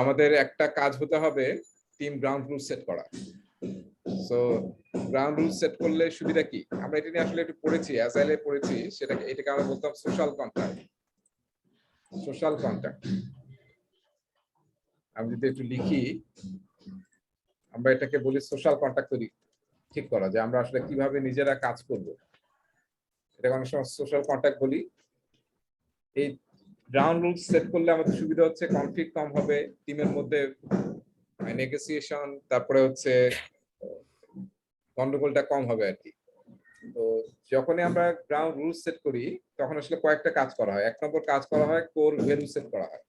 আমাদের একটা কাজ হতে হবে টিম গ্রাউন্ড রুল সেট করা। সো গ্রাউন্ড রুল সেট করলে সুবিধা কি, আমরা এটা নিয়ে আসলে একটু পড়েছি, অ্যাজাইলে পড়েছি, এটাকে আমরা বলতাম সোশ্যাল কন্ট্রাক্ট। সোশ্যাল কন্ট্রাক্ট আমি যদি একটু লিখি, আমরা এটাকে বলি সোশ্যাল কন্ট্রাক্ট তৈরি ঠিক করা, যে আমরা আসলে কিভাবে নিজেরা কাজ করব, এটাকে অনেক সময় সোশ্যাল কন্ট্রাক্ট বলি। এই গ্রাউন্ড রুল সেট করলে আমাদের সুবিধা হচ্ছে কনফ্লিক্ট কম হবে টিমের মধ্যে, নেগোসিয়েশন, তারপরে হচ্ছে গন্ডগোলটা কম হবে আর কি। তো যখনই আমরা গ্রাউন্ড রুল সেট করি তখন আসলে কয়েকটা কাজ করা হয়। এক নম্বর কাজ করা হয় কোর ভ্যালু সেট করা হয়।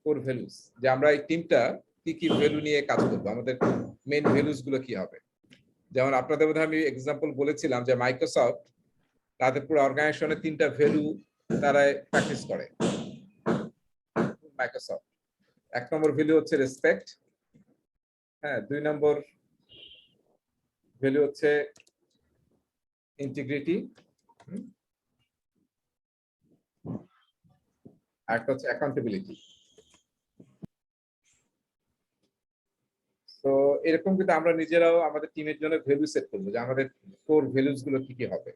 কোর ভ্যালুস, যে আমরা এই টিমটা কি কি ভ্যালু নিয়ে কাজ করবো, আমাদের মেইন ভ্যালুস গুলো কি হবে। যেমন আপনাদের মধ্যে আমি এক্সাম্পল বলেছিলাম যে মাইক্রোসফট তাদের পুরো অর্গানাইজেশনে 3টা ভ্যালু তারা প্র্যাকটিস করে। মাইক্রোসফট 1 নম্বর ভ্যালু হচ্ছে রেসপেক্ট, হ্যাঁ, 2 নম্বর ভ্যালু হচ্ছে ইন্টিগ্রিটি, আর একটা হচ্ছে অ্যাকাউন্টেবিলিটি। তো এরকম কিন্তু আমরা নিজেরাও আমাদের টিমের জন্য ভ্যালু সেট করবো, যে আমাদের কোর ভ্যালুস গুলো কি কি হবে।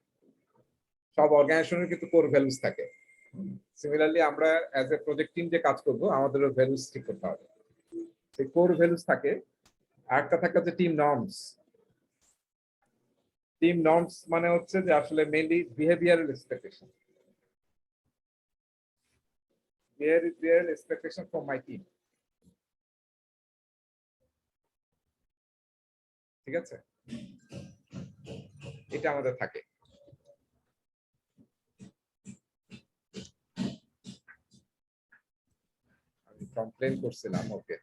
সব অর্গানাইজেশনের কিন্তু কোর ভ্যালুস থাকে। সিমিলারলি আমরা অ্যাজ এ প্রজেক্ট টিম যে কাজ করবো আমাদেরও ভ্যালুস ঠিক করতে হবে, সেই কোর ভ্যালুস থাকে। আর একটা থাকে হচ্ছে টিম নর্মস। টিম নর্মস মানে হচ্ছে যে আসলে mainly behavioural expectation, behavioural expectation from my team. ঠিক আছে, এটা আমাদের থাকে। আমি কমপ্লেন করছিলাম, ওকে।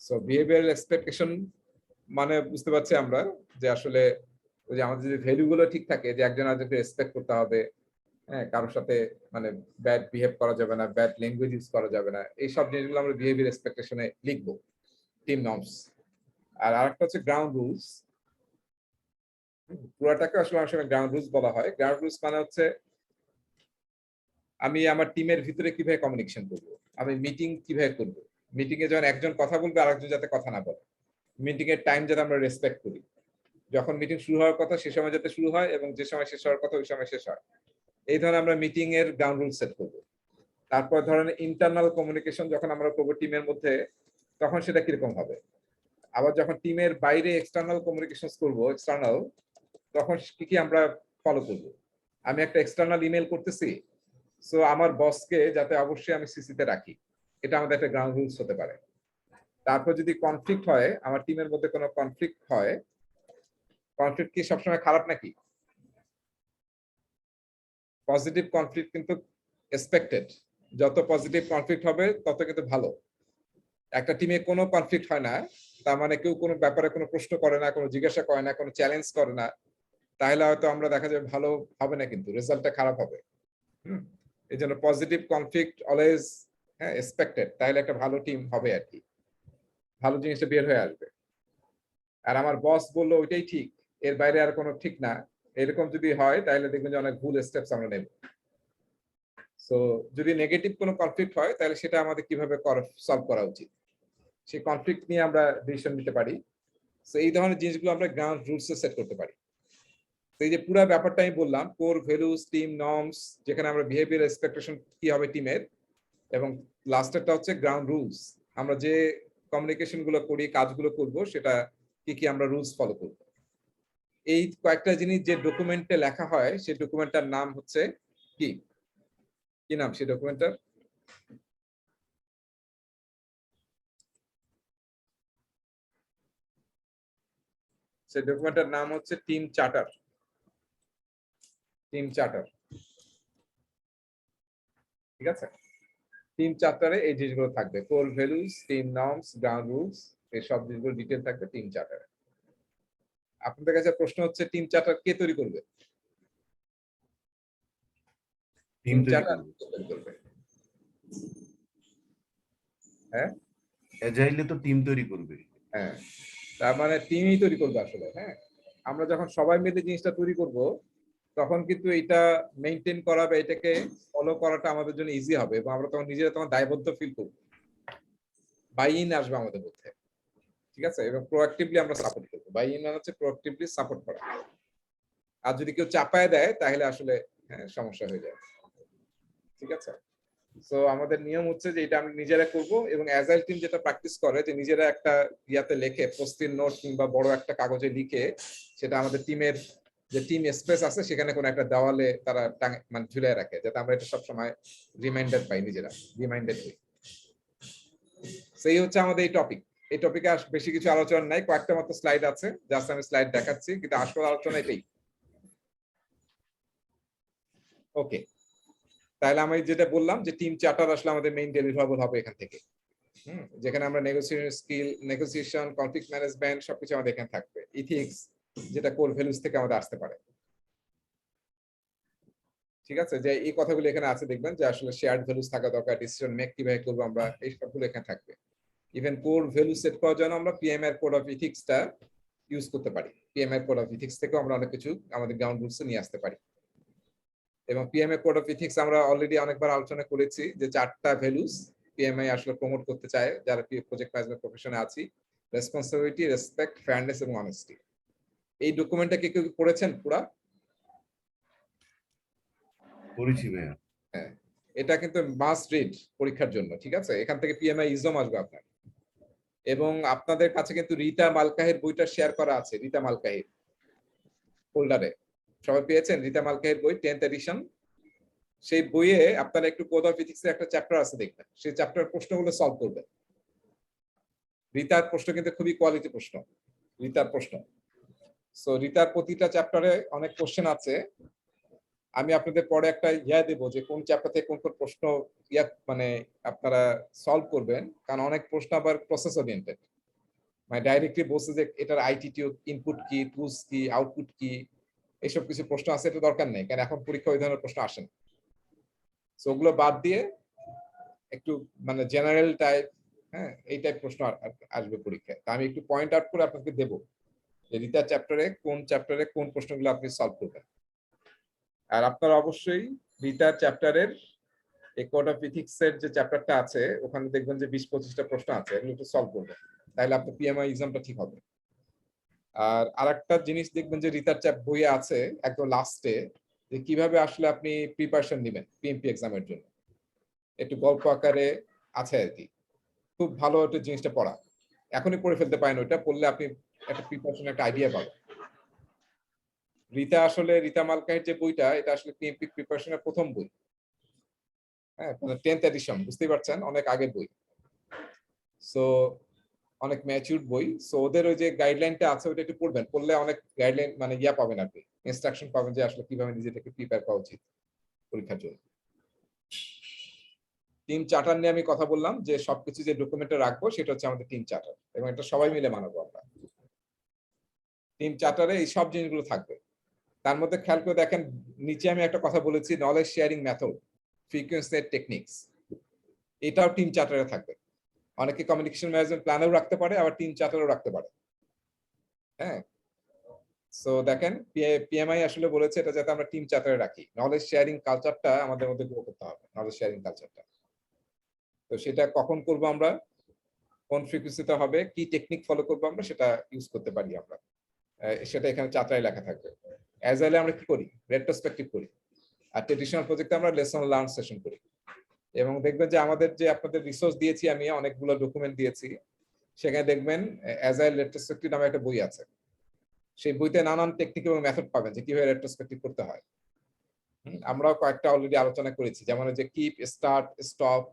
সো বিহেভিয়ারাল এক্সপেকটেশন মানে বুঝতে পারছি আমরা যে আসলে ওই যে আমাদের যে ভ্যালু গুলো ঠিক থাকে, যে একজন আরেকজনকে রেসপেক্ট করতে হবে, হ্যাঁ, কারোর সাথে মানে ব্যাড বিহেভ করা যাবে না, ব্যাড ল্যাঙ্গুয়েজ ইউজ করা যাবে না, এই সব জিনিসগুলো আমরা বিহেভিয়ার এক্সপেকটেশনে লিখবো, টিম নর্মস। আর আরেকটা হচ্ছে গ্রাউন্ড রুলস। পুরাটাকে আসলে অনেক সময় গ্রাউন্ড রুলস বলা হয়। গ্রাউন্ড রুলস মানে হচ্ছে আমি আমার টিমের ভিতরে কিভাবে কমিউনিকেশন করব, আমি মিটিং কিভাবে করব, মিটিং এ যখন একজন কথা বলবে আরেকজন যাতে কথা না বলে, মিটিং এর টাইম যাতে আমরা রেসপেক্ট করি, যখন মিটিং শুরু হওয়ার কথা সে সময় যাতে শুরু হয় এবং যে সময় শেষ হওয়ার কথা ওই সময় শেষ হয়। এই ধরনের আমরা মিটিং এর গ্রাউন্ড রুল সেট করব। তারপর ধরেন ইন্টারনাল কমিউনিকেশন যখন আমরা করবো টিমের মধ্যে, তখন সেটা কিরকম হবে। আবার যখন টিমের বাইরে এক্সটার্নাল কমিউনিকেশন করব, এক্সটার্নাল, তখন কি কি আমরা ফলো করব। আমি একটা এক্সটার্নাল ইমেল করতেছি, সো আমার বসকে যাতে অবশ্যই আমি সিসিতে রাখি, এটা আমাদের একটা গ্রাউন্ড রুলস হতে পারে। তারপর যদি কনফ্লিক্ট হয়, আমার টিমের মধ্যে কোনো কনফ্লিক্ট হয়, কনফ্লিক্ট কি সবসময় খারাপ নাকি? পজিটিভ কনফ্লিক্ট কিন্তু এক্সপেক্টেড, যত পজিটিভ কনফ্লিক্ট হবে তত কিন্তু ভালো। একটা টিমে কোনো কনফ্লিক্ট হয় না, তার মানে কেউ কোনো ব্যাপারে কোনো প্রশ্ন করে না, কোনো জিজ্ঞাসা করে না, কোনো চ্যালেঞ্জ করে না, তাহলে হয়তো আমরা দেখা যাবে ভালো হবে না, কিন্তু রেজাল্টটা খারাপ হবে। এই জন্য পজিটিভ কনফ্লিক্ট অলওয়েজ, হ্যাঁ, এক্সপেক্টেড, তাহলে একটা ভালো টিম হবে আর কি, ভালো জিনিসটা বের হয়ে আসবে। আর আমার বস বললো ওইটাই ঠিক, এর বাইরে আর কোনো ঠিক না, এরকম যদি হয় তাহলে দেখবেন যে অনেক ভুল স্টেপস আমরা নেব। সো যদি নেগেটিভ কোনো কনফ্লিক্ট হয় তাহলে সেটা আমাদের কিভাবে সলভ করা উচিত, সেই কনফ্লিক্ট নিয়ে আমরা ডিসিশন নিতে পারি। তো এই ধরনের জিনিসগুলো আমরা গ্রাউন্ড রুলসে সেট করতে পারি। এই যে পুরো ব্যাপারটা আমি বললাম, কোর ভ্যালুস, টিম নর্মস, যেখানে আমরা বিহেভিয়ার এক্সপেকটেশন কি হবে টিমের, এবং লাস্টেরটা হচ্ছে গ্রাউন্ড রুলস, আমরা যে কমিউনিকেশন গুলো করি, কাজগুলো করব, সেটা কি কি আমরা রুলস ফলো করব। এই কয়েকটা জিনিস যে ডকুমেন্টে লেখা হয়, সেই ডকুমেন্টটার নাম হচ্ছে কি, কি নাম সেই ডকুমেন্টটার? সেই ডকুমেন্টটার নাম হচ্ছে টিম চার্টার। টিম চার্টার, ঠিক আছে। টিম চার্টারে এই জিনিসগুলো থাকবে, core values, team norms, ground rules, এই সব জিনিসগুলো ডিটেল থাকবে টিম চার্টারে। আপনাদের কাছে প্রশ্ন হচ্ছে টিম চার্টার কে তৈরি করবে? টিম তৈরি করবে, হ্যাঁ, এজাইলে তো টিম তৈরি করবে। হ্যাঁ, তার মানে টিমই তৈরি করবে আসলে, হ্যাঁ। আমরা যখন সবাই মিলে জিনিসটা তৈরি করব তখন কিন্তু এটা মেনটেন করা বা এটাকে ফলো করাটা আমাদের জন্য ইজি হবে এবং আমরা তখন নিজেরা তখন দায়বদ্ধ ফিল করবো, বাই ইন আসবে আমাদের মধ্যে, ঠিক আছে? এবং প্রোঅ্যাক্টিভলি আমরা সাপোর্ট করবো। বাই ইন মানে হচ্ছে প্রোঅ্যাক্টিভলি সাপোর্ট করা। আর যদি কেউ চাপায় দেয় তাহলে আসলে সমস্যা হয়ে যায়, ঠিক আছে? সো আমাদের নিয়ম হচ্ছে যে এটা আমরা নিজেরা করব এবং অ্যাজাইল টিম যেটা প্র্যাকটিস করে যে নিজেরা একটা ইয়াতে লেখে, পোস্টিং নোট কিংবা বড় একটা কাগজে লিখে সেটা আমাদের টিমের যে টিম স্পেস আছে সেখানে কোনো একটা দেওয়ালে তারা মানে ঝুলিয়ে রাখে, যাতে আমরা এটা সবসময় রিমাইন্ডার পাই, নিজেরা রিমাইন্ডার পাই। সেই হচ্ছে আমাদের এই টপিক। এই টপিকে বেশি কিছু আলোচনা নাই, কয়েকটা মাত্র স্লাইড আছে, জাস্ট আমি স্লাইড দেখাচ্ছি, কিন্তু আসল আলোচনা এটাই। ওকে, তাহলে আমি যেটা বললাম যে টিম চার্টার আসলে আমাদের মেইন ডেলিভারেবল হবে এখান থেকে, যেখানে আমরা negotiation skill, negotiation, conflict management সবকিছু আমাদের এখানে থাকবে। ইথিক্স যেটা কোর ভ্যালুস থেকে আমাদের আসতে পারে, ঠিক আছে? যে এই কথাগুলো এখানে আছে, দেখবেন যে আসলে শেয়ার্ড ভ্যালুস থাকা দরকার, ডিসিশন মেক কিভাবে করবো আমরা, এই সবগুলো এখানে থাকবে। ইভেন কোর ভ্যালু সেট করার জন্য আমরা পিএম এর কোড অফ ইথিক্সটা ইউজ করতে পারি। পিএম এর কোড অফ ইথিক্স থেকেও আমরা অনেক কিছু আমাদের গ্রাউন্ড রুলসে নিয়ে আসতে পারি। এবং পিএম এর কোড অফ ইথিক্স আমরা অলরেডি অনেকবার আলোচনা করেছি যে 4টা ভ্যালুস পিএমআই আসলে প্রমোট করতে চায় যারা প্রজেক্ট ম্যানেজমেন্ট প্রফেশনে আছি: রেসপন্সিবিলিটি, রেসপেক্ট, ফেয়ারনেস এবং অনেস্টি। এই ডকুমেন্টটা কি কেউ পড়েছেন পুরা? পড়েছি ভাইয়া। হ্যাঁ, এটা কিন্তু মাস্ট রিড পরীক্ষার জন্য, ঠিক আছে? এখান থেকে পিএমআই ইজম আসবে আপনার। এবং আপনাদের কাছে কিন্তু রিতা মালকাহের বইটা শেয়ার করা আছে, রিতা মালকাহের ফোল্ডারে সবাই পেয়েছেন রিতা মালকাহের বই, 10th এডিশন। সেই বইয়ে আপনারা একটু কোড অফ ইথিক্স এর একটা চ্যাপ্টার আছে, দেখবেন সেই চ্যাপ্টার প্রশ্নগুলো সলভ করবেন। রিতার প্রশ্ন কিন্তু খুবই কোয়ালিটি প্রশ্ন, রিতার প্রশ্ন। সো রিতার প্রতিটা চ্যাপ্টারে অনেক কোশ্চেন আছে। আমি আপনাদের পরে একটা দেব যে কোন চ্যাপ্টার থেকে কোন কোন প্রশ্ন মানে আপনারা সলভ করবেন, কারণ অনেক প্রশ্ন আবার প্রসেস ওরিয়েন্টেড, মানে ডাইরেক্টলি বলছে যে এটার আইটিটিউড, ইনপুট কি, টুলস কি, আউটপুট কি, এইসব কিছু প্রশ্ন আছে, এটা দরকার নেই, কারণ এখন পরীক্ষা ওই ধরনের প্রশ্ন আসে না। সো ওগুলো বাদ দিয়ে একটু মানে জেনারেল টাইপ, এই টাইপ প্রশ্ন আসবে পরীক্ষায়। তা আমি একটু পয়েন্ট আউট করে আপনাকে দেবো যে রিতার চ্যাপ্টারে কোন প্রশ্নগুলো আপনি সলভ করবেন। আর আপনারা অবশ্যই রিতার চ্যাপ্টারের এই কোড অফ ইথিক্স এর যে চ্যাপ্টারটা আছে ওখানে দেখবেন যে 20-25টা প্রশ্ন আছে, এগুলো একটু সলভ করবেন, তাহলে আপনার পিএমআই এক্সামটা ঠিক হবে। আর আরেকটা জিনিস দেখবেন যে রিতার বইয়ে আছে একদম লাস্টে, যে কিভাবে আসলে আপনি প্রিপারেশন নেবেন পিএমপি এক্সামের জন্য, একটু গল্প আকারে আছে আর কি। খুব ভালো একটা জিনিসটা পড়া, এখনই পড়ে ফেলতে পারেন, ওইটা পড়লে আপনি একটা প্রিপারেশন, একটা আইডিয়া পাবেন। রিতা মালকাহের যে বইটা, এটা আসলে পিএমপি প্রিপারেশনের প্রথম বই, 10th এডিশন, বুঝতেই পারছেন, অনেক আগের বই। সো অনেক ম্যাচিউরড বই। সো ওদের ওই যে গাইডলাইনটা আছে ওইটা একটু পড়বেন, পড়লে অনেক গাইডলাইন মানে পাবেন, আপনি ইনস্ট্রাকশন পাবেন যে আসলে কিভাবে নিজেদেরকে প্রিপেয়ার করা উচিত পরীক্ষার জন্য। টিম চার্টার নিয়ে আমি কথা বললাম যে সবকিছু যে ডকুমেন্টে রাখবো সেটা হচ্ছে আমাদের টিম চার্টার, এবং এটা সবাই মিলে মানাবো আমরা। টিম চার্টারে এই সব জিনিসগুলো থাকবে। তার মধ্যে খেয়াল করে দেখেন নিচে আমি একটা কথা বলেছি, knowledge sharing method, frequency techniques, এটাও টিম চার্টারে থাকবে। অনেকে কমিউনিকেশন ম্যানেজমেন্ট প্ল্যানেও রাখতে পারে, আবার টিম চার্টারেও রাখতে পারে। হ্যাঁ, সো দেখেন পিএমআই আসলে বলেছে এটা যাতে আমরা টিম চার্টারে রাখি। নলেজ শেয়ারিং কালচারটা আমাদের মধ্যে গ্রো করতে হবে, নলেজ শেয়ারিং কালচারটা। তো সেটা কখন করব আমরা, কোন ফ্রিকোয়েন্সিতে হবে, কি টেকনিক ফলো করবো আমরা, সেটা ইউজ করতে পারি আমরা, সেটা এখানে চার্টারে লেখা থাকবে। অ্যাজাইলে আমরা কি করি, রেট্রোস্পেক্টিভ করি, আর ট্রেডিশনাল প্রজেক্টে আমরা লেসন লার্ন সেশন করি। এবং দেখবেন যে আমাদের যে আপনাদের রিসোর্স দিয়েছি, আমি অনেকগুলো ডকুমেন্ট দিয়েছি, সেখানে দেখবেন অ্যাজাইল রেট্রোস্পেক্টিভ নামে একটা বই আছে। সেই বইতে নানান টেকনিক এবং মেথড পাবেন যে কিভাবে রেট্রোস্পেক্টিভ করতে হয়। আমরাও কয়েকটা অলরেডি আলোচনা করেছি, যেমন যে কিপ, স্টার্ট, স্টপ,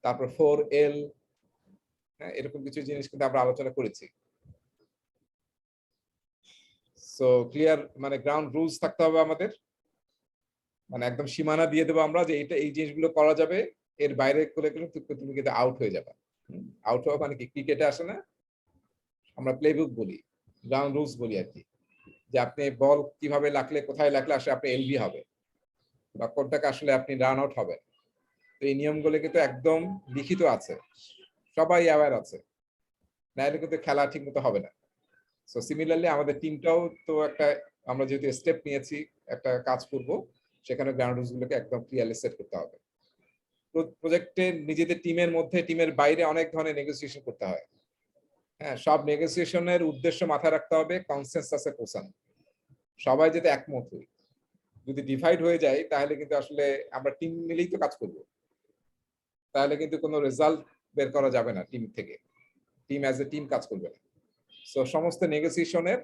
তারপর 4L, এরকম কিছু জিনিস কিন্তু আমরা আলোচনা করেছি। সো ক্লিয়ার, মানে গ্রাউন্ড রুলস থাকতে হবে আমাদের, মানে একদম সীমানা দিয়ে দেবো আমরা যে এটা এই জিনিসগুলো করা যাবে, এর বাইরে করে তুমি কিন্তু আউট হয়ে যাবে। আউট হওয়া মানে কি, ক্রিকেটে আসে না আমরা প্লেবুক বলি, গ্রাউন্ড রুলস বলি আর কি, যে আপনি বল কিভাবে লাগলে, কোথায় লাগলে আসলে আপনি এলবি হবে, বা কোনটাকে আসলে আপনি রান আউট হবে। তো এই নিয়মগুলো কিন্তু একদম লিখিত আছে, সবাই অ্যাওয়্যার আছে, না হলে কিন্তু খেলা ঠিক মতো হবে না। সো সিমিলারলি আমাদের টিমটাও তো একটা, আমরা যেহেতু স্টেপ নিয়েছি একটা কাজ করব, সেখানে গ্রাউন্ড রুলস গুলোকে একদম ক্লিয়ারলি সেট করতে হবে। প্রজেক্টে নিজেদের টিমের মধ্যে, টিমের বাইরে অনেক ধরনের নেগোসিয়েশন করতে হয়। হ্যাঁ, সব নেগোসিয়েশনের উদ্দেশ্য মাথায় রাখতে হবে কনসেনসাসে পৌঁছানো, সবাই যাতে একমত হই। যদি ডিভাইড হয়ে যায় তাহলে কিন্তু আসলে আমরা টিম মিলেই তো কাজ করব, তাহলে কিন্তু কোনো রেজাল্ট বের করা যাবে না টিম থেকে, টিম অ্যাজ এ টিম কাজ করবে না। সো সমস্ত নেগোসিয়েশনের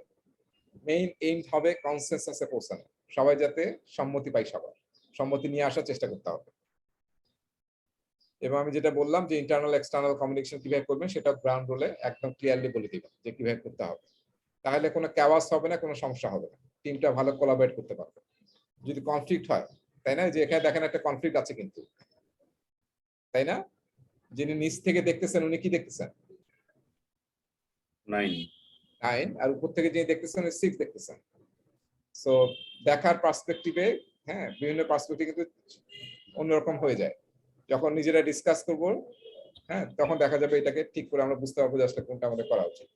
মেইন এইম হবে কনসেনসাসে পৌঁছানো, সবাই যাতে সম্মতি পাই, সবার সম্মতি নিয়ে আসার চেষ্টা করতে হবে। এবং আমি যেটা বললাম যে ইন্টারনাল এক্সটার্নাল কমিউনিকেশন কিভাবে করবেন সেটা গ্রাউন্ড রোলে একদম ক্লিয়ারলি বলে দিবেন যে কিভাবে করতে হবে, তাহলে কোনো ক্যাওয়াস হবে না, কোনো সমস্যা হবে না, টিমটা ভালো কোলাবরেট করতে পারবে। যদি কনফ্লিক্ট হয়, তাই না, যে এখানে দেখেন একটা কনফ্লিক্ট আছে কিন্তু, তাই না, যিনি নিচ থেকে দেখতেছেন উনি কি দেখতেছেন? 9 9, আর উপর থেকে যিনি দেখতেছেন 6 দেখতেছেন। সো দেখার পার্সপেক্টিভে, হ্যাঁ, বিভিন্ন পার্সপেক্টিভ কিন্তু অন্যরকম হয়ে যায়। যখন নিজেরা ডিসকাস করব, হ্যাঁ, তখন দেখা যাবে এটাকে ঠিক করে আমরা বুঝতে পারবো যে আসলে কোনটা আমাদের করা উচিত।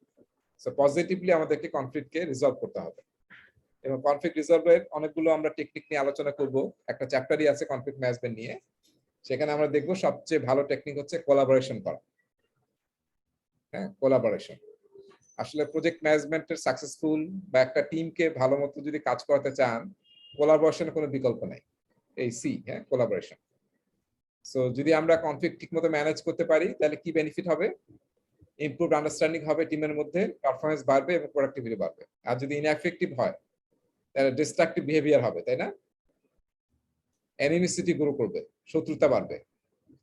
সো পজিটিভলি আমাদেরকে কনফ্লিক্টকে রিজলভ করতে হবে। এবং কনফ্লিক্ট রিজলভের অনেকগুলো আমরা টেকনিক নিয়ে আলোচনা করব, একটা চ্যাপ্টারই আছে কনফ্লিক্ট ম্যানেজমেন্ট নিয়ে, সেখানে আমরা দেখব সবচেয়ে ভালো টেকনিক হচ্ছে কোলাবোরেশন করা। হ্যাঁ, কোলাবোরেশন আসলে প্রজেক্ট ম্যানেজমেন্টের সাকসেসফুল বা একটা টিমকে ভালো মতো যদি কাজ করাতে চান, কোলাবোরেশনের কোনো বিকল্প নাই, এই সি, হ্যাঁ, কোলাবোরেশন। সো যদি আমরা কনফ্লিক্ট ঠিকমতো ম্যানেজ করতে পারি তাহলে কি বেনিফিট হবে? ইমপ্রুভড আন্ডারস্ট্যান্ডিং হবে টিমের মধ্যে, পারফরমেন্স বাড়বে এবং প্রোডাক্টিভিটি বাড়বে। আর যদি ইনএফেক্টিভ হয় তাহলে ডিস্ট্রাকটিভ বিহেভিয়ার হবে, তাই না, অ্যানিমিসিটি গ্রো করবে, শত্রুতা বাড়বে,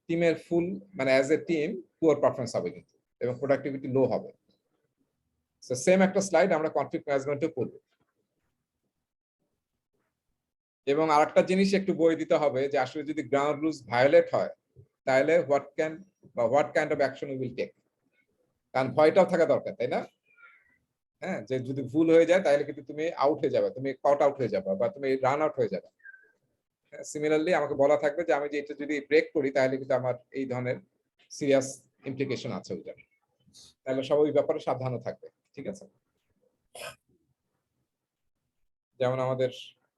টিমের ফুল মানে as a team poor performance হবে কিন্তু, এবং প্রোডাক্টিভিটি লো হবে। সো সেম একটা স্লাইড আমরা কনফ্লিক্ট ম্যানেজমেন্টও করব। এবং আরেকটা জিনিস একটু বই দিতে হবে যে আসলে যদি গ্রাউন্ড রুলস ভায়োলেট হয় তাহলে what kind of action will take, কারণ ভয়টাও থাকা দরকার, তাই না? হ্যাঁ, যে যদি ভুল হয়ে যায় তাহলে কিন্তু তুমি আউট হয়ে যাবে, তুমি কাট আউট হয়ে যাবে বা তুমি রান আউট হয়ে যাবে। সিমিলারলি আমাকে বলা থাকবে যে আমি যে এটা যদি ব্রেক করি তাহলে কিন্তু আমার এই ধরনের সিরিয়াস ইমপ্লিকেশন আছে ওইটা, তাহলে সবাই ওই ব্যাপারে সাবধান থাকবে, ঠিক আছে? যেমন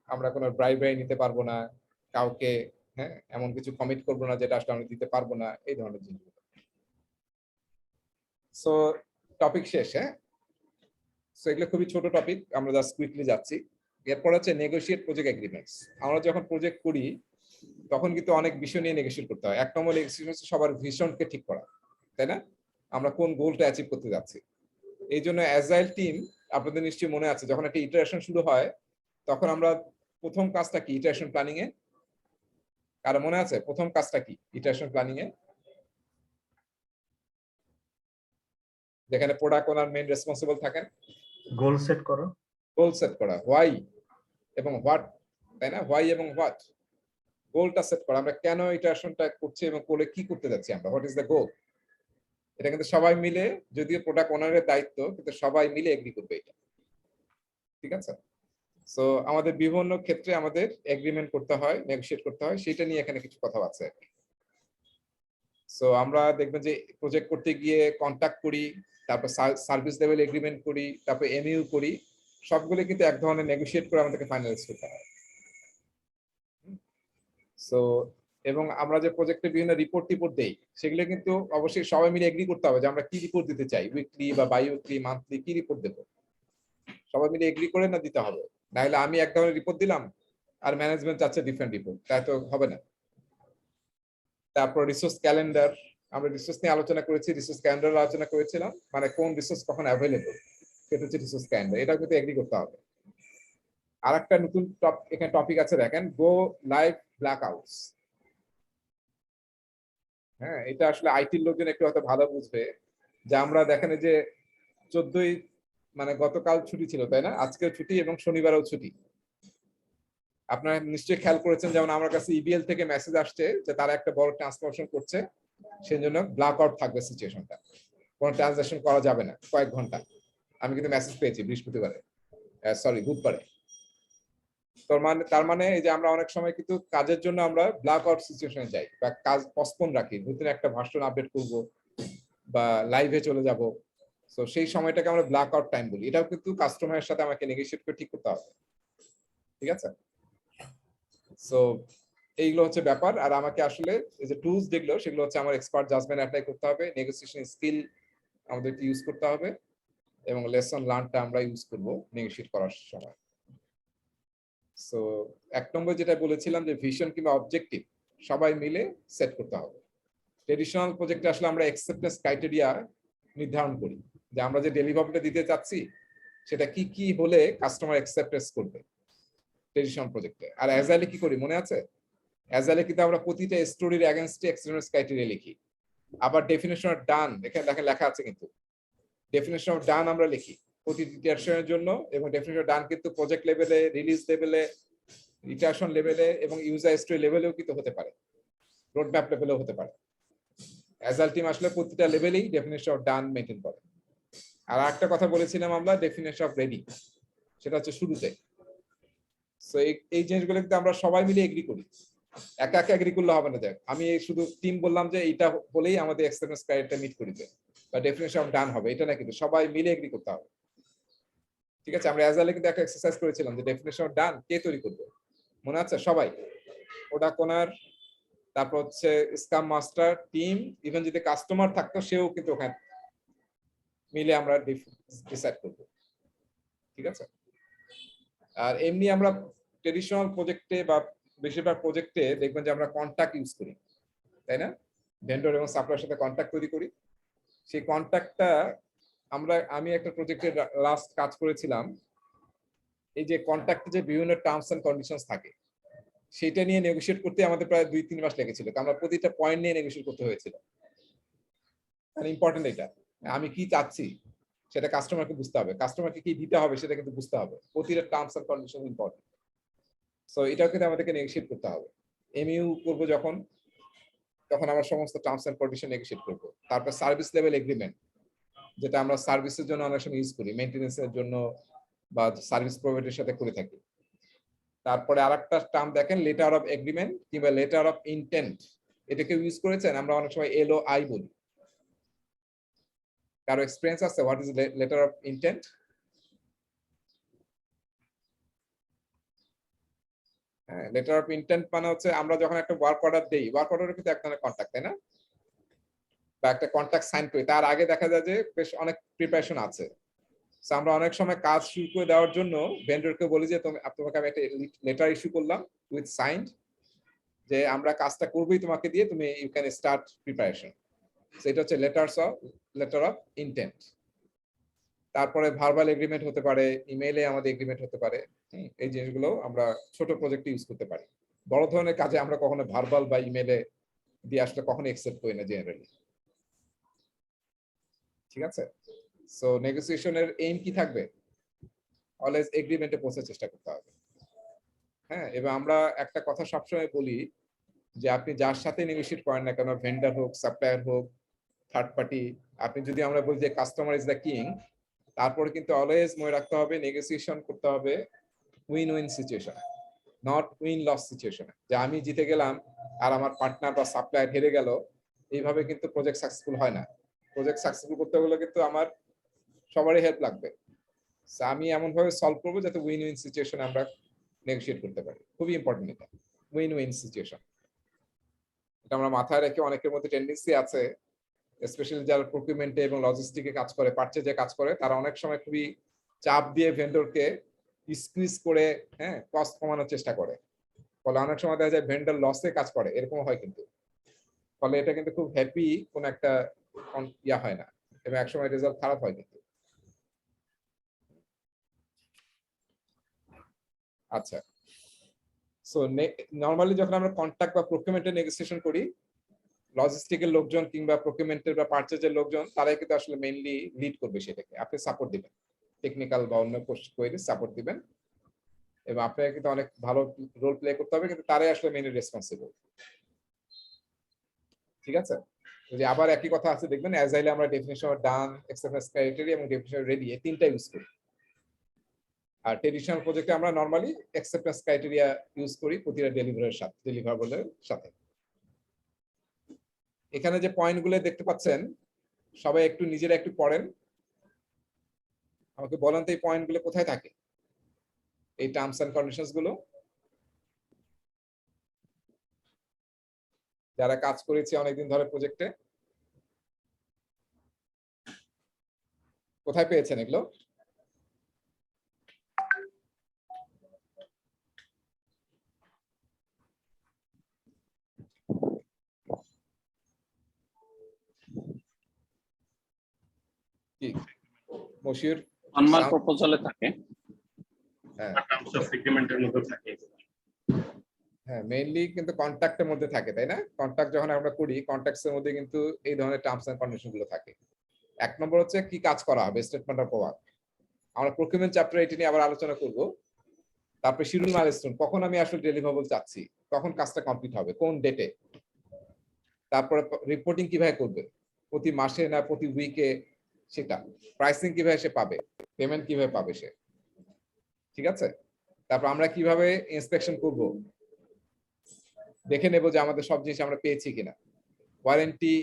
আমরা কোনো ব্রাইবারি নিতে পারবো না কাউকে, হ্যাঁ, এমন কিছু কমিট করবো না যেটা আসলে আমরা দিতে পারবো না, এই ধরনের জিনিসগুলো। সো টপিক শেষ, হ্যাঁ। সো এগুলো খুবই ছোট টপিক, আমরা জাস্ট কুইকলি যাচ্ছি। এরপর হচ্ছে নেগোশিয়েট প্রজেক্ট এগ্রিমেন্টস। আমরা যখন প্রজেক্ট করি তখন কিন্তু অনেক বিষয় নিয়ে নেগোশিয়েট করতে হয়। এক নম্বর নেগোশিয়েশন হচ্ছে সবার ভিশনকে ঠিক করা, তাই না, আমরা কোন গোলটা অ্যাচিভ করতে যাচ্ছি। এই জন্য অ্যাজাইল টিম, আপনাদের নিশ্চয়ই মনে আছে যখন একটা ইটারেশন শুরু হয় তখন আমরা প্রথম কাজটা কি ইটারেশন প্ল্যানিং এ, কারো মনে আছে প্রথম কাজটা কি ইটারেশন প্ল্যানিং এ? যেখানে প্রোডাক্ট ওনার মেইন রেসপন্সিবল থাকেন, গোল সেট করো, গোল সেট করা, হোয়াই এবং হোয়াট, তাই না, হোয়াই এবং হোয়াট, গোলটা সেট করা, আমরা কেন ইটারেশনটা করছি এবং কোলে কি করতে যাচ্ছি আমরা, হোয়াট ইজ দ্য গোল। এটা কিন্তু সবাই মিলে, যদিও প্রোডাক্ট ওনারের দায়িত্ব, কিন্তু সবাই মিলে এগ্রি করবে এটা, ঠিক আছে? সো আমাদের বিভিন্ন ক্ষেত্রে আমাদের এগ্রিমেন্ট করতে হয়, নেগোশিয়েট করতে হয়, সেটা নিয়ে এখানে কিছু কথা আছে। সো আমরা দেখবেন যে প্রজেক্ট করতে গিয়ে কন্ট্যাক্ট করি, তারপর সার্ভিস লেভেল এগ্রিমেন্ট করি, তারপর এমইউ করি, সবগুলো কিন্তু এক ধরনের নেগোশিয়েট করে আমাদেরকে ফাইনালাইজ করতে হয়। সো এবং আমরা যে প্রজেক্টে বিভিন্ন রিপোর্ট দেই সেগুলো কিন্তু অবশ্যই সবাই মিলে এগ্রি করতে হবে যে আমরা কি রিপোর্ট দিতে চাই, উইকলি বা বাই উইকলি, মান্থলি, কি রিপোর্ট দেবো, সবাই মিলে এগ্রি করে না দিতে হবে। নাহলে আমি এক ধরনের রিপোর্ট দিলাম আর ম্যানেজমেন্ট চাচ্ছে ডিফারেন্ট রিপোর্ট, তাই তো হবে না। তারপর রিসোর্স ক্যালেন্ডার, আমরা রিসোর্স নিয়ে আলোচনা করেছি, রিসোর্স ক্যালেন্ডার আলোচনা করেছিলাম, মানে কোন রিসোর্স কখন অ্যাভেলেবল, সেটা হচ্ছে রিসোর্স ক্যালেন্ডার, এটা কিন্তু এগ্রি করতে হবে। আর একটা নতুন এখানে টপিক আছে দেখেন, গো লাইভ ব্ল্যাক আউটস। হ্যাঁ, এটা আসলে আইটির লোকজন একটু হয়তো ভালো বুঝবে, যে আমরা দেখেন যে 14ই মানে গতকাল ছুটি ছিল, তাই না, আজকেও ছুটি এবং শনিবারও ছুটি। আপনারা নিশ্চয়ই খেয়াল করেছেন, যেমন আমার কাছে ইবিএল থেকে মেসেজ আসছে যে তারা একটা বড় ট্রান্সফরমেশন করছে, সেই জন্য ব্ল্যাক আউট থাকবে সিচুয়েশনটা, কোনো ট্রানজাকশন করা যাবে না কয়েক ঘন্টা। আমি কিন্তু মেসেজ পেয়েছি বৃহস্পতিবারে, বুধবারে। তার মানে এই যে আমরা অনেক সময় কিন্তু কাজের জন্য আমরা ব্ল্যাক আউট সিচুয়েশনে যাই বা কাজ পসপোন রাখি, নতুন একটা ভার্সন আপডেট করব বা লাইভে চলে যাব। সো সেই সময়টাকে আমরা ব্ল্যাক আউট টাইম বলি। এটাও কিন্তু কাস্টমারের সাথে আমাকে নেগোশিয়েট করে ঠিক করতে হবে। ঠিক আছে? সো এইগুলো হচ্ছে ব্যাপার। আর আমাকে আসলে এই যে টুলস যেগুলো সেগুলো হচ্ছে আমার এক্সপার্ট জাজমেন্ট অ্যাপ্লাই করতে হবে, নেগোসিয়েশন স্কিল আমাদেরকে ইউজ করতে হবে এবং লেসন লার্নটা আমরা ইউজ করব নেগোশিয়েট করার সময়। সো ১ নম্বর যেটা বলেছিলাম যে ভিশন কিংবা অবজেক্টিভ সবাই মিলে সেট করতে হবে। ট্রেডিশনাল প্রজেক্টে আসলে আমরা অ্যাকসেপ্টেন্স ক্রাইটেরিয়া নির্ধারণ করি যে আমরা যে ডেলিভারিটা দিতে চাচ্ছি সেটা কি কি হলে কাস্টমার অ্যাকসেপ্টেন্স করবে ট্রেডিশনাল প্রজেক্টে। আর অ্যাজাইলে কি করি মনে আছে? অ্যাজাইলে কিন্তু আমরা প্রতিটা স্টোরির এগেইনস্টে অ্যাকসেপ্টেন্স ক্রাইটেরিয়া লিখি। আবার ডেফিনিশন অফ ডান এখানে দেখেন লেখা আছে কিন্তু। ডেফিনিশন অফ ডান আমরা লিখি প্রতিটি ইটারেশনের জন্য এবং ডেফিনিশন অফ ডান কিন্তু প্রজেক্ট লেভেলে, রিলিজ লেভেলে, ইটারেশন লেভেলে এবং ইউজার স্টোরি লেভেলেও কিন্তু হতে পারে। রোডম্যাপ লেভেলেও হতে পারে। অ্যাজাইল টিম আসলে প্রতিটা লেভেলেই ডেফিনিশন অফ ডান মেইনটেইন করে। আর একটা কথা বলেছিলাম আমরা ডেফিনিশন অফ রেডি, সেটা হচ্ছে শুরুতে। সো এই জিনিসগুলো কিন্তু আমরা সবাই মিলে এগ্রি করি। একা একা এগ্রি করলে হবে না। দেখ আমি শুধু টিম বললাম যে এইটা বলেই আমাদের এক্সপেরিয়েন্স ক্রাইটেরিয়া মিট করিতে বা ডেফিনিশন অফ ডান হবে, এটা না, কিন্তু সবাই মিলে এগ্রি করতে হবে। ঠিক আছে? আমরা অ্যাজাইলে কিন্তু একটা এক্সারসাইজ করেছিলাম যে ডেফিনিশন অফ ডান কে তৈরি করবে মনে আছে? সবাই। ওটা কোনার, তারপর হচ্ছে স্কাম মাস্টার, টিম, ইভেন যদি কাস্টমার থাকতো সেও কিন্তু ওখানে মিলে আমরা ডিসাইড করব। ঠিক আছে? আর এমনি আমরা ট্রেডিশনাল প্রজেক্টে বা বেশিরভাগ প্রজেক্টে দেখবেন যে আমরা কন্টাক্ট ইউজ করি, তাই না? ভেন্ডর এবং সাপ্লাইয়ের সাথে কন্টাক্ট তৈরি করি। সেই কন্টাক্টটা আমি একটা প্রজেক্টে লাস্ট কাজ করেছিলাম। এই যে কন্টাক্টে যে বিভিন্ন টার্মস এন্ড কন্ডিশনস থাকে সেটা নিয়ে নেগোশিয়েট করতে আমাদের প্রায় ২-৩ মাস লেগেছিল। আমরা প্রতিটা পয়েন্ট নিয়ে নেগোশিয়েট করতে হয়েছিল। আর ইম্পর্টেন্ট এটা, আমি কি চাচ্ছি সেটা কাস্টমারকে বুঝতে হবে, কাস্টমারকে কি দিতে হবে সেটা কিন্তু বুঝতে হবে। প্রতিটা terms and condition important. So এটাও কিন্তু আমাদেরকে নেগোশিয়েট করতে হবে। এমইউ করব যখন, তখন আমরা সমস্ত টার্মস এন্ড কন্ডিশন নেগোশিয়েট করব। তারপর সার্ভিস লেভেল এগ্রিমেন্ট, যেটা আমরা সার্ভিসের জন্য অনেক সময় ইউজ করি, মেইনটেনেন্সের জন্য বা সার্ভিস প্রোভাইডারের সাথে করে থাকি। তারপরে আরেকটা টার্ম দেখেন লেটার অফ এগ্রিমেন্ট কিংবা লেটার অফ ইন্টেন্ট, এটাকে ইউজ করেছেন? আমরা অনেক সময় এলওআই বলি। কারো এক্সপেরিয়েন্স আছে what is letter of intent? হ্যাঁ, লেটার অফ ইন্টেন্ট মানে হচ্ছে আমরা যখন একটা ওয়ার্ক অর্ডার দেই, ওয়ার্ক অর্ডারে কিন্তু এক ধরনের কন্ট্রাক্ট, তাই না? বা একটা কন্ট্রাক্ট সাইন করি, তার আগে দেখা যায় যে বেশ অনেক প্রিপারেশন আছে। সো আমরা অনেক সময় কাজ শুরু করে দেওয়ার জন্য ভেন্ডরকে বলি যে তোমাকে আমি একটা লেটার ইস্যু করলাম উইথ সাইন্ড, যে আমরা কাজটা করবই তোমাকে দিয়ে, তুমি ইউ ক্যান স্টার্ট প্রিপারেশন। সেটা হচ্ছে লেটার অফ ইন্টেন্ট। তারপরে ভার্বাল এগ্রিমেন্ট হতে পারে, ইমেইলে আমাদের এগ্রিমেন্ট হতে পারে। এই জিনিসগুলো আমরা ছোট প্রজেক্টে ইউজ করতে পারি। বড় ধরনের কাজে আমরা কখনো ভার্বাল বা ইমেইলে দিয়ে আসলে কখনো একসেপ্ট করি না জেনারেলি। ঠিক আছে? সো নেগোসিয়েশনের এইম কি থাকবে? অলওয়েজ এগ্রিমেন্টে পৌঁছার চেষ্টা করতে হবে। হ্যাঁ, এবং আমরা একটা কথা সবসময় বলি যে আপনি যার সাথে নেগোশিয়েট করেন না কেন, ভেন্ডর হোক, সাপ্লায়ার হোক, থার্ড পার্টি, আপনি যদি আমরা বলি যে কাস্টমার ইজ দ্য কিং, তারপরে কিন্তু অলওয়েজ মনে রাখতে হবে নেগোসিয়েশন করতে হবে win win situation, not win loss situation. যে আমি জিতে গেলাম আর আমার পার্টনার বা সাপ্লায়ার হেরে গেল, এইভাবে কিন্তু প্রজেক্ট সাকসেসফুল হয় না। প্রজেক্ট সাকসেসফুল করতে হলে কিন্তু আমার সবারই হেল্প লাগবে। আমি এমন ভাবে সলভ করবো যাতে উইন উইন সিচুয়েশন আমরা নেগোশিয়েট করতে পারি। খুবই ইম্পর্টেন্ট এটা, উইন উইন সিচুয়েশন। এটা আমরা মাথায় রেখে, অনেকের মধ্যে টেন্ডেন্সি আছে স্পেশালি যারা প্রকিউরমেন্টে এবং লজিস্টিকে কাজ করে, পারচেজে কাজ করে, তারা অনেক সময় খুবই চাপ দিয়ে ভেন্ডরকে স্কুইজ করে, হ্যাঁ, কস্ট কমানোর চেষ্টা করে। ফলে অনেক সময় দেখা যায় ভেন্ডর লসে কাজ করে, এরকম হয় কিন্তু। ফলে এটা কিন্তু খুব হ্যাপি কোন একটা ইয়া হয় না এবং একসময় রেজাল্ট খারাপ হয় কিন্তু। আচ্ছা, সো নরমালি যখন আমরা কন্ট্রাক্ট বা প্রকিউরমেন্টের নেগোসিয়েশন করি, লজিস্টিকের লোকজন কিংবা প্রকিউরমেন্টের বা পারচেজের লোকজন তারাই কিন্তু আসলে মেইনলি লিড করবে সেটাকে, আপনি সাপোর্ট দিবেন, টেকনিক্যাল বা অন্য কোয়েরি সাপোর্ট দিবেন এবং আপনাকে কিন্তু অনেক ভালো রোল প্লে করতে হবে, কিন্তু তারাই আসলে মেইনলি রেসপন্সিবল। ঠিক আছে? যে আবার একই কথা আছে, দেখবেন অ্যাজাইলে আমরা definition of done, acceptance criteria এবং ডেফিনিশন রেডি, এই তিনটা ইউজ করি। আর ট্রেডিশনাল প্রজেক্টে আমরা নরমালি অ্যাকসেপ্টেন্স ক্রাইটেরিয়া ইউজ করি প্রতিটা ডেলিভারেবলের সাথে। এখানে যে পয়েন্টগুলো দেখতে পাচ্ছেন, সবাই একটু নিজেরা একটু পড়েন আমাকে বলেন তো এই পয়েন্টগুলো কোথায় থাকে, এই টার্মস এন্ড কন্ডিশনস গুলো? যারা কাজ করেছে অনেকদিন ধরে প্রজেক্টে, কোথায় পেয়েছেন এগুলো? কি মশিউর? ওয়ান মার্ক প্রপোজালে থাকে, হ্যাঁ টার্মস অফ এগ্রিমেন্টের মধ্যে থাকে। হ্যাঁ, মেইনলি কিন্তু কন্ট্রাক্টের মধ্যে থাকে, তাই না? কন্ট্রাক্ট যখন আমরা করি, কন্ট্রাক্টস এর মধ্যে কিন্তু এই ধরনের টার্মস এন্ড কন্ডিশন গুলো থাকে। এক নম্বর হচ্ছে কি কাজ করা হবে, স্টেটমেন্ট অফ ওয়ার্ক। আমরা প্রকিউরমেন্ট চ্যাপ্টার এটি নিয়ে আবার আলোচনা করব। তারপরে শিডিউল মাইলস্টোন, কখন আমি আসলে ডেলিভারেবল চাচ্ছি, কখন কাজটা কমপ্লিট হবে, কোন ডেটে। তারপরে রিপোর্টিং কিভাবে করবে, প্রতি মাসে না প্রতি উইকে, সেটা প্রাইসিং কিভাবে সে পাবে, পেমেন্ট কিভাবে পাবে সে, ঠিক আছে? তারপর আমরা কিভাবে ইন্সপেকশন করব, দেখে নেব যে আমাদের সব জিনিস আমরা পেয়েছি কিনা, ওয়ারেন্টি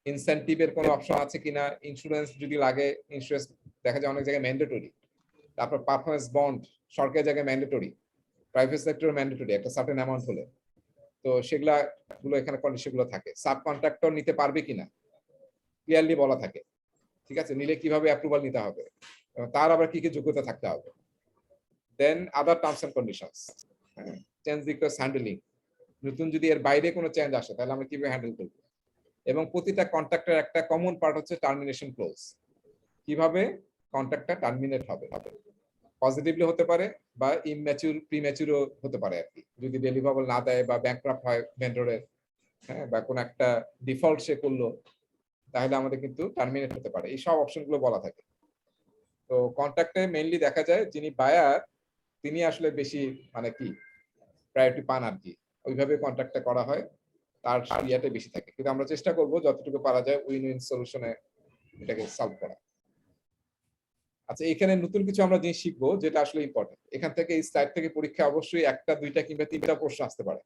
ইনসেন্টিভের কোনো অপশন আছে কিনা, ইন্স্যুরেন্স যদি লাগে, ইন্স্যুরেন্স দেখা যায় অনেক জায়গায় ম্যান্ডেটরি। তারপর পারফরমেন্স বন্ড সরকারি জায়গায় ম্যান্ডেটরি, প্রাইভেট সেক্টর ম্যান্ডেটরি একটা সার্টেন অ্যামাউন্ট হলে। তো সেগুলা গুলো এখানে কন্ডিশন গুলো থাকে। সাব কন্ট্রাক্টর নিতে পারবে কিনা ক্লিয়ারলি বলা থাকে, ঠিক আছে? নিলে কিভাবে অ্যাপ্রুভাল নিতে হবে, এবং তার আবার কি কি যোগ্যতা থাকতে হবে। Then other terms and conditions, change request handling, নতুন যদি এর বাইরে কোনো চেঞ্জ আসে তাহলে আমরা কিভাবে হ্যান্ডেল করব। এবং প্রতিটা কন্ট্রাক্টের একটা কমন পার্ট হচ্ছে টার্মিনেশন ক্লোজ, কিভাবে কন্ট্রাক্টটা টার্মিনেট হবে। পজিটিভলি হতে পারে বা ইম্যাচিউর প্রিম্যাচিউরও হতে পারে আর কি, যদি ডেলিভারেবল না দেয় বা ব্যাংকরাপ্ট হয় ভেন্ডরের, হ্যাঁ, বা কোনো একটা ডিফল্ট সে করলো, তাহলে আমাদের কিন্তু টার্মিনেট হতে পারে। এই সব অপশনগুলো বলা থাকে। তো কন্ট্রাক্টে মেইনলি দেখা যায় যিনি বায়ার তিনি আসলে বেশি মানে কি প্রায়োরিটি পান আর কি, ওইভাবে কন্ট্রাক্টটা করা হয়, তার ইয়েটা বেশি থাকে। কিন্তু আমরা চেষ্টা করব যতটুকু পারা যায় উইন উইন সলিউশনে এটাকে সলভ করা। আচ্ছা, এখানে নতুন কিছু আমরা জিনিস শিখবো যেটা আসলে ইম্পর্টেন্ট। এখান থেকে এই স্লাইড থেকে পরীক্ষা অবশ্যই একটা দুইটা কিংবা তিনটা প্রশ্ন আসতে পারে।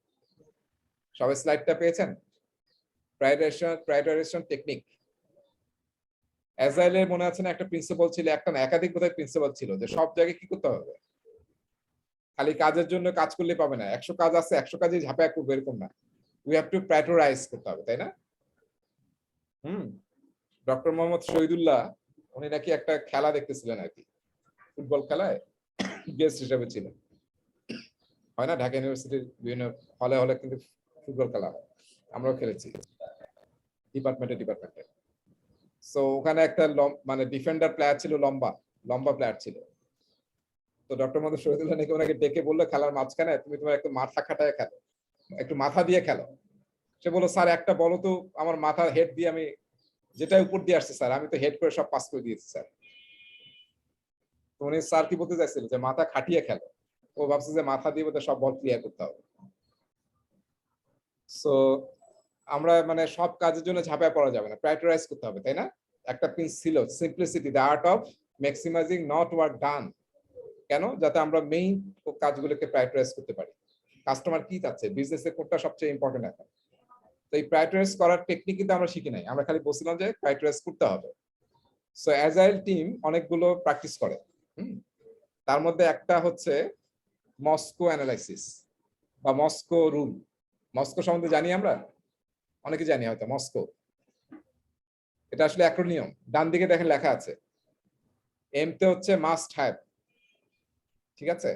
সবাই স্লাইডটা পেয়েছেন? Prioritization technique. অ্যাজাইলের মনে আছে না একটা প্রিন্সিপাল ছিল, একটা না একাধিক বোধহয় প্রিন্সিপাল ছিল, যে সব জায়গায় কি করতে হবে, খালি কাজের জন্য কাজ করলে পাবে না, 100 কাজ আছে 100 কাজে ঝাঁপায় করবো এরকম না, উই হ্যাভ টু প্রায়োরিটাইজ করতে হবে, তাই না? ডক্টর মোহাম্মদ শহীদুল্লাহ উনি নাকি একটা খেলা দেখতেছিলেন আর কি, ফুটবল খেলায় গেস্ট হিসেবে ছিলেন, হয় না ঢাকা ইউনিভার্সিটির বিভিন্ন হলে হলে কিন্তু ফুটবল খেলা হয়, আমরাও খেলেছি ডিপার্টমেন্টে। সো ওখানে একটা মানে ডিফেন্ডার প্লেয়ার ছিল, লম্বা প্লেয়ার ছিল। তো ডক্টর মোহাম্মদ শহীদুল্লাহ নাকি ওনাকে ডেকে বললো খেলার মাঝখানে তুমি তোমার একটু মাথা খাটায় খেলো, একটু মাথা দিয়ে খেলো। সে বললো স্যার একটা বলো তো আমার মাথা হেড দিয়ে আমি যেটা উপর দিয়ে আসছে স্যার, আমি তো হেড করে সব পাস করে দিয়েছি স্যার। তো উনি স্যার কি বলতে চাইছিল যে মাথা খাটিয়ে খেলো, ও ভাবছে যে মাথা দিয়ে বোধহয় সব বল ক্লিয়ার করতে হবে। সো আমরা মানে সব কাজের জন্য ঝাঁপায় পড়া যাবে না, প্রায়োরিটাইজ করতে হবে, তাই না? একটা প্রিন্স ছিল simplicity, the art of maximising not work done. কেন? যাতে আমরা মেইন কাজগুলোকে প্রায়োরিটাইজ করতে পারি। কাস্টমার কি চাচ্ছে, বিজনেসে কোনটা সবচেয়ে ইম্পর্টেন্ট এখন। তো এই প্রায়োরিটাইজ করার টেকনিক কিন্তু আমরা শিখি নাই, আমরা খালি বলছিলাম যে প্রায়োরিটাইজ করতে হবে। সো অ্যাজাইল টিম অনেকগুলো প্র্যাকটিস করে, তার মধ্যে একটা হচ্ছে মস্কো অ্যানালাইসিস বা মস্কো রুল। মস্কো সম্বন্ধে জানি আমরা, অনেকে জানি হয়তো মস্কো। এটা আসলে অ্যাক্রোনিয়াম, ডান দিকে দেখেন লেখা আছে। এম তে হচ্ছে মাস্ট হ্যাভ, ঠিক আছে?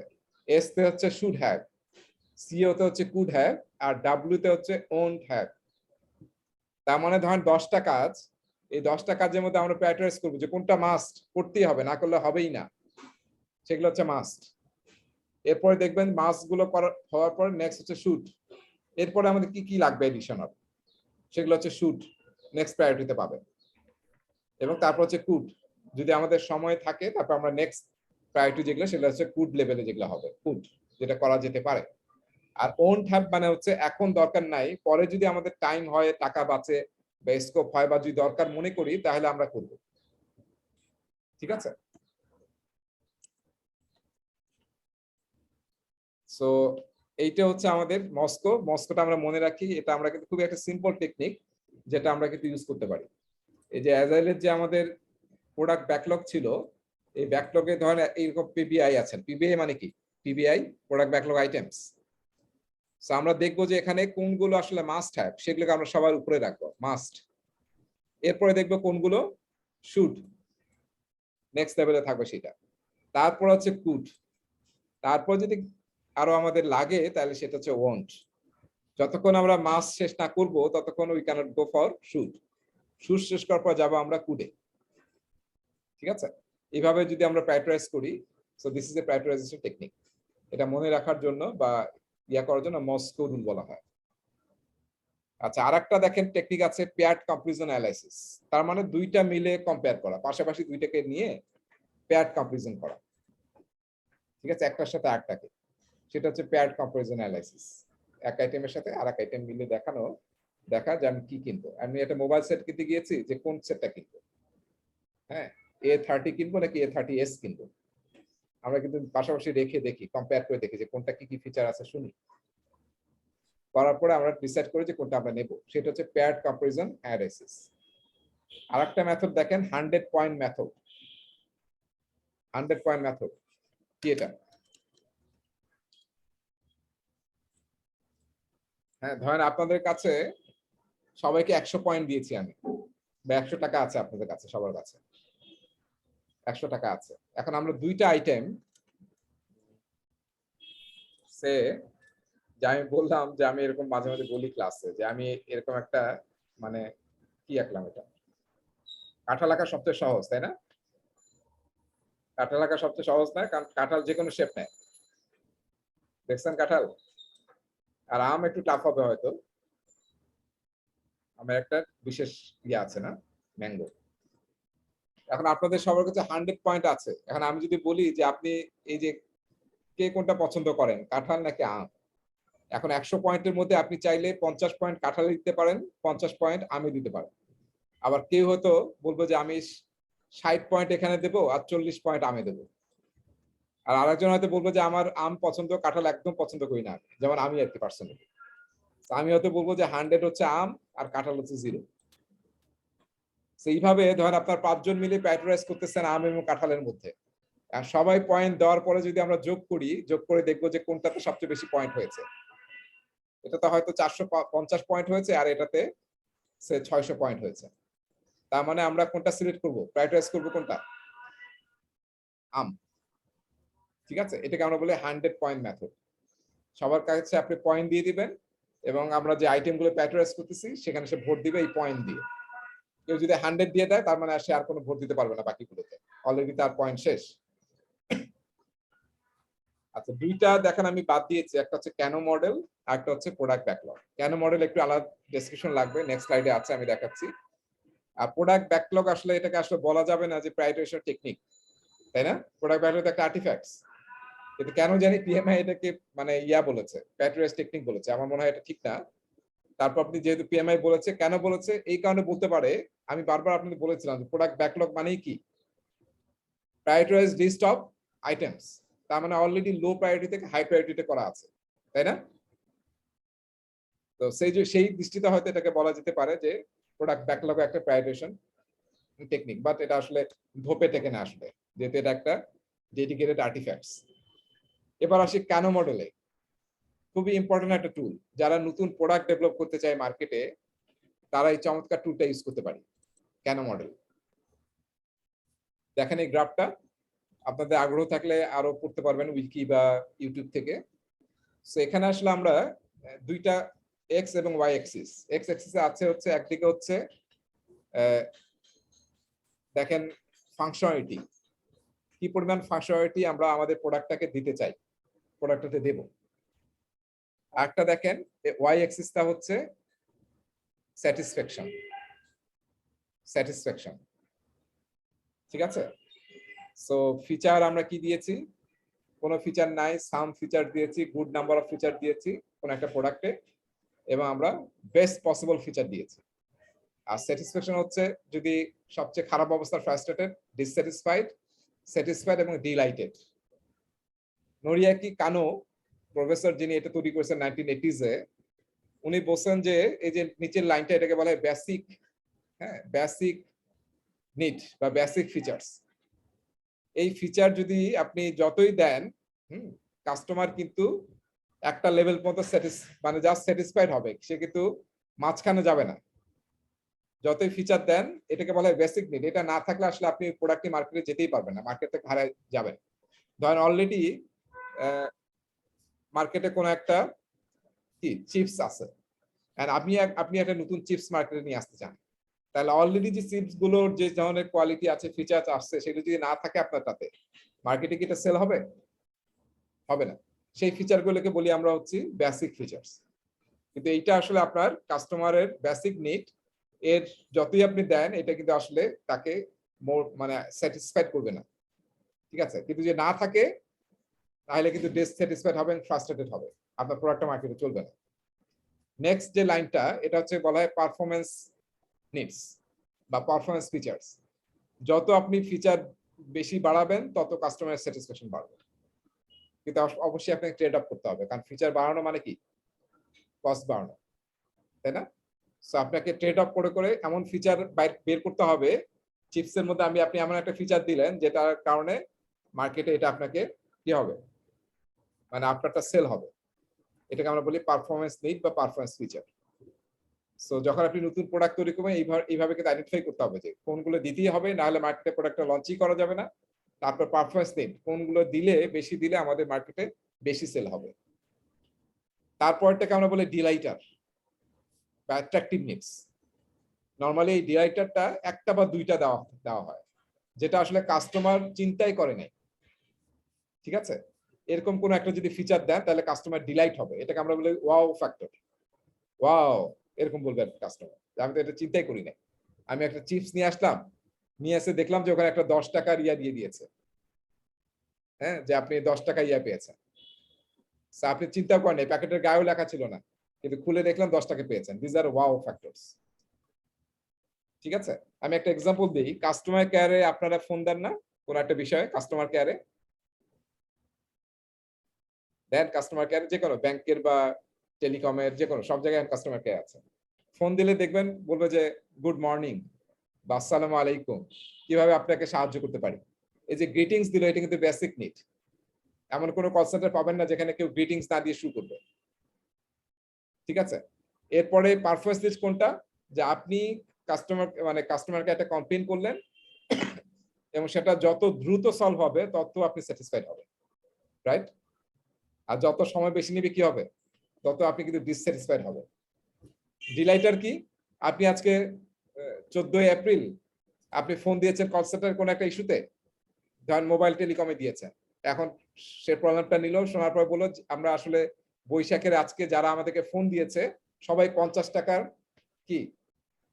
এস তে হচ্ছে শুড হ্যাভ, সিও তে হচ্ছে কুড হ্যাভ, আর ডাব্লিউ তে হচ্ছে ওন্ট হ্যাভ। তার মানে ধরেন 10টা কাজ, এই 10টা কাজের মধ্যে আমরা প্রায়োরিটাইজ করবো যে কোনটা মাস্ট করতেই হবে, না করলে হবেই না, সেগুলো হচ্ছে মাস্ট। এরপরে দেখবেন মাস্ট গুলো হওয়ার পর নেক্সট হচ্ছে শুড, এরপরে আমাদের কি কি লাগবে এডিশনাল, সেগুলো হচ্ছে শুড নেক্সট প্রায়োরিটিতে পাবে। এবং তারপর হচ্ছে কুড, যদি আমাদের সময় থাকে তারপর আমরা নেক্সট প্রায়োরিটি যেগুলো সেগুলো হচ্ছে কুড লেভেলে যেগুলো হবে, কুড যেটা করা যেতে পারে। আর ওন্ট হ্যাভ মানে হচ্ছে এখন দরকার নাই, পরে যদি আমাদের টাইম হয়, টাকা বাঁচে বা স্কোপ হয় বা যদি দরকার মনে করি তাহলে আমরা করব, ঠিক আছে? সো এইটা হচ্ছে আমাদের মস্কোটা আমরা মনে রাখি। এটা আমরা কিন্তু খুবই একটা সিম্পল টেকনিক যেটা আমরা কিন্তু ইউজ করতে পারি। এই যে অ্যাজাইলের যে আমাদের প্রোডাক্ট ব্যাকলগ ছিল, এই ব্যাকলগে ধরেন এইরকম পিবিআই আছেন। পিবিআই মানে কি? PBI product backlog items. So আমরা দেখবো যে এখানে কোনগুলো আসলে মাস্ট হ্যাভ, সেগুলোকে আমরা সবার উপরে রাখবো মাস্ট। এরপরে দেখবো কোনগুলো শুড, নেক্সট লেভেলে থাকবে সেটা। তারপর হচ্ছে কুড। তারপর যদি আরো আমাদের লাগে তাহলে সেটা হচ্ছে ওয়ান্ট। যতক্ষণ আমরা মাস্ট শেষ না করবো ততক্ষণ we can't go for should. Should শেষ করার পর যাবো আমরা কুডে। ঠিক আছে, এইভাবে যদি আমরা প্রায়োরিটাইজ করি, so this is a prioritization technique. এটা মনে রাখার জন্য বা ইয়া করার জন্য মস্কো রুল বলা হয়। আচ্ছা, আরেকটা দেখেন টেকনিক আছে পেয়ার্ড কম্পারিজন অ্যানালাইসিস। তার মানে দুইটা মিলে কম্পেয়ার করা, পাশাপাশি দুইটাকে নিয়ে পেয়ার্ড কম্পারিজন করা। ঠিক আছে, একটার সাথে আরেকটাকে, সেটা হচ্ছে পেয়ার্ড কম্পারিজন অ্যানালাইসিস। এক আইটেমের সাথে আরেক আইটেম মিলে দেখা যে আমি কি কিনবো। আমি একটা মোবাইল সেট কিনতে গিয়েছি, যে কোন সেটটা কিনবো, হ্যাঁ A30 কিনবো নাকি A30s কিনবো। আমরা কিন্তু পাশাপাশি রেখে দেখি, কম্পেয়ার করে দেখি যে কোনটা কি কি ফিচার আছে শুনি, করার পরে আমরা ডিসাইড করি যে কোনটা আমরা নেব। সেটা হচ্ছে পেয়ার্ড কম্পারিজন অ্যানালাইসিস। আরেকটা মেথড দেখেন 100 পয়েন্ট মেথড। 100 পয়েন্ট মেথড কি এটা? হ্যাঁ, ধরেন আপনাদের কাছে সবাইকে 100 পয়েন্ট দিয়েছি আমি, বা 100 টাকা আছে আপনাদের কাছে, সবার কাছে 100 টাকা আছে। এখন আমরা দুইটা আইটেম সে, যে আমি বললাম যে আমি এরকম মাঝে মাঝে বলি ক্লাসে যে আমি এরকম একটা মানে কি আঁকলাম, এটা কাঁঠাল আঁকা সবচেয়ে সহজ, তাই না? কাঁঠাল আঁকা সবচেয়ে সহজ না, কারণ কাঁঠাল যে কোনো শেপ নেয়। দেখছেন কাঁঠাল? আর আম একটু টাফ হবে হয়তো, আমার একটা বিশেষ ইয়ে আছে না, ম্যাঙ্গো। এখন আপনাদের সবার কাছে 100 পয়েন্ট আছে। এখন আমি যদি বলি যে আপনি এই যে কে কোনটা পছন্দ করেন, কাঁঠাল নাকি আম, এখন 100 পয়েন্টের মধ্যে আপনি চাইলে 50 পয়েন্ট কাঁঠালে দিতে পারেন, 50 পয়েন্ট আমে দিতে পারেন। আবার কেউ হয়তো বলবো যে আমি 60 পয়েন্ট এখানে দেবো আর 40 পয়েন্ট আমে দেবো। আর আরেকজন হয়তো বলবো যে আমার আম পছন্দ, কাঁঠাল একদম পছন্দ করি না, যেমন আমি আর কি পার্সোনালি। আমি হয়তো বলবো যে 100 হচ্ছে আম আর কাঁঠাল হচ্ছে 0। সেইভাবে ধরেন আপনার 5 জন মিলে প্রায়োরিটাইজ করতেছেন আম এবং কাঁঠালের মধ্যে। আর সবাই পয়েন্ট দেওয়ার পরে যদি আমরা যোগ করে দেখবো যে কোনটাতে সবচেয়ে বেশি পয়েন্ট হয়েছে। এটাতে হয়তো 450 পয়েন্ট হয়েছে আর এটাতে 600 পয়েন্ট হয়েছে। তার মানে আমরা কোনটা সিলেক্ট করব, প্রায়োরিটাইজ করব কোনটা? আম। ঠিক আছে, এটাকে আমরা বলি 100 পয়েন্ট মেথড। সবার কাছে আপনি পয়েন্ট দিয়ে দিবেন এবং আমরা যে আইটেমগুলো প্রায়োরিটাইজ করতেছি সেখানে সে ভোট দিবে এই পয়েন্ট দিয়ে। কেউ যদি 100 দিয়ে দেয় তার মানে সে আর কোনো ভোট দিতে পারবে না বাকিগুলোতে, অলরেডি তার পয়েন্ট শেষ। আচ্ছা, দুইটা দেখেন আমি বাদ দিয়েছি, একটা হচ্ছে কেন মডেল আর একটা হচ্ছে প্রোডাক্ট ব্যাকলগ। কেন মডেল একটু আলাদা ডেসক্রিপশন লাগবে, নেক্সট স্লাইডে আছে, আমি দেখাচ্ছি। আর প্রোডাক্ট ব্যাকলগ আসলে এটাকে আসলে বলা যাবে না যে প্রায়োরিটাইজেশন টেকনিক, তাই না? প্রোডাক্ট ব্যাকলগ একটা আর্টিফ্যাক্টস, কিন্তু কেন জানি পিএমআই এটাকে মানে ইয়া বলেছে, প্রায়োরিটাইজ টেকনিক বলেছে। আমার মনে হয় এটা ঠিক না। তারপর আপনি যেহেতু পিএমআই বলেছে, কেন বলেছে এই কারণে বলতে পারে, আমি বারবার আপনাদের বলেছিলাম যে প্রোডাক্ট ব্যাকলগ মানেই কি, প্রায়োরিটাইজ লিস্ট অফ আইটেমস। তার মানে অলরেডি লো প্রায়োরিটি থেকে হাই প্রায়োরিটিতে করা আছে, তাই না? তো সেই দৃষ্টিতে হয়তো এটাকে বলা যেতে পারে যে প্রোডাক্ট ব্যাকলগ একটা প্রায়োরিটাইজেশন টেকনিক, বাট এটা আসলে ধোপে টেকে না আসলে, যেহেতু এটা একটা ডেডিকেটেড আর্টিফ্যাক্টস। এবার আসি কেন মডেলে। খুবই ইম্পর্টেন্ট একটা টুল, যারা নতুন প্রোডাক্ট ডেভেলপ করতে চায় মার্কেটে, তারা এই চমৎকার টুলটা ইউজ করতে পারে, কেন মডেল। দেখেন এই গ্রাফটা, আপনাদের আগ্রহ থাকলে আরো পড়তে পারবেন উইকি বা ইউটিউব থেকে। সো এখানে আসলে আমরা দুইটা এক্স এবং ওয়াই অ্যাক্সিস, এক্স অ্যাক্সিসে আছে হচ্ছে একদিকে হচ্ছে দেখেন ফাংশনালিটি, কি পরিমাণ ফাংশনালিটি আমরা আমাদের প্রোডাক্টটাকে দিতে চাই, প্রোডাক্টটাতে দেব। আরেকটা দেখেন ওয়াই অ্যাক্সিসটা হচ্ছে স্যাটিসফ্যাকশন, স্যাটিসফ্যাকশন। ঠিক আছে, সো ফিচার আমরা কি দিয়েছি, কোনো ফিচার নাই, সাম ফিচার দিয়েছি, গুড নাম্বার অফ ফিচার দিয়েছি কোন একটা প্রোডাক্টে, এবং আমরা বেস্ট পসিবল ফিচার দিয়েছি। আর স্যাটিসফ্যাকশন হচ্ছে যদি সবচেয়ে খারাপ অবস্থার ফ্রাস্ট্রেটেড, ডিসস্যাটিসফাইড, স্যাটিসফাইড এবং ডিলাইটেড। নোরিয়াকি কানো প্রফেসর যিনি এটা তৈরি করেছেন 1980s এ, উনি বলছেন যে এই যে নিচের লাইনটা, এটাকে বলা হয় বেসিক, হ্যাঁ বেসিক নিড বা বেসিক ফিচার্স। এই ফিচার যদি আপনি যতই দেন, কাস্টমার কিন্তু একটা লেভেল পর্যন্ত মানে জাস্ট স্যাটিসফাইড হবে, সে কিন্তু মাঝখানে যাবে না। যতই ফিচার দেন, এটাকে বলা হয় বেসিক নিড। এটা না থাকলে আসলে আপনি প্রোডাক্টটি মার্কেটে যেতেই পারবেন না, মার্কেট থেকে হারায় যাবেন। ধরেন অলরেডি মার্কেটে কোনো একটা কি চিপস আছে, আর আপনি একটা নতুন চিপস মার্কেটে নিয়ে আসতে চান, তাহলে অলরেডি যে চিপস গুলোর যে ধরনের কোয়ালিটি আছে, ফিচার আসছে, সেগুলো যদি না থাকে আপনার তাতে, মার্কেটে কি এটা সেল হবে? হবে না। সেই ফিচার গুলোকে বলি আমরা হচ্ছে বেসিক ফিচার্স। কিন্তু এইটা আসলে আপনার কাস্টমারের বেসিক নিড, এর যতই আপনি দেন এটা কিন্তু আসলে তাকে মানে স্যাটিসফাইড করবে না, ঠিক আছে? কিন্তু যে না থাকে তাহলে কিন্তু ডিসস্যাটিসফাইড হবেন, ফ্রাস্ট্রেটেড হবে, আপনার প্রোডাক্টটা মার্কেটে চলবে না। নেক্সট যে লাইনটা, এটা হচ্ছে বলা হয় পারফরমেন্স নিডস বা পারফরমেন্স ফিচার্স। যত আপনি ফিচার বেশি বাড়াবেন তত কাস্টমার স্যাটিসফ্যাকশন বাড়বে, কিন্তু অবশ্যই আপনাকে ট্রেড অফ করতে হবে, কারণ ফিচার বাড়ানো মানে কি কস্ট বাড়ানো, তাই না? সো আপনাকে ট্রেড অফ করে করে এমন ফিচার বের করতে হবে। চিপসের মধ্যে আপনি এমন একটা ফিচার দিলেন যেটার কারণে মার্কেটে এটা আপনাকে কি হবে, মানে আপনারটা সেল হবে। এটাকে আমরা বলি পারফরমেন্স নিড বা পারফরমেন্স ফিচার। সো যখন আপনি নতুন প্রোডাক্ট তৈরি করবেন, এইভাবে কিন্তু আইডেন্টিফাই করতে হবে যে কোনগুলো দিতেই হবে, না হলে মার্কেটে প্রোডাক্টটা লঞ্চই করা যাবে না। তারপর পারফরমেন্স নিড, কোনগুলো বেশি দিলে আমাদের মার্কেটে বেশি সেল হবে। তারপরটাকে আমরা বলি ডিলাইটার বা অ্যাট্রাকটিভ নিডস। নরমালি এই ডিলাইটারটা একটা বা দুইটা দেওয়া হয়, যেটা আসলে কাস্টমার চিন্তাই করে নাই, ঠিক আছে? এরকম কোন একটা যদি ফিচার দেন তাহলে কাস্টমার ডিলাইট হবে, এটাকে আমরা বলি ওয়াও ফ্যাক্টর। ওয়াও, এরকম বলবে কাস্টমার, আমি তো এটা চিন্তাই করি নাই। আমি একটা চিপস নিয়ে আসলাম, নিয়ে এসে দেখলাম যে ওখানে একটা 10 টাকার ইয়া দিয়ে দিয়েছে, হ্যাঁ, যে আপনি 10 টাকা ইয়া পেয়েছেন। আপনি চিন্তা করেন এই প্যাকেটের গায়েও লেখা ছিল না, কিন্তু খুলে দেখলাম 10 টাকা পেয়েছেন। দিস আর ওয়াও ফ্যাক্টরস, ঠিক আছে? আমি একটা এক্সাম্পল দিই। কাস্টমার কেয়ারে আপনারা ফোন দেন না কোন একটা বিষয়ে? কাস্টমার কেয়ারে দেন, কাস্টমার কেয়ারে যে কোনো ব্যাংকের বা টেলিকমের যে কোনো সব জায়গায় কাস্টমার কেয়ার আছে। ফোন দিলে দেখবেন বলবে যে গুড মর্নিং বা আসসালামু আলাইকুম, কিভাবে আপনাকে সাহায্য করতে পারি। এই যে গ্রিটিংস দিল, এটা কিন্তু বেসিক নিড। এমন কোনো কল সেন্টার পাবেন না যেখানে কেউ গ্রিটিংস না দিয়ে শুরু করবে, ঠিক আছে? এরপরে পারফরমেন্স লিস্ট কোনটা, যে আপনি কাস্টমারকে একটা কমপ্লেইন করলেন এবং সেটা যত দ্রুত সলভ হবে তত আপনি স্যাটিসফাইড হবেন, রাইট? আর যত সময় বেশি নেবে কি হবে, তত আপনি কিন্তু ডিসস্যাটিসফাইড হবেন। ডিলাইটার কি, আপনি আজকে 14 এপ্রিল আপনি ফোন দিয়েছেন কল সেন্টারের কোন একটা ইস্যুতে, ধরেন মোবাইল টেলিকমে দিয়েছেন। এখন সে প্রবলেমটা নিল, শোনার পর বলল আমরা আসলে বৈশাখের আজকে যারা আমাদেরকে ফোন দিয়েছে সবাই 50 টাকার কি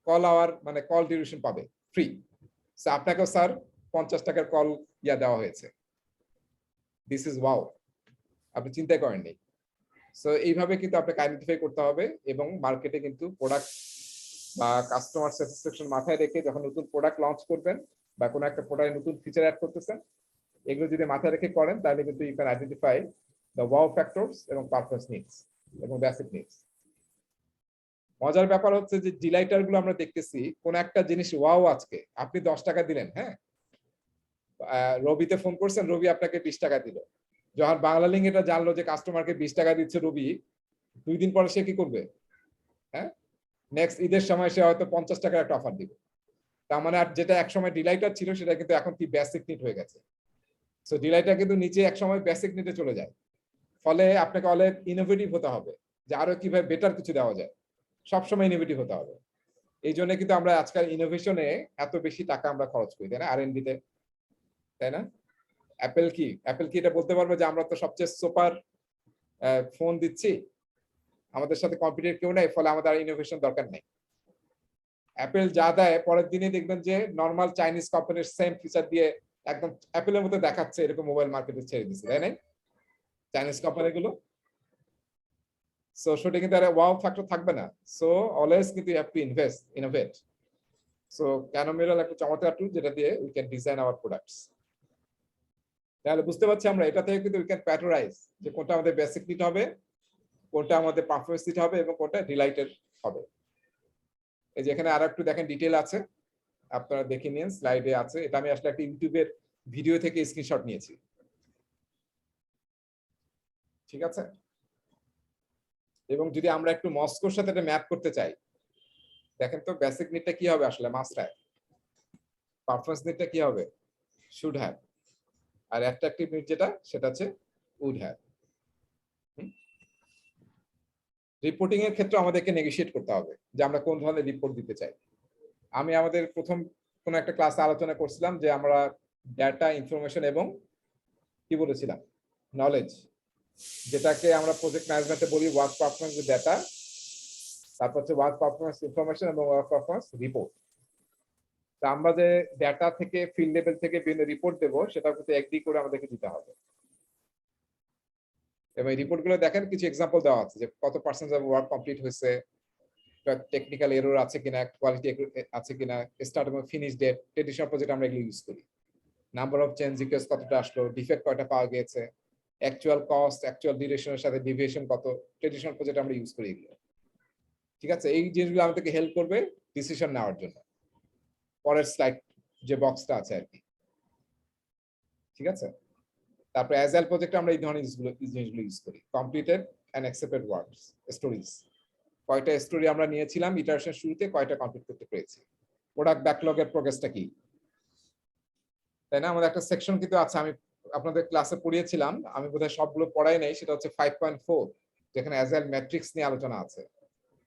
কল আওয়ার মানে কল ডিউরেশন পাবে ফ্রি। আপনাকেও স্যার 50 টাকার কল ইয়া দেওয়া হয়েছে। দিস ইজ ওয়াও, আপনি চিন্তা করেননি। সো এইভাবে কিন্তু আপনাকে আইডেন্টিফাই করতে হবে, এবং মার্কেটে কিন্তু প্রোডাক্ট বা কাস্টমার স্যাটিসফ্যাকশন মাথায় রেখে যখন নতুন প্রোডাক্ট লঞ্চ করবেন বা কোনো একটা প্রোডাক্টে নতুন ফিচার অ্যাড করতেছেন, এগুলো যদি মাথায় রেখে করেন তাহলে কিন্তু you can identify the wow factors এবং পারপাস নিডস এবং বেসিক নিডস। মজার ব্যাপার হচ্ছে যে ডিলাইটার গুলো আমরা দেখতেছি, কোন একটা জিনিস ওয়াও, আজকে আপনি 10 টাকা দিলেন, হ্যাঁ, রবিতে ফোন করছেন, রবি আপনাকে 20 টাকা দিল। যখন বাংলালিংক এটা জানলো যে কাস্টমারকে 20 টাকা দিচ্ছে রবি, 2 দিন পরে সে কি করবে? হ্যাঁ, নেক্সট ঈদের সময় সে হয়তো 50 টাকার একটা অফার দিবে। তার মানে আর যেটা একসময় ডিলাইটার ছিল সেটা কিন্তু এখন কি বেসিক নিড হয়ে গেছে। সো ডিলাইটার কিন্তু নিচে একসময় বেসিক নিডে চলে যায়। ফলে আপনাকে অনেক ইনোভেটিভ হতে হবে যে আরো কিভাবে বেটার কিছু দেওয়া যায়, সবসময় ইনোভেটিভ হতে হবে। এই জন্য কিন্তু আমরা আজকাল ইনোভেশনে এত বেশি টাকা আমরা খরচ করি, তাই না? R&D তে, তাই না? অ্যাপেল কি এটা বলতে পারবে যে আমরা তো সবচেয়ে সুপার ফোন দিচ্ছি, আমাদের সাথে কম্পিটিটর কেউ নাই, ফলে আমাদের আর ইনোভেশন দরকার নেই। অ্যাপেল যা দেয় পরের দিনে দেখবেন যে নরমাল চাইনিজ কোম্পানির সেম ফিচার দিয়ে একদম অ্যাপেলের মতো দেখাচ্ছে, এরকম মোবাইল মার্কেটে ছেড়ে দিচ্ছে, তাই না? চাইনিজ কোম্পানিগুলো। সো সেটা কিন্তু আর ওয়াও ফ্যাক্টর থাকবে না। সো অলওয়েজ কিন্তু you have to invest, innovate. So ক্যানোমিরাল একটা চমৎকার টুল যেটা দিয়ে we can design our products. তাহলে বুঝতে পারছি আমরা এটা থেকে কিন্তু উই ক্যান প্যাটারাইজ যে কোনটা আমাদের বেসিক নিড হবে, কোনটা আমাদের পারফরমেন্স নিড হবে এবং কোনটা ডিলাইটেড হবে। এই যে এখানে আর একটু দেখেন ডিটেল আছে, আপনারা দেখে নিন, স্লাইডে আছে। এটা আমি আসলে একটা ইউটিউবের ভিডিও থেকে স্ক্রিনশট নিয়েছি। ঠিক আছে, এবং যদি আমরা একটু মস্কোর সাথে এটা ম্যাপ করতে চাই, দেখেন তো বেসিক নিডটা কি হবে আসলে, মাস্ট হ্যাভ। পারফরম্যান্স নিডটা কি হবে, শুড হ্যাভ। আর অ্যাট্রাকটিভ নিড যেটা, সেটা হচ্ছে উড হ্যাভ। রিপোর্টিং এর ক্ষেত্রে আমাদেরকে নেগোশিয়েট করতে হবে যে আমরা কোন ধরনের রিপোর্ট দিতে চাই। আমি আমাদের প্রথম কোন একটা ক্লাসে আলোচনা করছিলাম যে আমরা ডেটা, ইনফরমেশন এবং কি বলেছিলাম, নলেজ, যেটাকে আমরা প্রজেক্ট ম্যানেজমেন্টে বলি ওয়ার্ক পারফরমেন্স ডেটা, তারপর হচ্ছে ওয়ার্ক পারফরমেন্স ইনফরমেশন এবং ওয়ার্ক পারফরমেন্স রিপোর্ট। তা আমরা যে ডেটা থেকে ফিল্ড লেভেল থেকে বিভিন্ন রিপোর্ট দেবো, সেটা কিন্তু একদি করে আমাদেরকে দিতে হবে। এবং এই রিপোর্ট গুলো দেখেন কিছু এক্সাম্পল দেওয়া আছে যে কত পার্সেন্ট অফ ওয়ার্ক কমপ্লিট হয়েছে, টেকনিক্যাল এরর আছে কিনা, কোয়ালিটি আছে কিনা, স্টার্ট এবং ফিনিশ ডেট। ট্রেডিশনাল প্রজেক্ট আমরা এগুলো ইউজ করি। নাম্বার অফ চেঞ্জ রিকোয়েস্ট কতটা আসলো, ডিফেক্ট কয়টা পাওয়া গিয়েছে, অ্যাকচুয়াল কস্ট, অ্যাকচুয়াল ডিউরেশনের সাথে ডিভিয়েশন কত। ট্রেডিশনাল প্রজেক্ট আমরা ইউজ করি এগুলো। ঠিক আছে, এই জিনিসগুলো আমাদেরকে হেল্প করবে ডিসিশন নেওয়ার জন্য। পরের স্লাইড যে বক্সটা আছে আর কি। ঠিক আছে, তারপরে অ্যাজাইল প্রজেক্টে আমরা এই ধরনের জিনিসগুলো ইউজ করি। Completed and accepted works, stories, কয়টা স্টোরি আমরা নিয়েছিলাম ইটারেশন শুরুতে, কয়টা কমপ্লিট করতে পেরেছি। প্রোডাক্ট ব্যাকলগের প্রোগ্রেসটা কি, তাই না? আমাদের একটা সেকশন কিন্তু আছে, আমি আপনাদের ক্লাসে পড়িয়েছিলাম, আমি বোধহয় সবগুলো পড়াই নাই, সেটা হচ্ছে 5.4, যেখানে অ্যাজাইল ম্যাট্রিক্স নিয়ে আলোচনা আছে।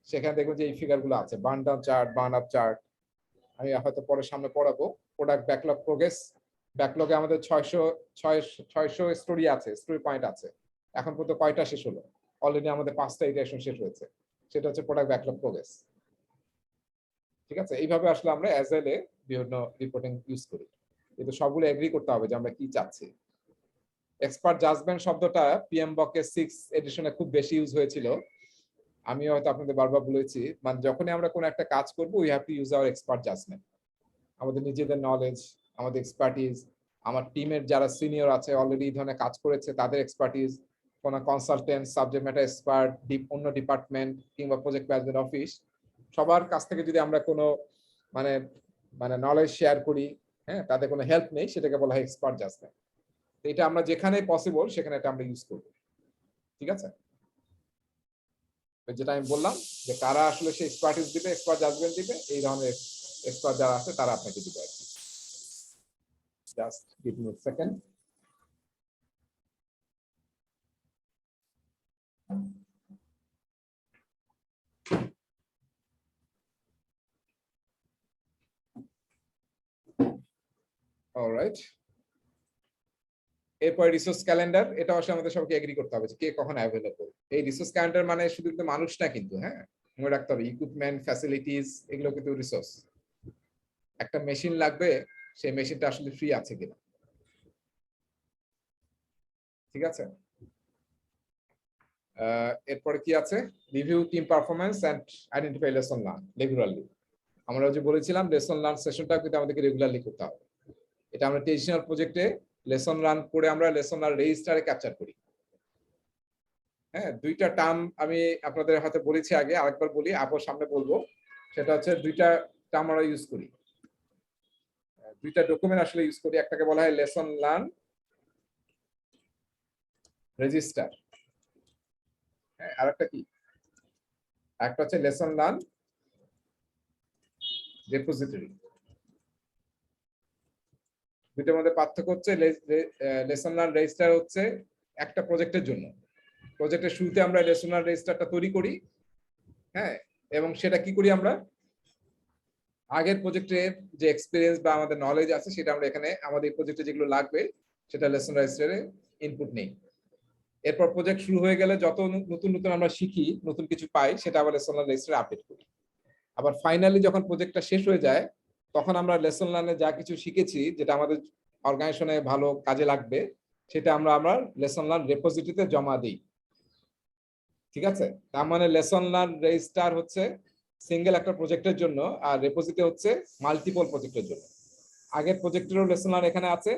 সেখানে দেখবেন যে এই ফিগারগুলো আছে, burn down chart, burn up chart. আমি হয়তো পরে সামনে পড়াবো। প্রোডাক্ট ব্যাকলগ প্রোগ্রেস, ব্যাকলগে আমাদের 600 স্টোরি আছে, স্টোরি পয়েন্ট আছে। এখন পর্যন্ত কয়টা শেষ হলো? অলরেডি আমাদের 5টা ইটারেশন শেষ হয়েছে। সেটা হচ্ছে প্রোডাক্ট ব্যাকলগ প্রোগ্রেস। ঠিক আছে, এইভাবে আসলে আমরা অ্যাজাইলে বিভিন্ন রিপোর্টিং ইউজ করি। কিন্তু সবগুলো এগ্রি করতে হবে যে আমরা কি চাচ্ছি। এক্সপার্ট জাজমেন্ট শব্দটা পিএম বকের 6 এডিশনে খুব বেশি ইউজ হয়েছিল। আমি হয়তো আপনাদের বারবার বলেছি, মানে যখনই আমরা কোনো একটা কাজ করব, we have to use our expert judgement. আমাদের নিজেদের নলেজ, আমাদের এক্সপার্টিজ, আমার টিমের যারা সিনিয়র আছে অলরেডি এই ধরনের কাজ করেছে তাদের এক্সপার্টিজ, কোন কনসালটেন্ট, সাবজেক্ট ম্যাটার এক্সপার্ট, অন্য ডিপার্টমেন্ট কিংবা প্রজেক্ট ম্যানেজমেন্ট অফিস, সবার কাছ থেকে যদি আমরা কোনো মানে মানে নলেজ শেয়ার করি, হ্যাঁ, তাদের কোনো হেল্প নেই, সেটাকে বলা হয় এক্সপার্ট জাজমেন্ট। এটা আমরা যেখানে পসিবল সেখানে এটা আমরা ইউজ করব। ঠিক আছে, যেটা আমি বললাম যে কারা আসলে সেই এক্সপার্টিস দিবে, এক্সপার্ট জাজমেন্ট দিবে, এই ধরনের এক্সপার্ট যারা আছে তারা আপনাকে দিবে। Just give me a second. Alright, এরপর রিসোর্স ক্যালেন্ডার। এটা আসলে আমাদের সবাইকে এগ্রি করতে হবে যে কে কখন অ্যাভেলেবল। এই রিসোর্স ক্যালেন্ডার মানে শুধু মানুষ না কিন্তু, হ্যাঁ, মনে রাখতে হবে ইকুইপমেন্ট, ফ্যাসিলিটিস, এগুলো কিন্তু রিসোর্স। একটা মেশিন লাগবে, সেই মেশিনটা আসলে ফ্রি আছে কিনা। ঠিক আছে, এরপরে কি আছে, review team performance and identify lesson learn regularly. আমরা যে বলেছিলাম লেসন লার্ন সেশনটা কিন্তু আমাদেরকে রেগুলারলি করতে হবে। এটা আমরা ট্রেডিশনাল প্রজেক্টে লেসন লার্ন করে আমরা লেসন লার্ন রেজিস্টারে ক্যাপচার করি। হ্যাঁ, দুইটা টার্ম আমি আপনাদের হাতে বলেছি আগে, আরেকবার বলি, আবার সামনে বলবো। সেটা হচ্ছে দুইটা টার্ম আমরা ইউজ করি, দুইটা ডকুমেন্ট আসলে ইউজ করি। একটাকে বলা হয় লেসন লার্ন রেজিস্টার, হ্যাঁ, আরেকটা কি, একটা হচ্ছে লেসন লার্ন রেপোজিটরি। দুইটার মধ্যে পার্থক্য হচ্ছে লেসন লার্ন রেজিস্টার হচ্ছে একটা প্রজেক্টের জন্য। প্রজেক্টের শুরুতে আমরা লেসন লার্ন রেজিস্টারটা তৈরি করি, হ্যাঁ, এবং সেটা কি করি, আমরা আগের প্রজেক্টের যে এক্সপিরিয়েন্স বা আমাদের নলেজ আছে সেটা আমরা এখানে আমাদের প্রজেক্টে যেগুলো লাগবে সেটা লেসন রেজিস্টারে ইনপুট নেই। এরপর প্রজেক্ট শুরু হয়ে গেলে যত নতুন নতুন আমরা শিখি, নতুন কিছু পাই, সেটা আবার লেসন লার্ন রেজিস্টারে আপডেট করি। আবার ফাইনালি যখন প্রজেক্টটা শেষ হয়ে যায়, তখন আমরা লেসন লার্নে যা কিছু শিখেছি, যেটা আমাদের অর্গানাইজেশনে ভালো কাজে লাগবে, সেটা আমরা লেসন লার্ন রেপোজিটরিতে জমা দিই। ঠিক আছে, তার মানে লেসন লার্ন রেজিস্টার হচ্ছে সিঙ্গেল একটা প্রজেক্টের জন্য, আর রেপোজিটরি হচ্ছে মাল্টিপল প্রজেক্টের জন্য। আগের প্রজেক্টেরও লেসন লার্ন এখানে আছে,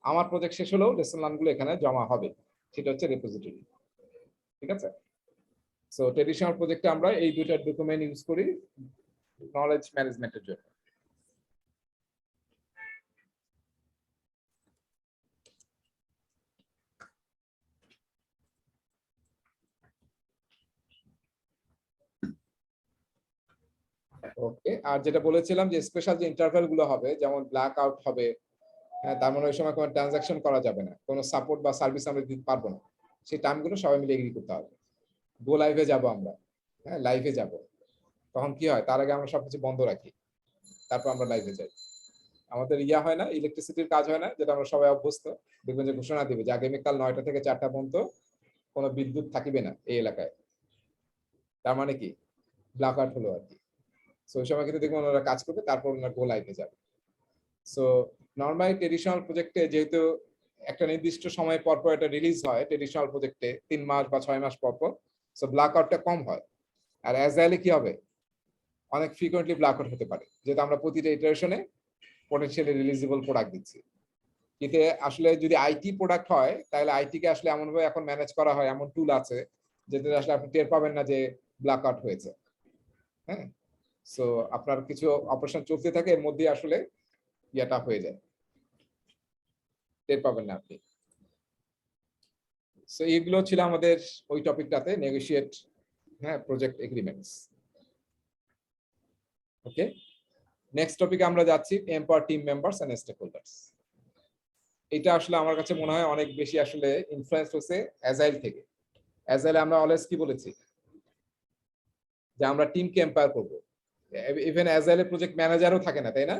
আমার প্রজেক্ট শেষ হলেও লেসন লার্ন গুলো এখানে জমা হবে, সেটা হচ্ছে রেপোজিটরি। ঠিক আছে, সো ট্রেডিশনাল প্রজেক্টে আমরা এই দুইটা ডকুমেন্ট ইউজ করি নলেজ ম্যানেজমেন্টের জন্য। ওকে, আর যেটা বলেছিলাম যে স্পেশাল যে ইন্টারভেল গুলো হবে, যেমন ব্ল্যাক আউট হবে, হ্যাঁ, তার মানে ওই সময় কোনো ট্রানজাকশন করা যাবে না, কোনো সাপোর্ট বা সার্ভিস আমরা দিতে পারবো না, সেই টাইমগুলো সবাই মিলে এগ্রি করতে হবে। গো লাইভে যাব আমরা, হ্যাঁ লাইভে যাব, তখন কি হয়, তার আগে আমরা সবকিছু বন্ধ রাখি, তারপর আমরা লাইভে যাই। আমাদের ইয়া হয় না, ইলেকট্রিসিটির কাজ হয় না, যেটা আমরা সবাই অভ্যস্ত, দেখবেন যে ঘোষণা দিবে যে আগামীকাল 9টা থেকে 4টা পর্যন্ত কোনো বিদ্যুৎ থাকিবে না এই এলাকায়। তার মানে কি, ব্ল্যাক আউট হলো আর কি। সো ওই সময় কিন্তু দেখবেন ওনারা কাজ করবে, তারপর ওনারা গো লাইভে যাবে। সো নর্মালি ট্রেডিশনাল প্রজেক্টে যেহেতু একটা নির্দিষ্ট সময় পর পর এটা রিলিজ হয়, ট্রেডিশনাল প্রজেক্টে 3 মাস বা 6 মাস পর পর, সো ব্ল্যাক আউটটা কম হয়। আর অ্যাজাইলে কি হবে, অনেক ফ্রিকোয়েন্টলি ব্ল্যাক আউট হতে পারে, যেহেতু আমরা প্রতিটা ইটারেশনে পটেনশিয়ালি রিলিজেবল প্রোডাক্ট দিচ্ছি। কিন্তু আসলে যদি আইটি প্রোডাক্ট হয়, তাহলে আইটি কে আসলে এমন ভাবে এখন ম্যানেজ করা হয়, এমন টুল আছে যেটা আসলে আপনি টের পাবেন না যে ব্ল্যাক আউট হয়েছে। হ্যাঁ, সো আপনার কিছু অপারেশন চলতে থাকে, এর মধ্যে আসলে ইয়াটা হয়ে যায়, টের পাবেন না আপনি। সো এইগুলো ছিল আমাদের ওই টপিকটাতে, নেগোশিয়েট, হ্যাঁ, প্রজেক্ট এগ্রিমেন্টস। ওকে, নেক্সট টপিকে আমরা যাচ্ছি, এম্পাওয়ার টিম মেম্বারস এন্ড স্টেকহোল্ডার্স। এটা আসলে আমার কাছে মনে হয় অনেক বেশি আসলে ইনফ্লুয়েন্স হচ্ছে অ্যাজাইল থেকে। অ্যাজাইলে আমরা অলওয়েজ কি বলেছি, যে আমরা টিমকে এম্পাওয়ার করব। ইভেন অ্যাজাইলে প্রজেক্ট ম্যানেজারও থাকে না, তাই না?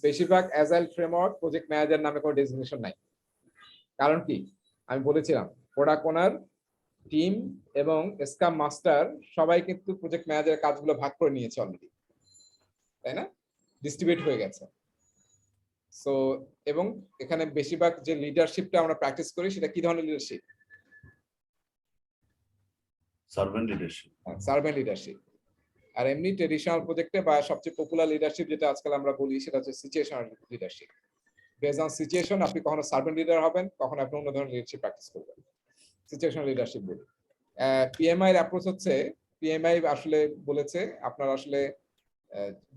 বেশিরভাগ অ্যাজাইল ফ্রেমওয়ার্ক প্রজেক্ট ম্যানেজার নামে কোনো ডেজিগনেশন নাই। কারণ কি, আমি বলেছিলাম প্রোডাক্ট ওনার, টিম এবং স্ক্রাম মাস্টার সবাই কিন্তু প্রজেক্ট ম্যানেজারের কাজগুলো ভাগ করে নিয়েছে অলরেডি, তাই না? ডিস্ট্রিবিউট হয়ে গেছে। সো এবং এখানে বেশিরভাগ যে লিডারশিপটা আমরা প্র্যাকটিস করি, সেটা কি ধরনের leadership? Servant leadership. Servant leadership. আর এমনি ট্রেডিশনাল প্রজেক্টে বা সবচেয়ে পপুলার লিডারশিপ যেটা আজকাল আমরা বলি, সেটা হচ্ছে situational leadership. Base on situation আপনি কখনো সার্ভেন্ট লিডার হবেন, কখনো আপনি অন্য ধরনের লিডারশিপ প্র্যাকটিস করবেন, সিচুয়েশনাল লিডারশিপ বলি। পিএমআই এর অ্যাপ্রোচ হচ্ছে, পিএমআই আসলে বলেছে আপনার আসলে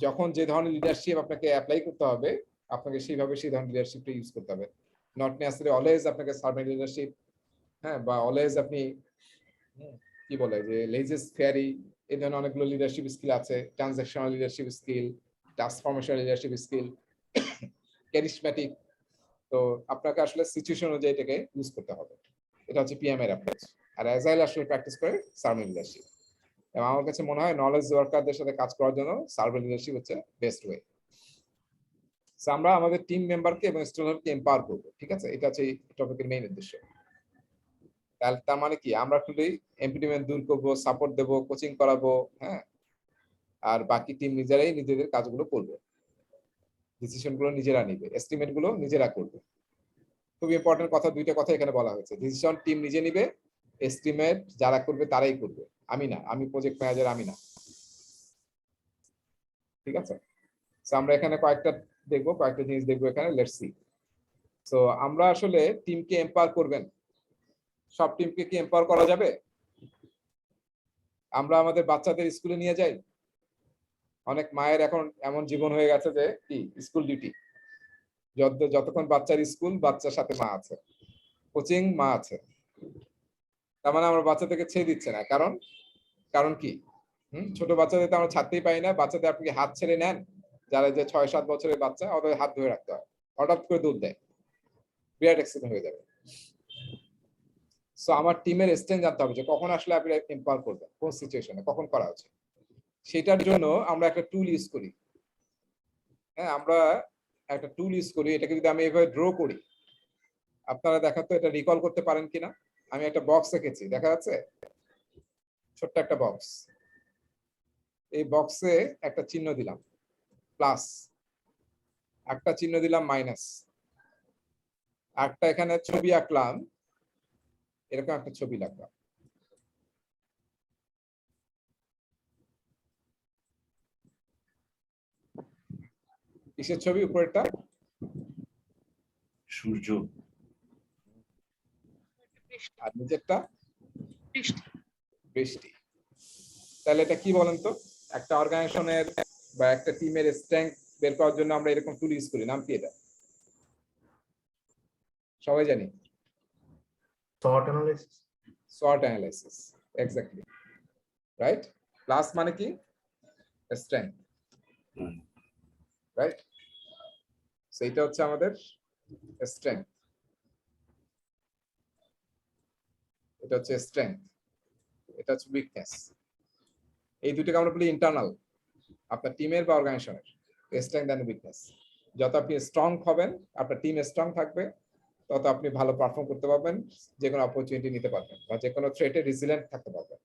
যখন যে ধরনের লিডারশিপ আপনাকে অ্যাপ্লাই করতে হবে, আপনাকে সেইভাবে সেই ধরনের লিডারশিপটা ইউজ করতে হবে। নট নেসেসারি অলওয়েজ আপনাকে সার্ভেন্ট লিডারশিপ, হ্যাঁ, বা অলওয়েজ আপনি কি বলে যে লেজেস ফেয়ারি, এই ধরনের অনেকগুলো লিডারশিপ স্কিল আছে, transactional leadership skill, transformational leadership skill, charismatic. তো আপনাকে আসলে সিচুয়েশন অনুযায়ী এটাকে ইউজ করতে হবে। এটা হচ্ছে পিএম এর অ্যাপ্রোচ। আর অ্যাজাইল আসলে প্র্যাকটিস করে সার্ভেন্ট লিডারশিপ। এবং আমার কাছে মনে হয় নলেজ ওয়ার্কারদের সাথে কাজ করার জন্য সার্ভেন্ট লিডারশিপ হচ্ছে বেস্ট ওয়ে। সো আমরা আমাদের টিম মেম্বারকে এবং স্টুডেন্টকে এম্পাওয়ার করবো, ঠিক আছে? এটা হচ্ছে এই টপিকের মেইন উদ্দেশ্য। তার মানে কি, আমরা শুধুই ইমপ্লিমেন্ট দূর করবো, সাপোর্ট দেবো, কোচিং করাবো, হ্যাঁ, আর বাকি টিম নিজেরাই নিজেদের কাজগুলো করবে, ডিসিশন গুলো নিজেরা নিবে, এস্টিমেট গুলো নিজেরা করবে। খুব ইম্পর্টেন্ট কথা, দুইটা কথা এখানে বলা হয়েছে, ডিসিশন টিম নিজে নিবে, এস্টিমেট যারা করবে তারাই করবে, আমি না, আমি প্রজেক্ট ম্যানেজার আমি না, ঠিক আছে? সো আমরা এখানে কয়েকটা দেখবো, কয়েকটা জিনিস দেখবো এখানে, লেটস সি। সো আমরা আসলে টিমকে এম্পাওয়ার করবেন, সব টিমকে কি এম্পাওয়ার করা যাবে? আমরা আমাদের বাচ্চাদের স্কুলে নিয়ে যাই, অনেক মায়ের এখন এমন জীবন হয়ে গেছে যে কি স্কুল ডিউটি, যতক্ষণ বাচ্চার স্কুল, বাচ্চার সাথে মা আছে, কোচিং মা আছে, তার মানে আমরা বাচ্চাদেরকে ছেড়ে দিচ্ছে না। কারণ কারণ কি, ছোট বাচ্চাদের তো আমরা ছাড়তেই পারি না। বাচ্চাদের আপনি হাত ছেড়ে নেন, যারা যে 6-7 বছরের বাচ্চা, ওদের হাত ধরে রাখতে হয়, হঠাৎ করে দুধ দেয়, বিরাট অ্যাক্সিডেন্ট হয়ে যাবে। সো আমার টিমের স্ট্রেংথ জানতে হবে যে কখন আসলে আপনি এম্পাওয়ার করবেন, কোন সিচুয়েশনে কখন করা উচিত। সেটার জন্য আমরা একটা টুল ইউজ করি, হ্যাঁ, আমরা একটা টুল ইউজ করি। এটাকে যদি আমি এভাবে ড্র করি, আপনারা দেখাতো এটা রিকল করতে পারেন কিনা। আমি একটা বক্স রেখেছি, দেখা যাচ্ছে, ছোট্ট একটা বক্স। এই বক্সে একটা চিহ্ন দিলাম প্লাস, একটা চিহ্ন দিলাম মাইনাস, একটা এখানে ছবি আঁকলাম, এরকম একটা ছবি লাগলাম। কিসের ছবি উপরেরটা? সূর্য। আর নিচেরটা বৃষ্টি। তাহলে এটা কি বলেন তো, একটা অর্গানাইজেশনের বা একটা টিমের স্ট্রেংথ বের করার জন্য আমরা এরকম টুল ইউজ করি, নাম কি এটা? সবাই জানি, SWOT analysis. SWOT analysis, exactly right. Plus মানে কি, স্ট্রেংথ। হুম। রাইট? সেইটা হচ্ছে আমাদের স্ট্রেংথ, এটা হচ্ছে স্ট্রেংথ, এটা হচ্ছে উইকনেস। এই দুটোকে আমরা বলি ইন্টারনাল, আপনার টিমের বা অর্গানাইজেশনের স্ট্রেংথ এন্ড উইকনেস। যত আপনি স্ট্রং হবেন, আপনার টিম স্ট্রং থাকবে, তত আপনি ভালো পারফর্ম করতে পারবেন, যে কোনো অপরচুনিটি নিতে পারবেন, বা যে কোনো থ্রেটে রেজিলিয়েন্ট থাকতে পারবেন।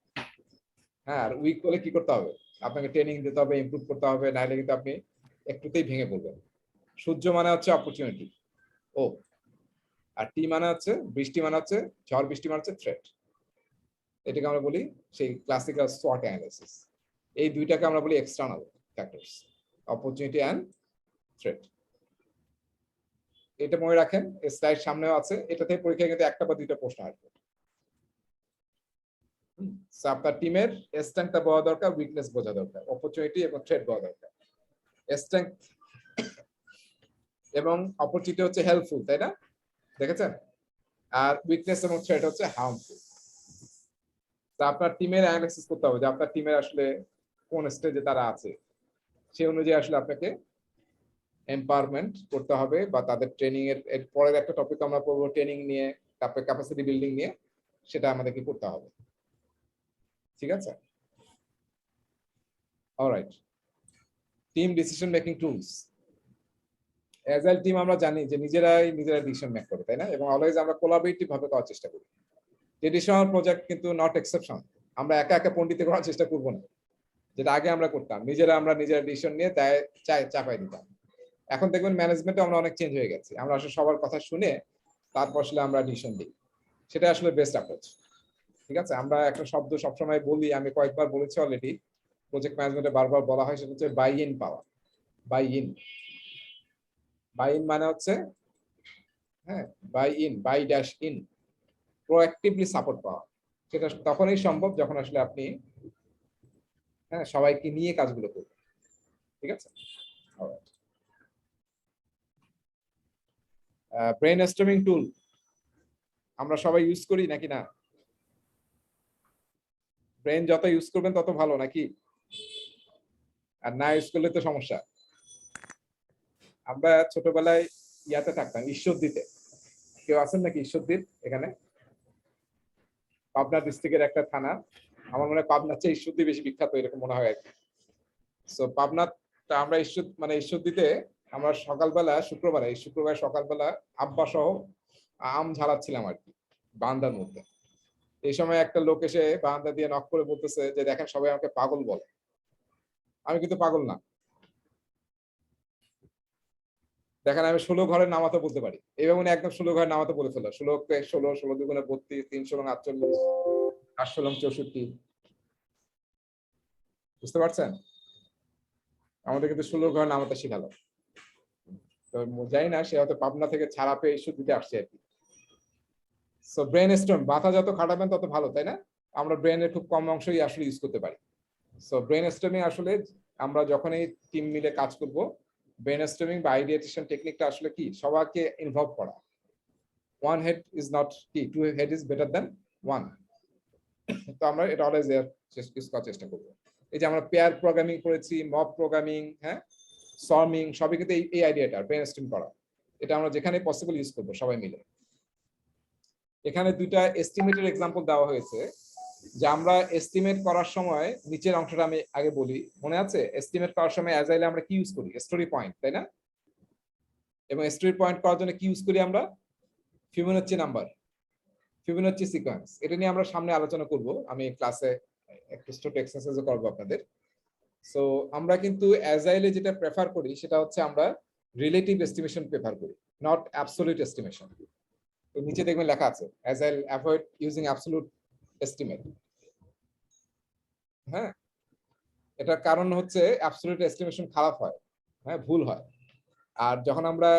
হ্যাঁ, আর উইক হলে কি করতে হবে? আপনাকে ট্রেনিং দিতে হবে, ইমপ্রুভ করতে হবে, নাহলে কিন্তু আপনি একটুতেই ভেঙে পড়বেন। সূর্য মানে হচ্ছে অপরচুনিটি, ও, আর টি মানে হচ্ছে বৃষ্টি, মানে হচ্ছে ঝড় বৃষ্টি, মানে হচ্ছে থ্রেট। এটাকে আমরা বলি সেই ক্লাসিক্যাল SWOT অ্যানালিসিস। এই দুইটাকে আমরা বলি external factors, opportunity and threat. এটা মনে রাখেন, স্লাইড সামনেও আছে, এটা থেকে পরীক্ষায় কিন্তু একটা বা দুইটা প্রশ্ন আসবে। আপনার টিমের স্ট্রেংথটা বোঝা দরকার, উইকনেস বোঝা দরকার, অপরচুনিটি এবং থ্রেট বোঝা দরকার। স্ট্রেংথ এবং অপরচুনিটি হচ্ছে হেল্পফুল, তাই না? দেখেছেন? আর উইকনেস এবং থ্রেট হচ্ছে হার্মফুল। তা আপনার টিমের অ্যানালাইসিস করতে হবে যে আপনার টিমের আসলে কোন স্টেজে তারা আছে, সেই অনুযায়ী আসলে আপনাকে এম্পাওয়ারমেন্ট করতে হবে, বা তাদের ট্রেনিং এর পরের একটা টপিক আমরা পড়বো ট্রেনিং নিয়ে, তারপরে ক্যাপাসিটি বিল্ডিং নিয়ে, সেটা আমাদেরকে করতে হবে। ঠিক আছে? Alright, team decision making tools. Agile team আমরা জানি যে নিজেরাই ডিসিশন মেক করে, তাই না? এবং অলওয়েজ আমরা কোলাবোরেটিভ ভাবে করার চেষ্টা করি। ট্রেডিশনাল প্রজেক্ট কিন্তু নট এক্সেপশন। আমরা একা একা পণ্ডিতে করার চেষ্টা করব না, যেটা আগে আমরা করতাম, নিজেরা ডিসিশন নিয়ে চাপাই দিতাম। এখন দেখবেন ম্যানেজমেন্টে আমরা অনেক চেঞ্জ হয়ে গেছি, আমরা আসলে সবার কথা শুনে তারপর আসলে আমরা ডিসিশন দিই, সেটা আসলে বেস্ট অ্যাপ্রোচ। ঠিক আছে? আমরা একটা শব্দ সবসময় বলি, আমি কয়েকবার বলেছি অলরেডি, প্রজেক্ট ম্যানেজমেন্টে বারবার বলা হয়, সেটা হচ্ছে বাই ইন পাওয়া। বাই ইন, বাই ইন মানে হচ্ছে, হ্যাঁ, buy dash in, proactively support পাওয়া। সেটা তখনই সম্ভব যখন আসলে আপনি, হ্যাঁ, সবাইকে নিয়ে কাজগুলো করবেন। ঠিক আছে? ব্রেন স্টর্মিং টুল আমরা সবাই ইউজ করি নাকি না? ব্রেন যত ইউজ করবেন তত ভালো নাকি? আর না ইউজ করলে তো সমস্যা। আমরা ছোটবেলায় ইয়াতে থাকতাম, ঈশ্বরদীতে। কেউ আছেন নাকি ঈশ্বরদীর এখানে? পাবনা ডিস্ট্রিক্টের একটা থানা, আমার মনে হয় পাবনার চেয়ে ঈশ্বরদী বেশি বিখ্যাত, এরকম মনে হয় আর কি। সো পাবনা, আমরা ঈশ্বরদীতে আমরা সকালবেলা, শুক্রবার সকালবেলা আব্বা সহ আম ঝাড়াচ্ছিলাম আর কি, বারান্দার মধ্যে। এই সময় একটা লোক এসে বারান্দা দিয়ে নক করে বলতেছে যে দেখেন সবাই আমাকে পাগল বলে, আমি কিন্তু পাগল না। দেখেন আমি 16 ঘরের নামাতে বলতে পারি, এইভাবে উনি একদম 16 ঘরের নামাতে বলে ফেললো। 16 কে 16, 16 দুগুণে 32, 3 ষোলং 48, 8 ষোলং 64। বুঝতে পারছেন? আমাদের কিন্তু 16 ঘর নামাতে শিখালো। তো জানি না, সে হয়তো পাবনা থেকে ছাড়া পেয়ে ইস্যু দিতে আসছে আর কি। সো ব্রেন স্টর্ম, মাথা যত খাটাবেন তত ভালো, তাই না? আমরা ব্রেনের খুব কম অংশই আসলে ইউজ করতে পারি। সো ব্রেন স্টর্মিং আসলে আমরা যখনই টিম মিলে কাজ করব, ব্রেন স্টর্মিং বা আইডিয়েশন টেকনিকটা আসলে কি, সবাইকে ইনভলভ করা। ওয়ান হেড ইজ নট কি, to head is better than one. তো আমরা এটা অলওয়েজ ইউজ করার চেষ্টা করব। এই যে আমরা পেয়ার প্রোগ্রামিং করেছি, মব প্রোগ্রামিং, হ্যাঁ, সর্মিং, সবই কিন্তু এই আইডিয়াটা ব্রেন স্টর্ম করা, এটা আমরা যেখানে পসিবল ইউজ করব সবাই মিলে। এখানে দুইটা এস্টিমেটের এক্সাম্পল দেওয়া হয়েছে, যে আমরা এস্টিমেট করার সময়, নিচের অংশটা আমি আগে বলি, মনে আছে? এস্টিমেট করার সময় অ্যাজাইলে আমরা কি ইউজ করি? স্টোরি পয়েন্ট, তাই না? এবং স্টোরি পয়েন্ট করার জন্য কি ইউজ করি আমরা? Fibonacci number, Fibonacci sequence. এটা নিয়ে আমরা সামনে আলোচনা করব, আমি ক্লাসে একটা ছোট এক্সারসাইজও করব আপনাদের। সো আমরা কিন্তু অ্যাজাইলে যেটা প্রেফার করি সেটা হচ্ছে আমরা রিলেটিভ এস্টিমেশন প্রেফার করি, নট অ্যাবসলিউট এস্টিমেশন। তো নিচে দেখবেন লেখা আছে agile avoid using absolute estimate. হ্যাঁ, এটার কারণ হচ্ছে অ্যাবসলিউট এস্টিমেশন খারাপ হয়, হ্যাঁ, ভুল হয়। আর যখন আমরা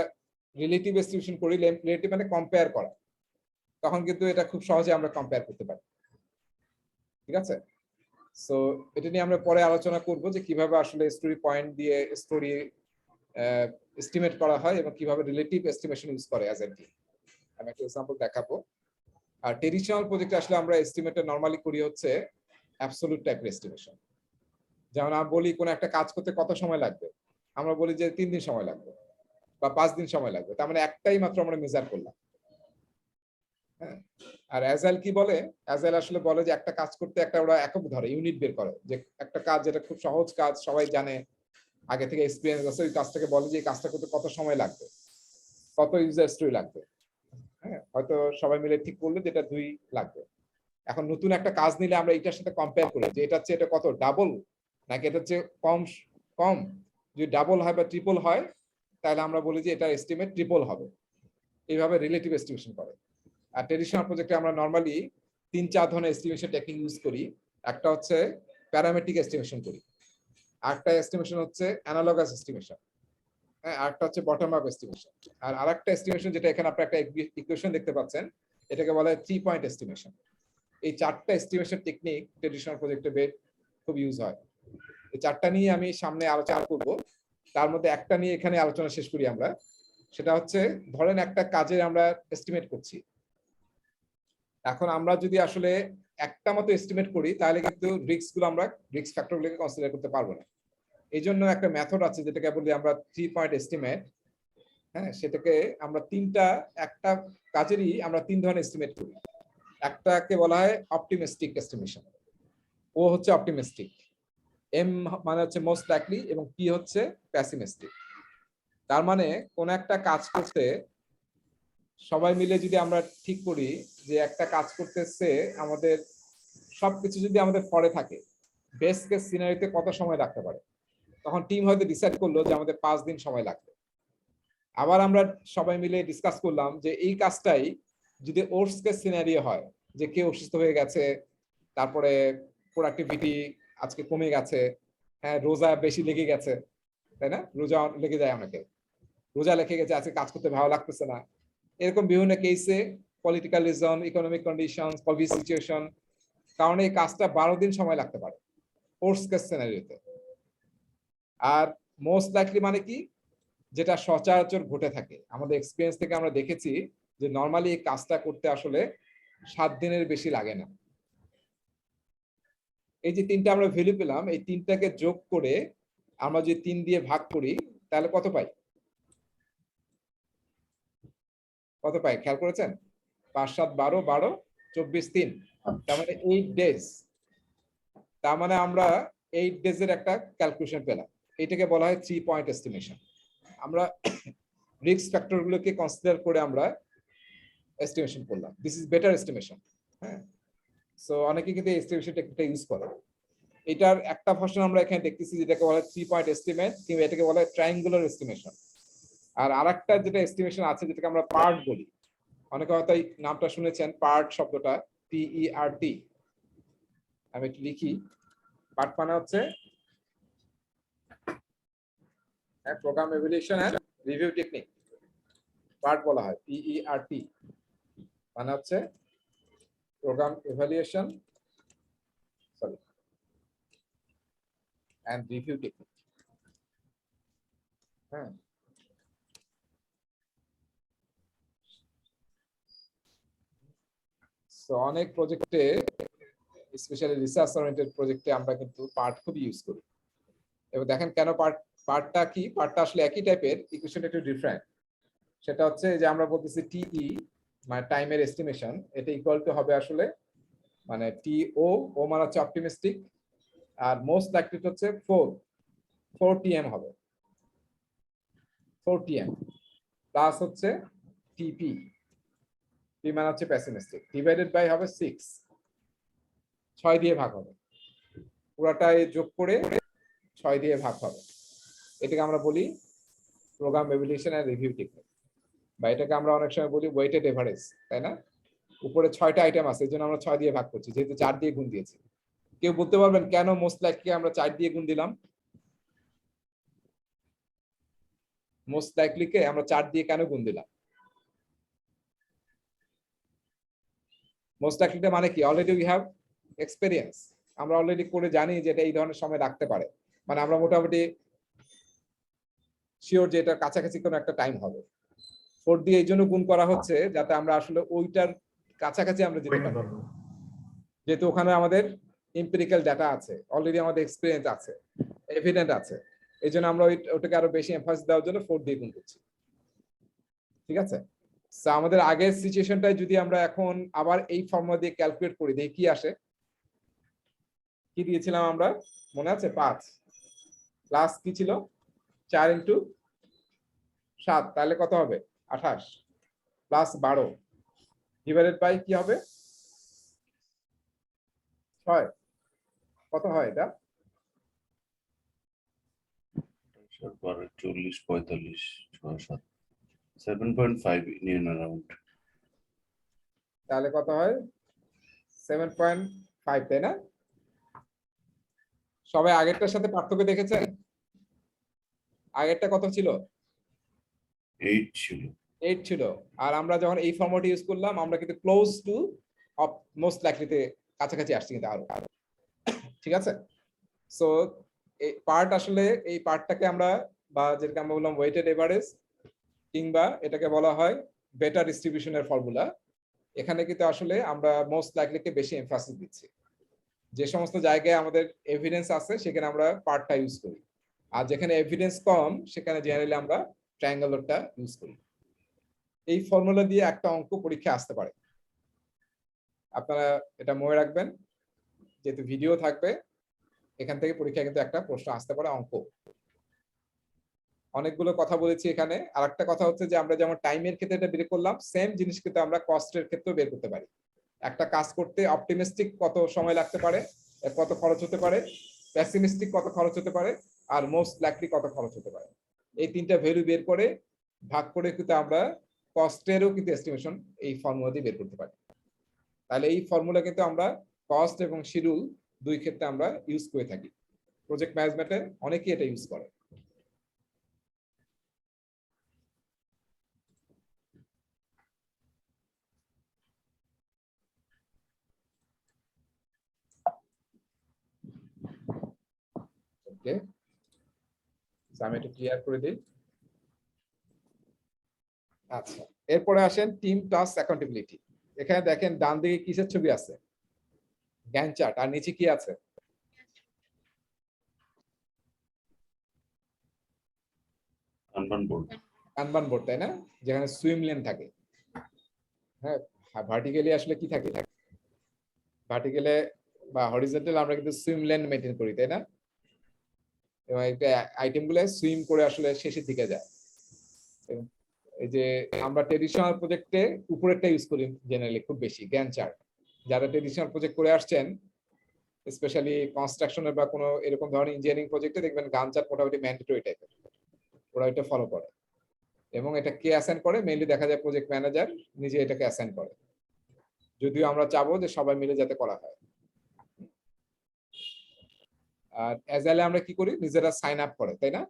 রিলেটিভ এস্টিমেশন করি, রিলেটিভ মানে কম্পেয়ার করা, তখন কিন্তু এটা খুব সহজে আমরা কম্পেয়ার করতে পারি। ঠিক আছে? সো এটা নিয়ে আমরা পরে আলোচনা করব যে কিভাবে আসলে স্টোরি পয়েন্ট দিয়ে স্টোরি এস্টিমেট করা হয় এবং কিভাবে রিলেটিভ এস্টিমেশন ইউজ করে অ্যাজ এ টিম। আমি একটা এক্সাম্পল দেখাবো। আর ট্রেডিশনাল প্রজেক্টে আসলে আমরা এস্টিমেটটা নরমালি করি হচ্ছে অ্যাবসলিউট টাইপের এস্টিমেশন। যেমন আমরা বলি কোন একটা কাজ করতে কত সময় লাগবে, আমরা বলি যে 3 দিন সময় লাগবে বা 5 দিন সময় লাগবে, তার মানে একটাই মাত্র আমরা মেজার করলাম। হ্যাঁ, আর অ্যাজাইল কি বলে? অ্যাজাইল আসলে বলে যে একটা কাজ করতে একটা ওরা একক ধরে, ইউনিট বের করে, যে একটা কাজ যেটা খুব সহজ কাজ, সবাই জানে, আগে থেকে এক্সপিরিয়েন্স আছে, ওই কাজটাকে বলে যে এই কাজটা করতে কত সময় লাগবে, কত ইউজার স্টোরি লাগবে। হ্যাঁ, হয়তো সবাই মিলে ঠিক করলো যে এটা 2 লাগবে। এখন নতুন একটা কাজ নিলে আমরা এটার সাথে কম্পেয়ার করি যে এটা হচ্ছে এটা কত ডাবল নাকি এটা হচ্ছে কম। কম যদি ডাবল হয় বা ট্রিপল হয় তাহলে আমরা বলি যে এটা এস্টিমেট ট্রিপল হবে। এইভাবে রিলেটিভ এস্টিমেশন করে। আর ট্রেডিশনাল প্রজেক্টে আমরা নরমালি 3-4 ধরনের এস্টিমেশন টেকনিক ইউজ করি। একটা হচ্ছে প্যারামেট্রিক এস্টিমেশন করি, আরেকটা এস্টিমেশন হচ্ছে অ্যানালগাস এস্টিমেশন, হ্যাঁ, আরেকটা হচ্ছে বটম আপ এস্টিমেশন, আর আরেকটা এস্টিমেশন যেটা এখানে আপনি একটা ইকুয়েশন দেখতে পাচ্ছেন, এটাকে বলা হয় 3 পয়েন্ট এস্টিমেশন। এই 4টা এস্টিমেশন টেকনিক ট্রেডিশনাল প্রজেক্টে খুব ইউজ হয়। এই 4টা নিয়ে আমি সামনে আলোচনা করব। তার মধ্যে একটা নিয়ে এখানে আলোচনা শেষ করি আমরা। সেটা হচ্ছে ধরেন একটা কাজের আমরা এস্টিমেট করছি। এখন আমরা যদি আসলে একটা মতো এস্টিমেট করি তাহলে কিন্তু রিস্ক গুলো আমরা রিস্ক ফ্যাক্টর গুলোকে কনসিডার করতে পারবো না। এই জন্য একটা মেথড আছে যেটাকে বলি আমরা 3 পয়েন্ট এস্টিমেট। হ্যাঁ, সেটাকে আমরা একটা কাজেরই আমরা 3 ধরনের এস্টিমেট করি। একটাকে বলা হয় অপটিমিস্টিক এস্টিমেশন, ও হচ্ছে অপটিমিস্টিক, এম মানে হচ্ছে মোস্ট লাইকলি এবং পি হচ্ছে প্যাসিমিস্টিক। তার মানে কোন একটা কাজ করতে সবাই মিলে যদি আমরা ঠিক করি যে একটা কাজ করতেছে আমাদের সবকিছু যদি আমাদের ফরে থাকে, বেস্ট কেস সিনারিতে কত সময় লাগতে পারে, তখন টিম হয়তো ডিসাইড করলো যে আমাদের 5 দিন সময় লাগবে। আবার আমরা সবাই মিলে ডিসকাস করলাম যে এই কাজটাই যদি ওর্স্ট কেস সিনারিও হয়, যে কেউ অসুস্থ হয়ে গেছে, তারপরে প্রোডাক্টিভিটি আজকে কমে গেছে, হ্যাঁ, রোজা বেশি লেগে গেছে, তাই না? রোজা লেগে যায় অনেকে, রোজা লেগে গেছে, আজকে কাজ করতে ভালো লাগতেছে না, এরকম বিভিন্ন কেসে political reason, economic condition, Covid situation কারণে এই কাজটা 12 দিন সময় লাগতে পারে ওর্স্ট কেস সিনারিওতে। আর মোস্ট লাইকলি মানে কি, যেটা সচরাচর ঘটে থাকে, আমাদের এক্সপিরিয়েন্স থেকে আমরা দেখেছি যে নরমালি এই কাজটা করতে আসলে 7 দিনের বেশি লাগে না। এই যে 3টা আমরা ভ্যালু পেলাম, এই 3টাকে যোগ করে আমরা যদি 3 দিয়ে ভাগ করি তাহলে কত পাই? কত পাই খেয়াল করেছেন? 5, 7, 12, 12, 24, 3, তার মানে 8 ডেজ। তার মানে আমরা 8 ডেজের একটা ক্যালকুলেশন পেলাম। এটাকে বলা হয় 3 পয়েন্ট এস্টিমেশন। আমরা রিস্ক ফ্যাক্টর গুলোকে কনসিডার করে আমরা এস্টিমেশন করলাম। This is better estimation. হ্যাঁ, সো অনেকে কিন্তু এস্টিমেশন টেকনিকটা ইউজ করে। এটার একটা ভার্সন আমরা এখানে দেখতেছি যেটাকে বলা হয় 3 পয়েন্ট এস্টিমেট, কিংবা এটাকে বলা হয় ট্রায়াঙ্গুলার এস্টিমেশন। আর আরেকটা যেটা এস্টিমেশন আছে যেটাকে আমরা পার্ট বলি, অনেকে হয়তো এই নামটা শুনেছেন, পার্ট শব্দটা, PERT। আমি একটু লিখি। পার্ট মানে হচ্ছে program evaluation and review technique, PERT বলা হয়, PERT মানে হচ্ছে program evaluation and review technique. হ্যাঁ, সো অনেক প্রজেক্টে, স্পেশালি রিসার্চ ওরিয়েন্টেড প্রজেক্টে আমরা কিন্তু পার্ট খুব ইউজ করি। এবার দেখেন কেন পার্টটা কি, পার্টটা আসলে একই টাইপের, ইকুয়েশনটা একটু ডিফারেন্ট। সেটা হচ্ছে যে আমরা বলতেছি TE মানে টাইমের এস্টিমেশন, এটা ইকুয়াল টু হবে আসলে মানে TO, ও মানে হচ্ছে অপটিমিস্টিক, আর মোস্ট লাইকলি হচ্ছে 4 TM হবে, 4 TM প্লাস হচ্ছে TP, P মানে হচ্ছে প্যাসিমিস্টিক, ডিভাইডেড বাই হবে 6 দিয়ে ভাগ হবে, পুরাটাই যোগ করে 6 দিয়ে ভাগ হবে। এটাকে আমরা বলি program evaluation and review technique, বা এটাকে আমরা অনেক সময় বলি ওয়েটেড এভারেজ, তাই না? উপরে 6টা আইটেম আছে, এই জন্য আমরা 6 দিয়ে ভাগ করছি, যেহেতু 4 দিয়ে গুণ দিয়েছি। কেউ বলতে পারবেন কেন মোস্ট লাইকলি আমরা 4 দিয়ে গুণ দিলাম? মোস্ট লাইকলি কে আমরা 4 দিয়ে কেন গুণ দিলাম? মোস্ট লাইকলিটা মানে কি, অলরেডি উই হ্যাভ এক্সপেরিয়েন্স, আমরা অলরেডি করে জানি যে এটা এই ধরনের সময় লাগতে পারে, মানে আমরা মোটামুটি শিওর যে এটা কাছাকাছি কোনো একটা টাইম হবে। 4 দিয়ে এই জন্য গুণ করা হচ্ছে যাতে আমরা আসলে ওইটার কাছাকাছি আমরা যেতে পারি, যেহেতু ওখানে আমাদের এম্পিরিক্যাল ডাটা আছে, অলরেডি আমাদের এক্সপিরিয়েন্স আছে, এভিডেন্ট আছে, এই জন্য আমরা ওটাকে আরো বেশি এমফাসিস দেওয়ার জন্য 4 দিয়ে গুণ করছি। ঠিক আছে, সো আমাদের আগের সিচুয়েশনটাই যদি আমরা এখন আবার এই ফর্মুলা দিয়ে ক্যালকুলেট করি, দেখি কি আসে। কি দিয়েছিলাম আমরা, মনে আছে? 5 প্লাস কি ছিল 4 ইন্টু 7, তাহলে কত হবে 28 প্লাস 12 ডিভাইডেড বাই কি হবে 6, কত হয় এটা? 40, 45, 6, 7.5 in around. তাহলে কত হয় 7.5, তাই না? সবাই আগেরটার সাথে পার্থক্য দেখেছেন? আগেরটা কত ছিল? 8 ছিল। 8 ছিল, আর আমরা যখন এই ফর্মুলাটা ইউজ করলাম আমরা কিন্তু ক্লোজ টু মোস্ট লাইকলিতে কাছাকাছি আসছি কিন্তু আরো। ঠিক আছে, সো এই পার্ট আসলে এই পার্টটাকে আমরা বা যেটা আমরা বললাম ওয়েটেড এভারেজ কিংবা এটাকে বলা হয় বেটা ডিস্ট্রিবিউশনের ফর্মুলা। এখানে কিন্তু আসলে আমরা মোস্ট লাইকলিকে বেশি এমফাসিস দিচ্ছি। যে সমস্ত জায়গায় আমাদের এভিডেন্স আছে সেখানে আমরা পার্টটা ইউজ করি, আর যেখানে এভিডেন্স কম সেখানে জেনারেলি আমরা ট্রায়াঙ্গেলরটা ইউজ করি। এই ফর্মুলা দিয়ে একটা অঙ্ক পরীক্ষা আসতে পারে, আপনারা এটা মনে রাখবেন, যেহেতু ভিডিও থাকবে এখান থেকে পরীক্ষা কিন্তু একটা প্রশ্ন আসতে পারে অঙ্ক। অনেকগুলো কথা বলেছি এখানে। আর একটা কথা হচ্ছে যে আমরা যেমন টাইমের ক্ষেত্রে এটা বের করলাম, সেম জিনিস কিন্তু আমরা কস্টের ক্ষেত্রেও বের করতে পারি। একটা কাজ করতে অপটিমিস্টিক কত সময় লাগতে পারে, কত খরচ হতে পারে, পেসিমিস্টিক কত খরচ হতে পারে, আর মোস্ট লাইকলি কত খরচ হতে পারে। এই তিনটা ভ্যালু বের করে ভাগ করে কিন্তু আমরা কস্টেরও কিন্তু এস্টিমেশন এই ফর্মুলা দিয়ে বের করতে পারি। তাহলে এই ফর্মুলা কিন্তু আমরা কস্ট এবং শিডিউল দুই ক্ষেত্রে আমরা ইউজ করে থাকি। প্রজেক্ট ম্যানেজমেন্টে অনেকেই এটা ইউজ করে। ওকে, আমি একটু ক্লিয়ার করে দিই। আচ্ছা, এরপরে আসেন টিম টাস্ক অ্যাকাউন্টেবিলিটি। এখানে দেখেন ডান দিকে কিসের ছবি আছে? গ্যান্ট চার্ট, আর নিচে কি আছে? Kanban board. কানবান বোর্ড, তাই না? যেখানে সুইম লেন থাকে। হ্যাঁ, ভার্টিক্যালি আসলে কি থাকে? ভার্টিক্যালে বা হরিজন্টাল আমরা কিন্তু সুইম লেন মেইনটেইন করি, তাই না? এবং এই আইটেমগুলো সুইম করে আসলে শেষের দিকে যায়। এই যে আমরা ট্রেডিশনাল প্রজেক্টে উপরেরটা ইউজ করি জেনারেলি খুব বেশি, গ্যান্ট চার্ট। যারা ট্রেডিশনাল প্রজেক্ট করে আসছেন, স্পেশালি কনস্ট্রাকশনের বা কোনো এরকম ধরনের ইঞ্জিনিয়ারিং প্রজেক্টে দেখবেন গ্যান্ট চার্ট মোটামুটি ম্যান্ডেটরি টাইপের, ওরা এটা ফলো করে। এবং এটা কে অ্যাসাইন করে? মেইনলি দেখা যায় প্রজেক্ট ম্যানেজার নিজে এটাকে অ্যাসাইন করে, যদিও আমরা চাবো যে সবাই মিলে যাতে করা হয়। আর অ্যাজাইলে আমরা কি করি? নিজেরা সাইন আপ করে, তাই না?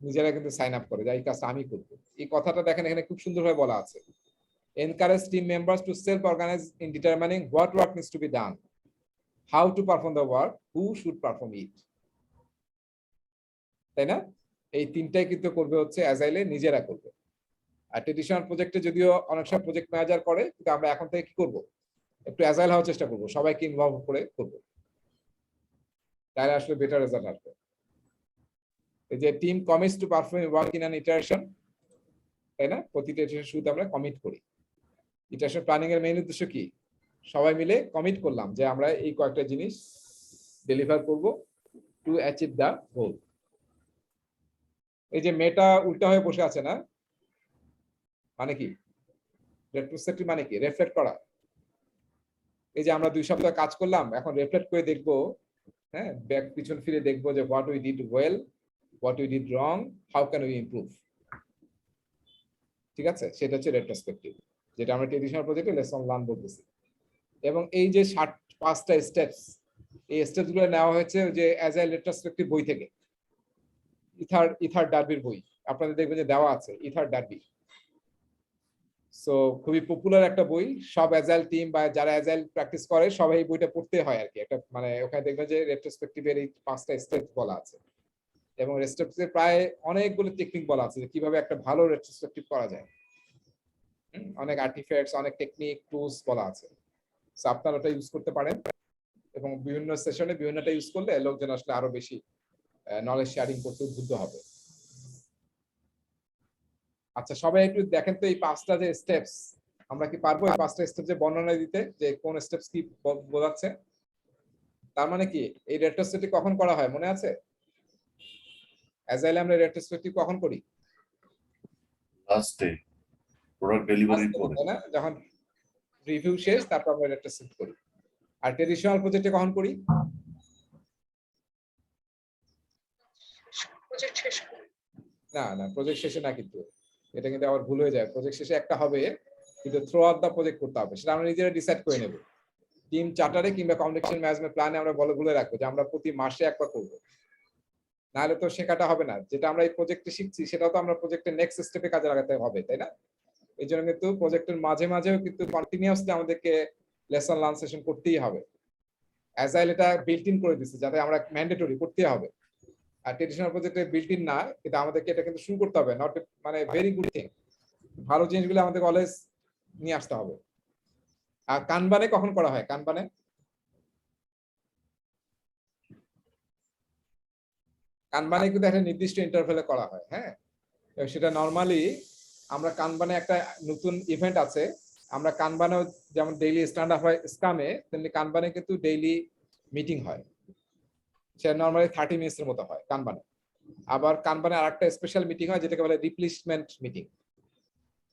নিজেরা কিন্তু সাইন আপ করে যে এই কাজটা আমি করব। এই কথাটা দেখেন এখানে খুব সুন্দরভাবে বলা আছে, encourage team members to self organize in determining what work needs to be done, how to perform the work, who should perform it. তাই না? এই তিনটাই কিন্তু করবে হচ্ছে অ্যাজাইলে নিজেরা করবে। আর ট্রেডিশনাল প্রজেক্টে যদিও অনেক সময় প্রজেক্ট ম্যানেজার করে, কিন্তু আমরা এখন থেকে কি করব? একটু অ্যাজাইল হওয়ার চেষ্টা করব, সবাইকে ইনভলভ করে করব, তাহলে আসলে বেটার রেজাল্ট আসবে। এই যে team commits to perform work in an iteration, তাই না? প্রতিটা ইটারেশন শুরুতে আমরা কমিট করি। ইটারেশন প্ল্যানিং এর মেইন উদ্দেশ্য কি? সবাই মিলে কমিট করলাম যে আমরা এই কয়েকটা জিনিস ডেলিভার করব টু অ্যাচিভ দ্য গোল। এই যে মেটা উল্টা হয়ে বসে আছে না, মানে কি? রেট্রোস্পেক্টিভ মানে কি? রিফ্লেক্ট করা। এই যে আমরা 2 সপ্তাহ কাজ করলাম, এখন রিফ্লেক্ট করে দেখব, হ্যাঁ, ব্যাক পিছন ফিরে দেখব যে what we did well, what we did wrong, how can we improve. ঠিক আছে, সেটা হচ্ছে রেট্রোস্পেক্টিভ, যেটা আমরা ট্রেডিশনাল প্রজেক্টে লেসন লার্ন বলতেছি। এবং এই যে 5টা স্টেপস, এই স্টেপস গুলো নেওয়া হয়েছে যে অ্যাজাইল রেট্রোস্পেক্টিভ বই থেকে, ইথার ডার্বির বই আপনাদের দেখবেন যে দেওয়া আছে, ইথার ডার্বি। সো খুবই পপুলার একটা বই, সব অ্যাজাইল টিম বা যারা অ্যাজাইল প্র্যাকটিস করে সবাই এই বইটা পড়তে হয় আর কি। একটা মানে ওখানে দেখবেন যে রেট্রোস্পেক্টিভের এই 5টা স্টেপ বলা আছে, এবং রেট্রোস্পেক্টিভে প্রায় অনেকগুলো টেকনিক বলা আছে যে কিভাবে একটা ভালো রেট্রোস্পেক্টিভ করা যায়। অনেক আর্টিফ্যাক্টস, অনেক টেকনিক, টুলস বলা আছে। সো আপনারা ওটা ইউজ করতে পারেন। এবং বিভিন্ন সেশনে বিভিন্নটা ইউজ করলে লোকজন আসলে আরো বেশি নলেজ শেয়ারিং করতে উদ্বুদ্ধ হবে। আচ্ছা, সবাই একটু দেখেন তো এই 5টা যে স্টেপস, আমরা কি পারবো এই 5টা স্টেপ যে বর্ণনা দিতে, যে কোন স্টেপস কি বোঝাচ্ছে? তার মানে কি, এই রেট্রোস্পেক্টিভ কখন করা হয় মনে আছে? অ্যাজাইলে আমরা রেট্রোস্পেক্টিভ কখন করি? লাস্টে প্রোডাক্ট ডেলিভারির পরে। তাই না? যখন রিভিউ শেষ তারপর আমরা রেট্রোস্পেক্ট করি। আর ট্রেডিশনাল প্রজেক্টে কখন করি? না না, প্রজেক্ট শেষে না, কিন্তু এটা কিন্তু আবার ভুল হয়ে যায়। প্রজেক্ট শেষে একটা হবে, কিন্তু থ্রু আউট দা প্রজেক্ট করতে হবে, সেটা আমরা নিজেরা ডিসাইড করে নেব। টিম চার্টারে কিংবা কমিউনিকেশন ম্যানেজমেন্ট প্ল্যানে আমরা বলে রাখবো যে আমরা প্রতি মাসে একবার করবো, নাহলে তো শেখাটা হবে না। যেটা আমরা এই প্রজেক্টে শিখছি সেটাও তো আমরা প্রজেক্টের নেক্সট স্টেপে কাজে লাগাতে হবে, তাই না? এই জন্য কিন্তু প্রজেক্টের মাঝে মাঝেও কিন্তু কন্টিনিউয়াসলি আমাদেরকে লেসন লার্ন সেশন করতেই হবে। অ্যাজাইল এটা বিল্ট ইন করে দিচ্ছে যাতে আমরা ম্যান্ডেটরি করতেই হবে। আর ট্রেডিশনাল প্রজেক্টে বিল্ট ইন না, কিন্তু আমাদেরকে এটা কিন্তু শুরু করতে হবে। নট মানে ভেরি গুড থিং, ভালো জিনিসগুলো আমাদেরকে অলওয়েজ নিয়ে আসতে হবে। আর কানবানে কখন করা হয়? কানবানে কানবানে কিন্তু একটা নির্দিষ্ট ইন্টারভেলে করা হয়। হ্যাঁ, সেটা নরমালি আমরা কানবানে একটা নতুন ইভেন্ট আছে, আমরা কানবানেও যেমন ডেইলি স্ট্যান্ড আপ হয় স্কামে, তেমনি কানবানে কিন্তু ডেইলি মিটিং হয়। সেটা নরমালি 30 মিনিটের মতো হয় কানবানে। আবার কানবানে আরেকটা স্পেশাল মিটিং হয় যেটাকে বলে রিপ্লেসমেন্ট মিটিং।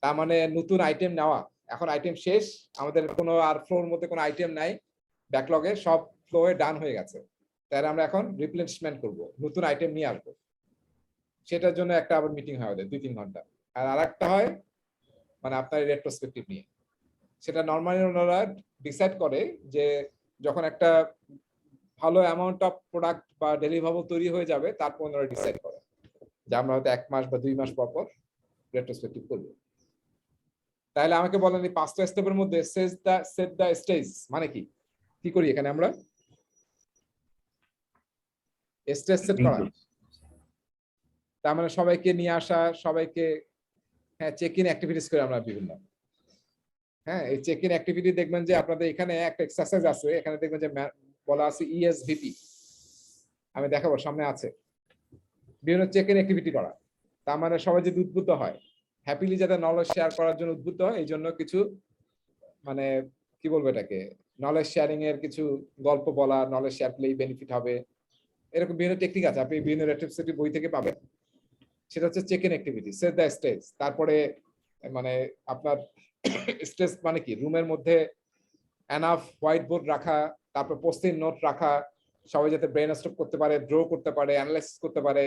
তার মানে নতুন আইটেম নেওয়া, এখন আইটেম শেষ, আমাদের কোনো আর ফ্লোর মধ্যে কোনো আইটেম নাই, ব্যাকলগে সব ফ্লোয়ে ডান হয়ে গেছে, তাহলে আমরা এখন রিপ্লেসমেন্ট করব, নতুন আইটেম নিয়ে আসবো। সেটার জন্য একটা আবার মিটিং হয় ওদের 2-3 ঘন্টা। আর আরেকটা হয় মানে আপনার রেট্রোস্পেক্টিভ নিয়ে, সেটা নরমালি ওনারা ডিসাইড করে যে যখন একটা ভালো অ্যামাউন্ট অফ প্রোডাক্ট বা ডেলিভারেবল তৈরি হয়ে যাবে, তারপর ওনারা ডিসাইড করে যে আমরা হয়তো 1 মাস বা 2 মাস পর পর রেট্রোস্পেক্টিভ করব। তাহলে আমাকে বলেন এই 5টা স্টেপের মধ্যে সেট দা স্টেজ মানে কি? কি করি এখানে আমরা? স্টেজ সেট করা, তার মানে সবাইকে নিয়ে আসা, সবাইকে চেক ইন অ্যাক্টিভিটিস করে আমরা বিভিন্ন। এই চেক ইন অ্যাক্টিভিটি দেখবেন যে আপনাদের এখানে একটা এক্সারসাইজ আছে, এখানে দেখবেন যে বলা আছে ইএসভিপি, আমি দেখাবো সামনে আছে, বিভিন্ন চেক ইন অ্যাক্টিভিটি করা। তার মানে সবাই যদি উদ্বুদ্ধ হয়, হ্যাপিলি যাতে নলেজ শেয়ার করার জন্য উদ্বুদ্ধ হয়, এই জন্য কিছু মানে কি বলবো এটাকে, নলেজ শেয়ারিং এর কিছু গল্প বলা, নলেজ শেয়ার করলে বেনিফিট হবে, এরকম বিভিন্ন টেকনিক আছে, আপনি বিভিন্ন রেট্রোস্পেক্টিভ বই থেকে পাবেন। সেটা হচ্ছে check in activity, set the stage. তারপরে মানে আপনার স্টেজ মানে কি, রুমের মধ্যে এনাফ হোয়াইট বোর্ড রাখা, তারপর পোস্টিং নোট রাখা, সবাই যাতে ব্রেইনস্টর্ম করতে পারে, ড্র করতে পারে, অ্যানালাইসিস করতে পারে,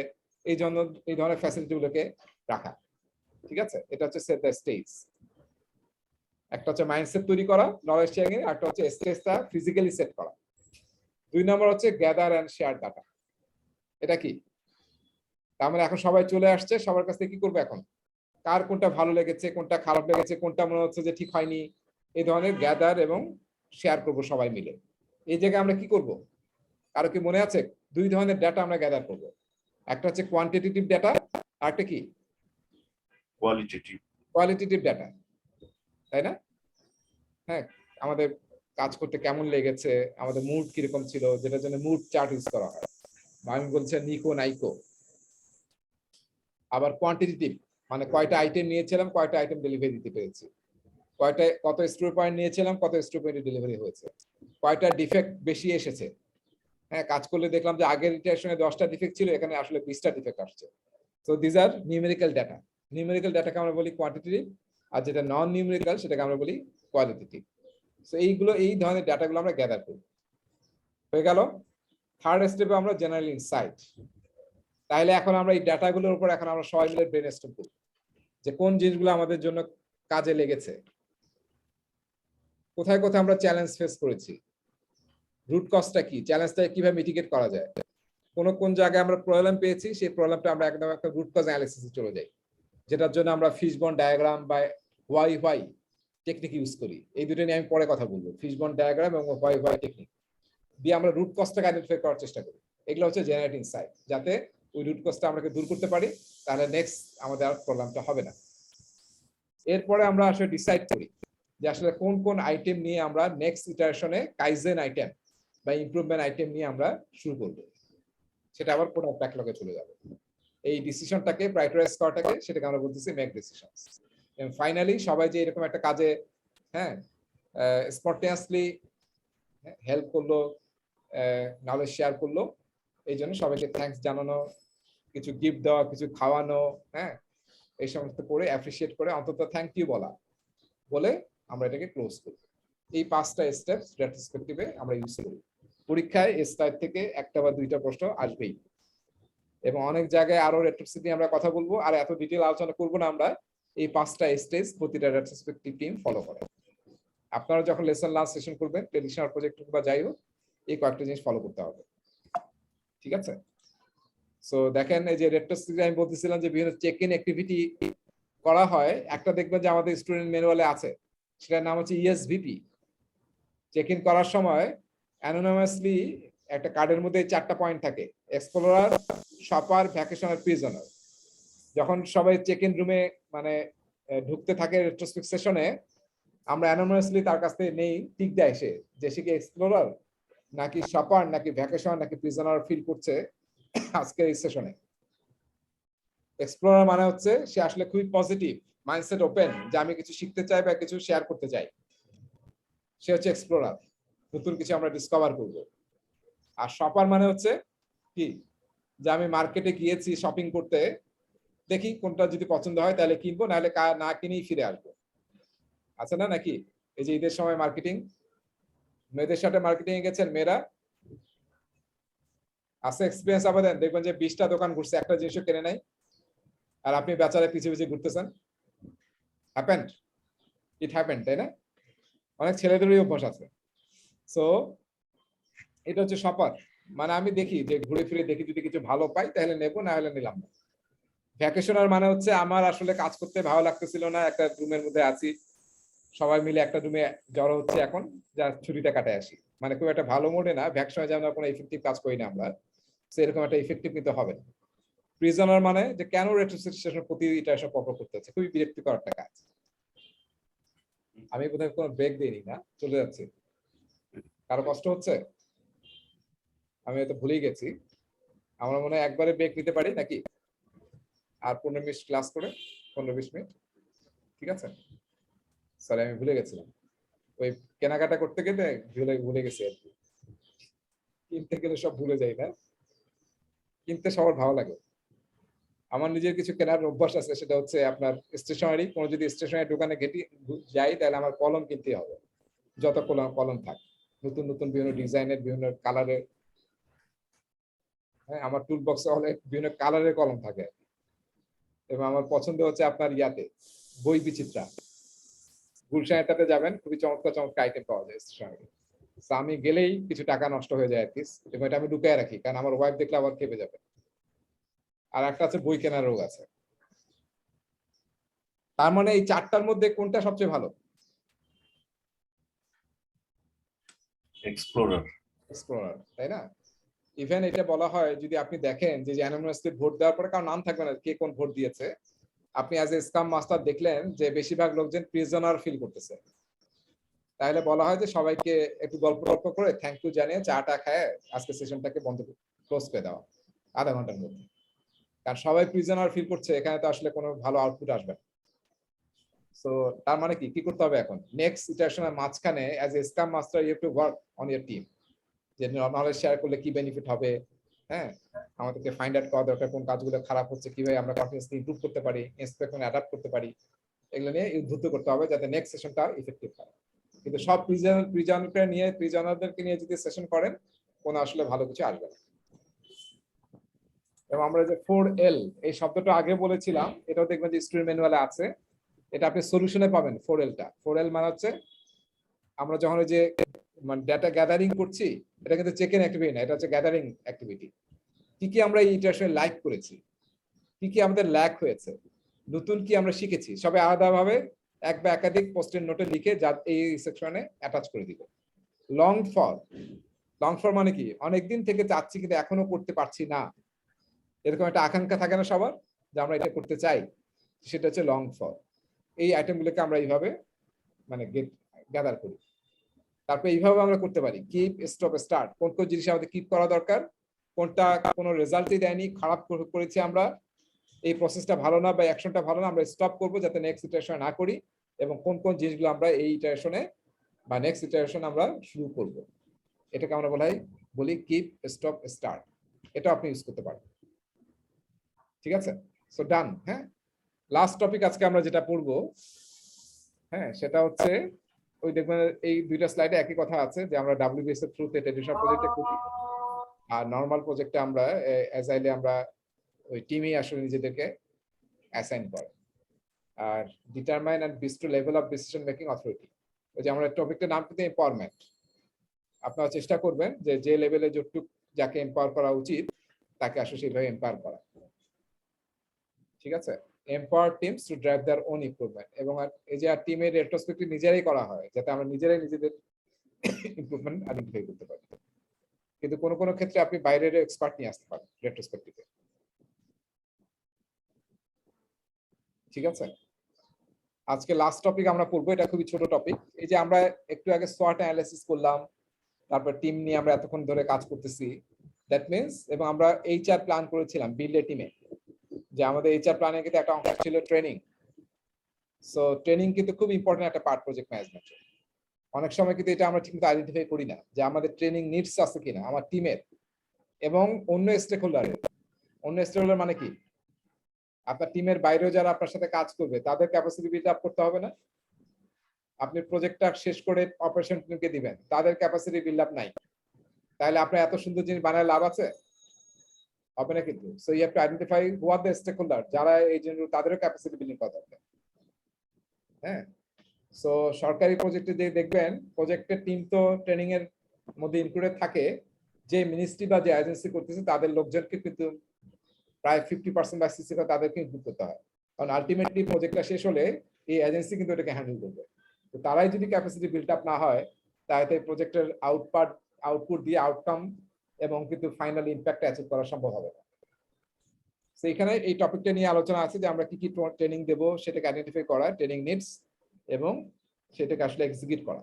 এই জন্য এই ধরনের ফ্যাসিলিটি গুলোকে রাখা। ঠিক আছে, এটা হচ্ছে সেট দ্য স্টেজ। একটা হচ্ছে মাইন্ডসেট তৈরি করা নলেজ শেয়ারিং এর, একটা হচ্ছে স্টেজটা ফিজিক্যালি সেট করা। 2 নম্বর হচ্ছে গ্যাদার এন্ড শেয়ার ডাটা। এটা কি? তার মানে এখন সবাই চলে আসছে, সবার কাছ থেকে কি করবে এখন, কার কোনটা ভালো লেগেছে, কোনটা খারাপ লেগেছে, কোনটা মনে হচ্ছে যে ঠিক হয়নি, এই ধরনের গ্যাদার এবং শেয়ার করব সবাই মিলে। এই জায়গায় আমরা কি করব, কারো কি মনে আছে? 2 ধরনের ডাটা আমরা গ্যাদার করব, একটা হচ্ছে কোয়ান্টিটেটিভ ডাটা, আর একটা কি কোয়ালিটেটিভ ডাটা, তাই না? আমাদের কাজ করতে কেমন লেগেছে, আমাদের মুড কিরকম ছিল, যেটার জন্য মুড চার্ট ইউজ করা হয়, আমি বলছি নিকো নাইকো। আবার কোয়ান্টিটেটিভ মানে কয়টা আইটেম নিয়েছিলাম, কয়টা আইটেম ডেলিভারি দিতে পেরেছি, কত স্টোর পয়েন্ট নিয়েছিলাম, কত স্টোর পয়েন্টে ডেলিভারি হয়েছে, কয়টা ডিফেক্ট বেশি এসেছে। কাজ করলে দেখলাম যে আগের ইটারেশনে 10টা ডিফেক্ট ছিল, এখানে আসলে 20টা ডিফেক্ট আসছে। So this are numerical data. Numerical ডাটাকে আমরা বলি কোয়ান্টিটেটিভ, আর যেটা নন নিউমেরিক্যাল সেটাকে আমরা বলি কোয়ালিটেটিভ। সো এই ধরনের ডাটাগুলো আমরা গ্যাদার করি। হয়ে গেল। থার্ড স্টেপে আমরা জেনারেল ইনসাইট। তাহলে এখন আমরা এই ডাটাগুলোর উপর এখন আমরা সবাই মিলে ব্রেনস্টর্ম করি যে কোন জিনিসগুলো আমাদের জন্য কাজে লেগেছে, কোথায় কোথায় আমরা চ্যালেঞ্জ ফেস করেছি, রুট কজটা কি, চ্যালেঞ্জটা কিভাবে মিটিগেট করা যায়, কোন জায়গায় আমরা প্রবলেম পেয়েছি, সেই প্রবলেমটা আমরা একদম একটা রুট কজ অ্যানালিসিসে চলে যাই, যেটার জন্য আমরা ফিশবোন ডায়াগ্রাম বা হোয়াই টেকনিক ইউজ করি। এই দুটো নিয়ে আমি পরে কথা বলবো, ফিশবোন ডায়াগ্রাম এবং হোয়াই টেকনিক দিয়ে আমরা রুট কজটাকে আইডেন্টিফাই করার চেষ্টা করি। এগুলো হচ্ছে জেনারেট ইনসাইট, যাতে ওই রুট কজটা আমরা দূর করতে পারি, তাহলে নেক্সট আমাদের আর প্রবলেমটা হবে না। এরপরে আমরা আসলে ডিসাইড করি যে আসলে কোন কোন আইটেম নিয়ে আমরা নেক্সট ইটারেশনে কাইজেন আইটেম বা ইমপ্রুভমেন্ট আইটেম নিয়ে আমরা শুরু করব, সেটা আবার প্রোডাক্ট ব্যাকলগে চলে যাবে। এই ডিসিশনটাকে প্রায়োরিটাইজ করাটাকে সেটাকে আমরা বলতেছি মেক ডিসিশনস। এবং ফাইনালি সবাই যে এরকম একটা কাজে হ্যাঁ স্পন্টেনিয়াসলি হেল্প করলো, নলেজ শেয়ার করলো, এই জন্য সবাইকে থ্যাঙ্কস জানানো, কিছু গিফট দেওয়া, কিছু খাওয়ানো, হ্যাঁ এই সমস্ত করে অ্যাপ্রিসিয়েট করে অন্তত থ্যাংক ইউ বলে আমরা এটাকে ক্লোজ করি। এই 5টা স্টেপস রেট্রোস্পেক্টিভে আমরা ইউজ করি। পরীক্ষায় এই স্লাইড থেকে একটা বা দুইটা প্রশ্ন আসবেই, এবং অনেক জায়গায় আরো রেট্রোস্পেক্টিভ আমরা কথা বলবো, আর এত ডিটেইল আলোচনা করবো না আমরা। এই 5টা স্টেজ প্রতিটা রেট্রোস্পেক্টিভ টিম ফলো করে। আপনারা যখন লেসন লাস্ট সেশন করবেন, প্রেডিকশন প্রজেক্ট বা যাই হোক, এই কয়েকটা জিনিস ফলো করতে হবে, ঠিক আছে? সো দেখেন, এই যে রেট্রোস্পেক্টিভ আমি বলতেছিলাম যে বিভিন্ন চেক ইন অ্যাক্টিভিটি করা হয়, একটা দেখবেন যে আমাদের স্টুডেন্ট ম্যানুয়ালে আছে, সেটার নাম হচ্ছে ইএসভিপি। চেক ইন করার সময় অ্যানোনিমাসলি একটা কার্ডের মধ্যে 4টা পয়েন্ট থাকে: এক্সপ্লোরার, শপার, ভ্যাকেশনার, প্রিজনার। যখন সবাই চেক ইন রুমে মানে ঢুকতে থাকে রেট্রোস্পেক্ট সেশনে, আমরা অ্যানোনিমাসলি তার কাছ থেকে নেই টিক দেয় সে, যে সে কি এক্সপ্লোরার নাকি শপার নাকি ভ্যাকেশন নাকি প্রিজনার ফিল করছে আজকের এই সেশনে। এক্সপ্লোরার মানে হচ্ছে সে আসলে খুবই পজিটিভ, মাইন্ডসেট ওপেন, যে আমি কিছু শিখতে চাই বা কিছু শেয়ার করতে চাই, সে হচ্ছে এক্সপ্লোরার, নতুন কিছু আমরা ডিসকভার করব। আর শপার মানে হচ্ছে কি, যে আমি মার্কেটে গিয়েছি শপিং করতে, দেখি কোনটা যদি পছন্দ হয় তাহলে কিনবো, নাহলে না কিনেই ফিরে আসবো, আছে না নাকি? এই যে ঈদের সময় মার্কেটিং, মেয়েদের সাথে মার্কেটিং এ গেছেন মেয়েরা, আছে এক্সপিরিয়েন্স আবেদন, দেখবেন যে 20টা দোকান ঘুরছে, একটা জিনিসও কেনে নাই, আর আপনি বেচারা পিছিয়ে পিছিয়ে ঘুরতেছেন। হ্যাপেন্ড, ইট হ্যাপেন্ড, তাই না? অনেক ছেলেদেরই অভ্যাস আছে। সো এটা হচ্ছে শপার, মানে আমি দেখি যে ঘুরে ফিরে দেখি, যদি কিছু ভালো পাই তাহলে নেবো, না হলে নিলাম না। ভ্যাকেশনার মানে হচ্ছে আমার আসলে কাজ করতে ভালো লাগতেছিল না, একটা রুমের মধ্যে আছি, সবাই মিলে একটা রুমে জড়ো হচ্ছে এখন, যা ছুটিটা কাটায় আসি, মানে খুব একটা ভালো মোডে না। ভ্যাকেশনে যেমন কোনো ইফেক্টিভ কাজ করি না আমরা, সেরকম একটা ইফেক্টিভ কিন্তু হবে না। প্রিজনার মানে যে কেন রেট্রোস্পেকশন প্রতি ইটারেশন পরপর করতে হচ্ছে, খুবই বিরক্তিকর একটা কাজ। আমি বোধহয় কোনো ব্রেক দিইনি না, চলে যাচ্ছি, কারো কষ্ট হচ্ছে? আমি হয়তো ভুলেই গেছি, আমরা মনে হয় একবারে ব্রেক নিতে পারি নাকি, আর 15 মিনিট ক্লাস করে, 15-20 মিনিট, ঠিক আছে? সরি আমি ভুলে গেছিলাম, ওই কেনাকাটা করতে গেলে ভুলে গেছি আর কি। কিনতে গেলে সব ভুলে যাই না, কিনতে সবার ভালো লাগে। আমার নিজের কিছু কেনার অভ্যাস আছে, সেটা হচ্ছে আপনার স্টেশনারি, কোনো যদি স্টেশনারি দোকানে যাই তাহলে আমার কলম কিনতে হবে, যত কলম থাক, নতুন নতুন বিভিন্ন ডিজাইনের, বিভিন্ন কালারের। হ্যাঁ, আমার টুল বক্সে অনেক বিভিন্ন কালারের কলম থাকে, এবং আমার পছন্দ হচ্ছে আপনার ইয়াতে বই বিচিত্রা, গুলশানেরটাতে যাবেন, খুবই চমৎকার চমৎকার আইটেম পাওয়া যায় স্টেশনারি। আমি গেলেই কিছু টাকা নষ্ট হয়ে যায় আর কি, এবং এটা আমি লুকিয়ে রাখি, কারণ আমার ওয়াইফ দেখলে আবার খেপে যাবে। আর একটা আছে বই কেনার রোগ আছে। তার মানে এই 4টার মধ্যে কোনটা সবচেয়ে ভালো? এক্সপ্লোরার। এক্সপ্লোরার, তাই না? ইভেন এটা বলা হয়, যদি আপনি দেখেন যে অ্যানোনিমাসলি ভোট দেওয়ার পরে কারো নাম থাকবে না, কে কোন ভোট দিয়েছে, আপনি অ্যাজ এ স্কাম মাস্টার দেখলেন যে বেশিরভাগ লোকজন প্রিজনার ফিল করতেছে, তাহলে বলা হয় যে সবাইকে একটু গল্প করে থ্যাংক ইউ জানিয়ে চাটা খায় আজকে সেশনটাকে বন্ধ ক্লোজ করে দেওয়া আধা ঘন্টার মধ্যে। কারণ সবাই প্রিজনার ফিল করছে, এখানে তো আসলে কোনো ভালো আউটপুট আসবে না। সো তার মানে কি করতে হবে এখন? নেক্সট ইটারেশনের মাঝখানে as a scrum master you have to work on your team, যে নলেজ শেয়ার করলে কি বেনিফিট হবে, হ্যাঁ আমাদেরকে ফাইন্ড আউট করা দরকার কোন কাজগুলো খারাপ হচ্ছে, কিভাবে আমরা কন্টিনিউয়াসলি ইমপ্রুভ করতে পারি, ইন্সপেকশন অ্যাডাপ্ট করতে পারি, এগুলো নিয়ে উদ্ধৃত করতে হবে যাতে নেক্সট সেশনটা ইফেক্টিভ হয়। কিন্তু সব প্রিজনারদেরকে নিয়ে যদি সেশন করেন, কোনো আসলে ভালো কিছু আসবে না। এবং আমরা যে 4L এই শব্দটা আগে বলেছিলাম, এটাও দেখবেন যে স্টুডেন্ট ম্যানুয়ালে আছে, এটা আপনি সলিউশনে পাবেন। 4L মানে হচ্ছে আমরা যখন ওই যে মানে ডেটা গ্যাদারিং করছি, এটা কিন্তু চেক ইন অ্যাক্টিভিটি না, এটা হচ্ছে গ্যাদারিং অ্যাক্টিভিটি। কি কি আমরা এই ইটারেশনে লাইক করেছি, কি কি আমাদের ল্যাক হয়েছে, নতুন কি আমরা শিখেছি, সবাই আলাদাভাবে এক বা একাধিক পোস্টের নোটে লিখে যা এই সেকশনে অ্যাটাচ করে দিব। লং ফর মানে কি, অনেকদিন থেকে চাচ্ছি কিন্তু এখনো করতে পারছি না, এরকম একটা আকাঙ্ক্ষা থাকে না সবার, যে আমরা এটা করতে চাই, সেটা হচ্ছে লং ফর। এই আইটেমগুলোকে আমরা এইভাবে মানে গ্যাদার করি। তারপর এইভাবে আমরা করতে পারি কিপ, স্টপ, স্টার্ট। কোন কোন জিনিস আমাদের কিপ করা দরকার, কোনটা কোনো রেজাল্টই দেয়নি, খারাপ করেছি আমরা, এই প্রসেসটা ভালো না বা অ্যাকশনটা ভালো না, আমরা স্টপ করবো যাতে নেক্সট ইটারেশন না করি, এবং কোন কোন জিনিসগুলো আমরা এই ইটারেশনে বা নেক্সট ইটারেশন আমরা শুরু করব। এটাকে আমরা বলি কিপ, স্টপ, স্টার্ট। এটা আপনি ইউজ করতে পারেন। ঠিক আছে, সো ডান। হ্যাঁ, লাস্ট টপিক আজকে আমরা যেটা পড়বো, হ্যাঁ, সেটা হচ্ছে ওই দেখবেন এই দুইটা স্লাইডে একই কথা আছে যে আমরা ডাব্লিউবিএস এর থ্রুতে টেলিভিশন প্রজেক্টে করি, আর নরমাল প্রজেক্টে আমরা অ্যাজাইলে আমরা ওই টিমই আসলে নিজেদেরকে অ্যাসাইন করে। আর determine and best level of decision making authority, ওই যে আমরা টপিকটার নাম কিন্তু এম্পাওয়ারমেন্ট। আপনারা চেষ্টা করবেন যে যে লেভেলে যতটুকু যাকে এম্পাওয়ার করা উচিত তাকে আসলে সেইভাবে এম্পাওয়ার করা। ঠিক আছে, empower teams to drive their own improvement. এবং এই যে টিমের রেট্রোস্পেক্টিভ নিজেরাই করা হয় যাতে আমরা নিজেরাই নিজেদের ইমপ্রুভমেন্ট আইডেন্টিফাই করতে পারি। কিন্তু কোনো কোনো ক্ষেত্রে আপনি বাইরের এক্সপার্ট নিয়ে আসতে পারেন রেট্রোস্পেক্টিভে। ঠিক আছে, আজকে লাস্ট টপিক আমরা পড়বো, এটা খুবই ছোট টপিক। এই যে আমরা একটু আগে সোয়াট অ্যানালাইসিস করলাম, তারপর টিম নিয়ে আমরা এতক্ষণ ধরে কাজ করতেছি, দ্যাট মিনস, এবং আমরা এইচআর প্ল্যান করেছিলাম বিল্ড এ টিমে, যে আমাদের এইচআর প্ল্যানে কিন্তু একটা অংশ ছিল ট্রেনিং। সো ট্রেনিং কিন্তু খুব ইম্পর্টেন্ট একটা পার্ট প্রজেক্ট ম্যানেজমেন্টের। অনেক সময় কিন্তু এটা আমরা ঠিকমতো আইডেন্টিফাই করি না যে আমাদের ট্রেনিং নিডস আছে কিনা আমার টিমের এবং অন্য স্টেক হোল্ডারের। অন্য স্টেক হোল্ডার মানে কি, আপনার টিমের বাইরেও যারা আপনার সাথে কাজ করবে তাদের ক্যাপাসিটি বিল্ড আপ করতে হবে না? আপনি প্রজেক্টটা শেষ করে অপারেশন টিমকে দিবেন, তাদের ক্যাপাসিটি বিল্ড আপ নাই, তাহলে আপনার এত সুন্দর জিনিস বানায় লাভ আছে? হবে না কিন্তু। So you have to identify who are the stakeholder, যারা এই জন্য তাদেরও ক্যাপাসিটি বিল্ডিং করা দরকার। হ্যাঁ, সো সরকারি প্রজেক্টে যে দেখবেন প্রজেক্টের টিম তো ট্রেনিং এর মধ্যে ইনক্লুডেড থাকে, যে মিনিস্ট্রি বা যে এজেন্সি করতেছে তাদের লোকজনকে কিন্তু প্রায় 50% বা 60% তাদেরকে ইনক্লুড করতে হয়, কারণ আলটিমেটলি প্রজেক্টটা শেষ হলে এই এজেন্সি কিন্তু এটাকে হ্যান্ডেল করবে। তো তারাই যদি ক্যাপাসিটি বিল্ড আপ না হয় তাহলে প্রজেক্টের আউটপুট দিয়ে আউটকাম এবং কিন্তু ফাইনাল ইমপ্যাক্ট অ্যাচিভ করা সম্ভব হবে না। তো এখানে এই টপিকটা নিয়ে আলোচনা আছে যে আমরা কি কি ট্রেনিং দেব, সেটাকে আইডেন্টিফাই করা, ট্রেনিং নিডস, এবং সেটাকে আসলে এক্সিকিউট করা,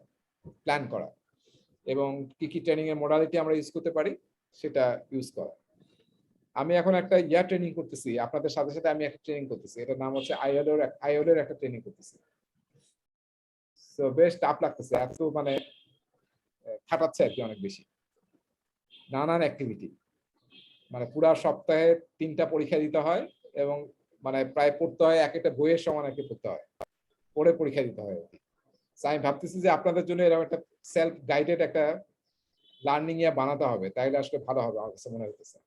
প্ল্যান করা, এবং কি কি ট্রেনিং এর মডালিটি আমরা ইউজ করতে পারি সেটা ইউজ করা। আমি এখন একটা ট্রেনিং করতেছি আপনাদের সাথে সাথে, আমি একটা ট্রেনিং করতেছি, এটার নাম হচ্ছে আইএলও একটা ট্রেনিং করতেছি। তো বেশ টাফ লাগতেছে, এত মানে খাটাচ্ছে আর কি, অনেক বেশি নানান অ্যাক্টিভিটি, মানে পুরা সপ্তাহে 3টা পরীক্ষা দিতে হয় এবং মানে প্রায় পড়তে হয় এক একটা বইয়ের সমান আর কি পড়তে হয়, পড়ে পরীক্ষা দিতে হয়। আমি ভাবতেছি যে আপনাদের জন্য এরকম একটা সেলফ গাইডেড একটা লার্নিং ইয়া বানাতে হবে, তাইলে আসলে ভালো হবে আমার কাছে মনে হইতেছে।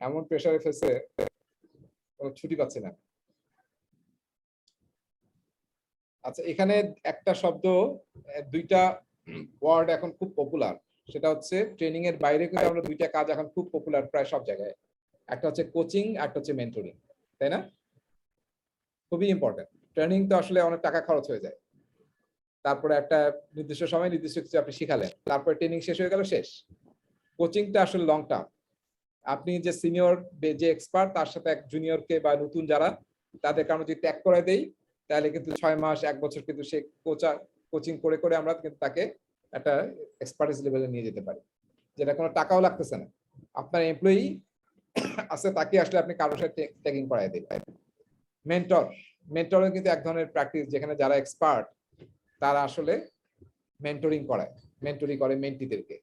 এমন প্রেশারে ফেসে কোনো ছুটি পাচ্ছি না। আচ্ছা, এখানে একটা শব্দ, দুইটা ওয়ার্ড এখন খুব পপুলার, সেটা হচ্ছে ট্রেনিং এর বাইরে কিন্তু আমরা দুইটা কাজ এখন খুব পপুলার প্রায় সব জায়গায়। একটা হচ্ছে কোচিং, একটা হচ্ছে মেন্টরিং, তাই না? খুবই ইম্পর্টেন্ট। ট্রেনিং তো আসলে অনেক টাকা খরচ হয়ে যায়, তারপরে একটা নির্দিষ্ট সময় নির্দিষ্ট কিছু আপনি শিখালেন, তারপরে ট্রেনিং শেষ হয়ে গেল, শেষ। কোচিংটা আসলে লং টার্ম, আপনি যে সিনিয়র যে এক্সপার্ট তার সাথে এক জুনিয়রকে বা নতুন যারা তাদেরকে আমরা যদি ট্যাগ করে দেই তাহলে কিন্তু 6 মাস 1 বছর কিন্তু সে কোচিং করে করে আমরা কিন্তু তাকে একটা এক্সপার্টিস লেভেলে নিয়ে যেতে পারি, যেটা কোনো টাকাও লাগতেছে না। আপনার এমপ্লয়ি আছে তাকে আসলে আপনি কারোর সাথে ট্যাগিং করাই দেবেন। মেন্টরও কিন্তু এক ধরনের প্র্যাকটিস, যেখানে যারা এক্সপার্ট তারা আসলে মেন্টরিং করে মেন্টিদেরকে।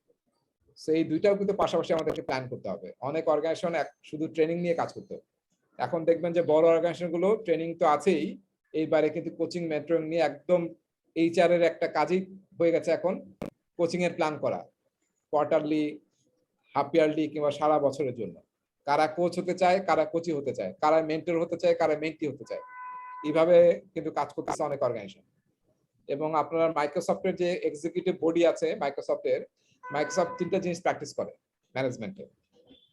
এই দুইটাও কিন্তু পাশাপাশি আমাদেরকে প্ল্যান করতে হবে। অনেক অর্গানাইজেশন শুধু ট্রেনিং নিয়ে কাজ করতে, এখন দেখবেন যে বড় অর্গানাইজেশন গুলো ট্রেনিং তো আছেই, এইবারে কিন্তু কোচিং মেন্টরিং নিয়ে একদম এইচআর এর একটা কাজই হয়ে গেছে এখন, কোচিং এর প্ল্যান করা কোয়ার্টারলি, হাফ ইয়ারলি কিংবা সারা বছরের জন্য। কারা কোচ হতে চায়, কারা কোচি হতে চায়, কারা মেন্টর হতে চায়, কারা মেন্টি হতে চায়, এইভাবে কিন্তু কাজ করতেছে অনেক অর্গানাইজেশন। এবং আপনার মাইক্রোসফটের যে এক্সিকিউটিভ বডি আছে মাইক্রোসফট 3টা জিনিস প্র্যাকটিস করে ম্যানেজমেন্টে।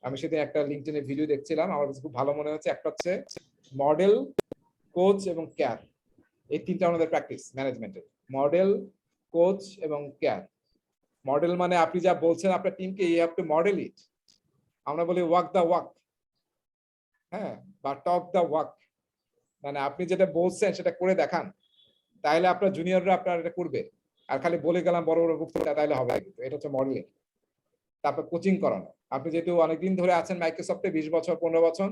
আমি সেদিন একটা লিঙ্কডইনে ভিডিও দেখছিলাম, আমার কাছে খুব ভালো মনে হচ্ছে। একটা হচ্ছে মডেল, কোচ এবং কেয়ার, এই 3টা আমাদের প্র্যাকটিস ম্যানেজমেন্টের। মডেল, কোচ এবং কেয়ার। মডেল মানে আপনি যা বলছেন আপনার টিমকে, ইউ হ্যাভ টু মডেল ইট। আমরা বলি ওয়াক দ্য ওয়াক, হ্যাঁ, বা টক দ্য ওয়াক, মানে আপনি যেটা বলছেন সেটা করে দেখান, তাহলে আপনার জুনিয়ররা আপনার এটা করবে। আর খালি বলে গেলাম বড় বড় বক্তৃতা তাইলে হবে না, কিন্তু এটা হচ্ছে মডেলিং। তারপর কোচিং করানো, আপনি যেহেতু অনেকদিন ধরে আছেন মাইক্রোসফটে, 20 বছর 15 বছর,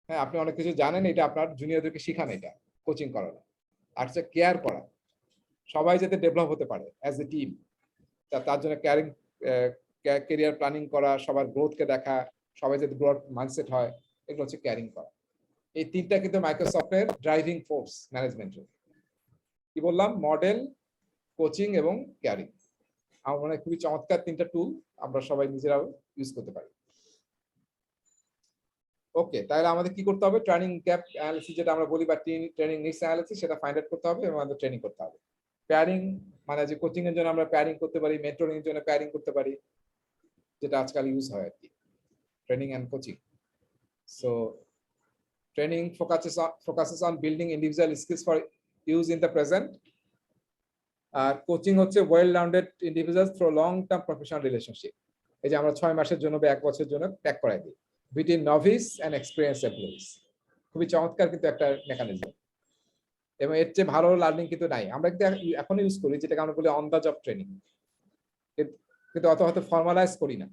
হ্যাঁ আপনি অনেক কিছু জানেন, এটা আপনার জুনিয়রদেরকে শিখান, এটা কোচিং করানো। আর হচ্ছে কেয়ার করা, সবাই যাতে ডেভেলপ হতে পারে অ্যাজ এ টিম, তার জন্য ক্যারিং, ক্যারিয়ার প্ল্যানিং করা, সবার গ্রোথকে দেখা, সবাই যাতে গ্রোথ মাইন্ডসেট হয়, এগুলো হচ্ছে ক্যারিং করা। এই তিনটা কিন্তু মাইক্রোসফটের ড্রাইভিং ফোর্স ম্যানেজমেন্টের। কি বললাম? মডেল, কোচিং এবং ক্যারিং। আমার মনে হয় খুবই চমৎকার তিনটা টুল, আমরা সবাই নিজেরাও ইউজ করতে পারি। ওকে, তাহলে আমাদের কি করতে হবে? ট্রেনিং গ্যাপ অ্যানালিসিস যেটা আমরা বলি, বা ট্রেনিং নিডস অ্যানালিসিস, সেটা ফাইন্ড আউট করতে হবে এবং আমাদের ট্রেনিং করতে হবে। প্যারিং মানে যে কোচিং এর জন্য আমরা প্যারিং করতে পারি, মেন্টরিং এর জন্য প্যারিং করতে পারি, যেটা আজকাল ইউজ হয় আর কি, training and coaching. So training focuses on building individual skills for use in the present, আর কোচিং হচ্ছে well rounded individuals through long term professional relationship. এই যে আমরা 6 মাসের জন্য বা 1 বছরের জন্য ট্যাগ করাই দিই, between novice and experience employees. খুবই চমৎকার কিন্তু একটা মেকানিজম, এবং এর চেয়ে ভালো লার্নিং কিন্তু নাই। আমরা কিন্তু এখন ইউজ করি যেটাকে আমরা বলি অন দা জব ট্রেনিং, কিন্তু অত হয়তো ফর্মালাইজ করি না।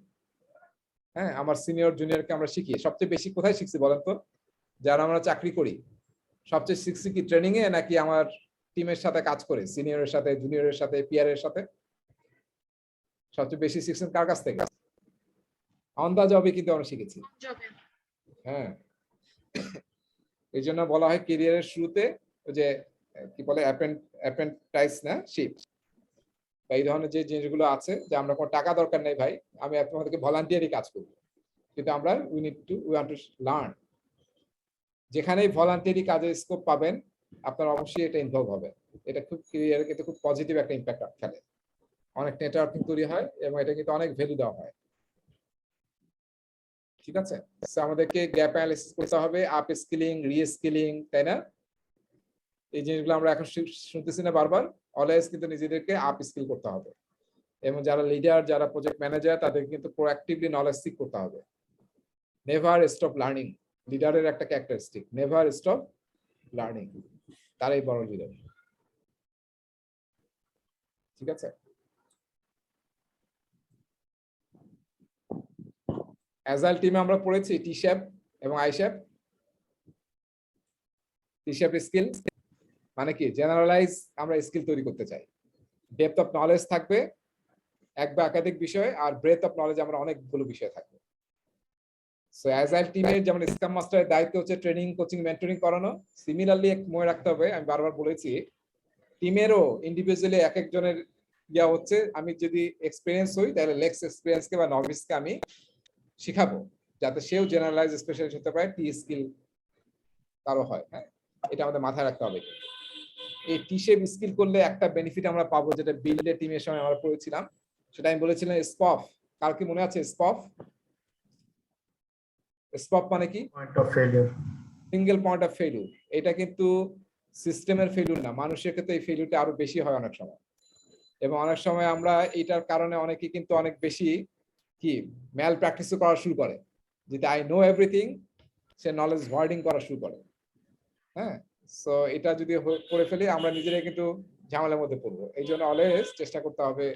হ্যাঁ, আমার সিনিয়র জুনিয়রকে আমরা শিখি, সবচেয়ে বেশি কোথায় শিখছি বলেন তো? যারা আমরা চাকরি করি সবচেয়ে শিখছি কি ট্রেনিং এ, নাকি আমার টিমের সাথে কাজ করে, সিনিয়রের সাথে, জুনিয়রের সাথে, পিয়ারের সাথে? সবচেয়ে বেশি শিখছেন কার কাছ থেকে? অন দা জবে কিন্তু আমরা শিখেছি। হ্যাঁ, এই জন্য বলা হয় ক্যারিয়ারের শুরুতে ওই যে কি বলে অ্যাপ্রেন্টাইস না শিপ, বা এই ধরনের যে জিনিসগুলো আছে, যে আমরা কোনো টাকা দরকার নেই ভাই, আমি আপনাদেরকে ভলান্টিয়ারি কাজ করব, কিন্তু আমরা উই ওয়ান্ট টু লার্ন। যেখানেই ভলান্টিয়ারি কাজের স্কোপ পাবেন, আপনার অবশ্যই এটা ইনভলভ হবে। এটা খুব ক্যারিয়ারে কিন্তু খুব পজিটিভ একটা ইম্প্যাক্ট ফেলে, অনেক নেটওয়ার্কিং তৈরি হয়, এবং এটা কিন্তু অনেক ভ্যালু দেওয়া হয়। ঠিক আছে, আমাদেরকে গ্যাপ অ্যানালিসিস করতে হবে, আপ স্কিলিং, রিস্কিলিং, তাই না? এই জিনিসগুলো আমরা এখন শুনতেছি না বারবার। অলওয়েজ কিন্তু নিজেদেরকে আপ স্কিল করতে হবে, এবং যারা লিডার, যারা প্রজেক্ট ম্যানেজার, তাদের কিন্তু প্রোঅ্যাক্টিভলি নলেজ সিক করতে হবে। নেভার স্টপ লার্নিং, লিডারের একটা ক্যারেক্টারিস্টিক, নেভার স্টপ লার্নিং, তারাই বড় লিডার। ঠিক আছে, অ্যাজাইল টিমে আমরা পড়েছি টি শেপ এবং I shape. T shape skill মানে কি? জেনারেলাইজ আমরা স্কিল তৈরি করতে চাই, ডেপথ অফ নলেজ থাকবে এক বা একাধিক বিষয়, আর ব্রেথ অফ নলেজ আমরা অনেকগুলো বিষয় থাকবে। সো অ্যাজাইল টিমের যেমন স্ক্রাম মাস্টারের দায়িত্ব হচ্ছে ট্রেনিং, কোচিং, মেন্টরিং করানো। সিমিলারলি মনে রাখতে হবে, আমি বারবার বলেছি, টিমেরও ইন্ডিভিজুয়ালি এক একজনের ইয়া হচ্ছে, আমি যদি এক্সপিরিয়েন্স হই তাহলে লেক্স এক্সপিরিয়েন্সকে বা নভিসকে আমি শিখাবো, যাতে সেও জেনারেলাইজ স্পেশালিস্ট হতে পারে, টি স্কিল তারও হয়। হ্যাঁ, এটা আমাদের মাথায় রাখতে হবে। এই টি শেপ স্কিল করলে একটা বেনিফিট আমরা পাবো, যেটা বিল্ডে টিমের সময় আমরা পড়েছিলাম, সেটা আমি বলেছিলাম স্পফ। কার কি মনে আছে স্পফ? স্পফ মানে কি? Point of failure. Single point of failure. এটা কিন্তু সিস্টেমের ফেলিউর না, মানুষের ক্ষেত্রে এই ফেলিউরটা আরো বেশি হয় অনেক সময়, এবং অনেক সময় আমরা এটার কারণে অনেকে কিন্তু অনেক বেশি কি ম্যাল প্র্যাকটিসও করা শুরু করে, যেটা আই নো এভরিথিং, সে নলেজ ভয়েডিং করা শুরু করে। হ্যাঁ, সো এটা যদি করে ফেলি আমরা নিজেরাই কিন্তু ঝামেলার মধ্যে পড়বো। এই জন্য অলওয়েজ চেষ্টা করতে হবে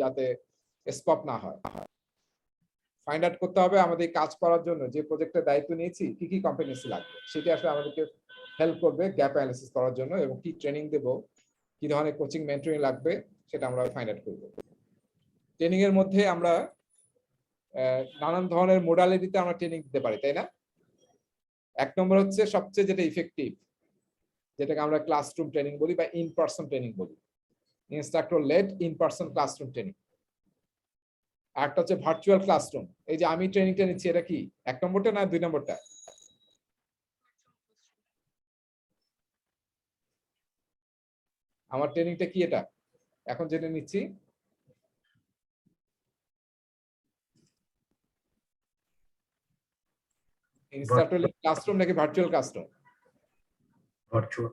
যাতে স্পপ না হয়। ফাইন্ড আউট করতে হবে আমাদের কাজ করার জন্য যে প্রজেক্টের দায়িত্ব নিয়েছি কি কি কম্পিটেন্সি লাগবে, সেটা আসলে আমাদেরকে হেল্প করবে গ্যাপ অ্যানালিসিস করার জন্য, এবং কি ট্রেনিং দেব, কি ধরনের কোচিং, মেন্টরিং লাগবে, সেটা আমরা ফাইন্ড আউট করব। ট্রেনিং এর মধ্যে আমরা নানান ধরনের মোডালিটিতে আমরা ট্রেনিং দিতে পারি, তাই না? এক নম্বর হচ্ছে সবচেয়ে যেটা ইফেক্টিভ, যেটাকে আমরা ক্লাসরুম ট্রেনিং বলি বা ইন পার্সন ট্রেনিং বলি, instructor led in person classroom training. আরেকটা হচ্ছে ভার্চুয়াল ক্লাসরুম। এই যে আমি ট্রেনিংটা নিচ্ছি, এটা কি 1 নম্বরটা না 2 নম্বরটা? আমার ট্রেনিংটা কি এটা এখন যেটা নিচ্ছি? ইনস্ট্রাক্টর লেড ক্লাসরুম নাকি virtual classroom? Virtual.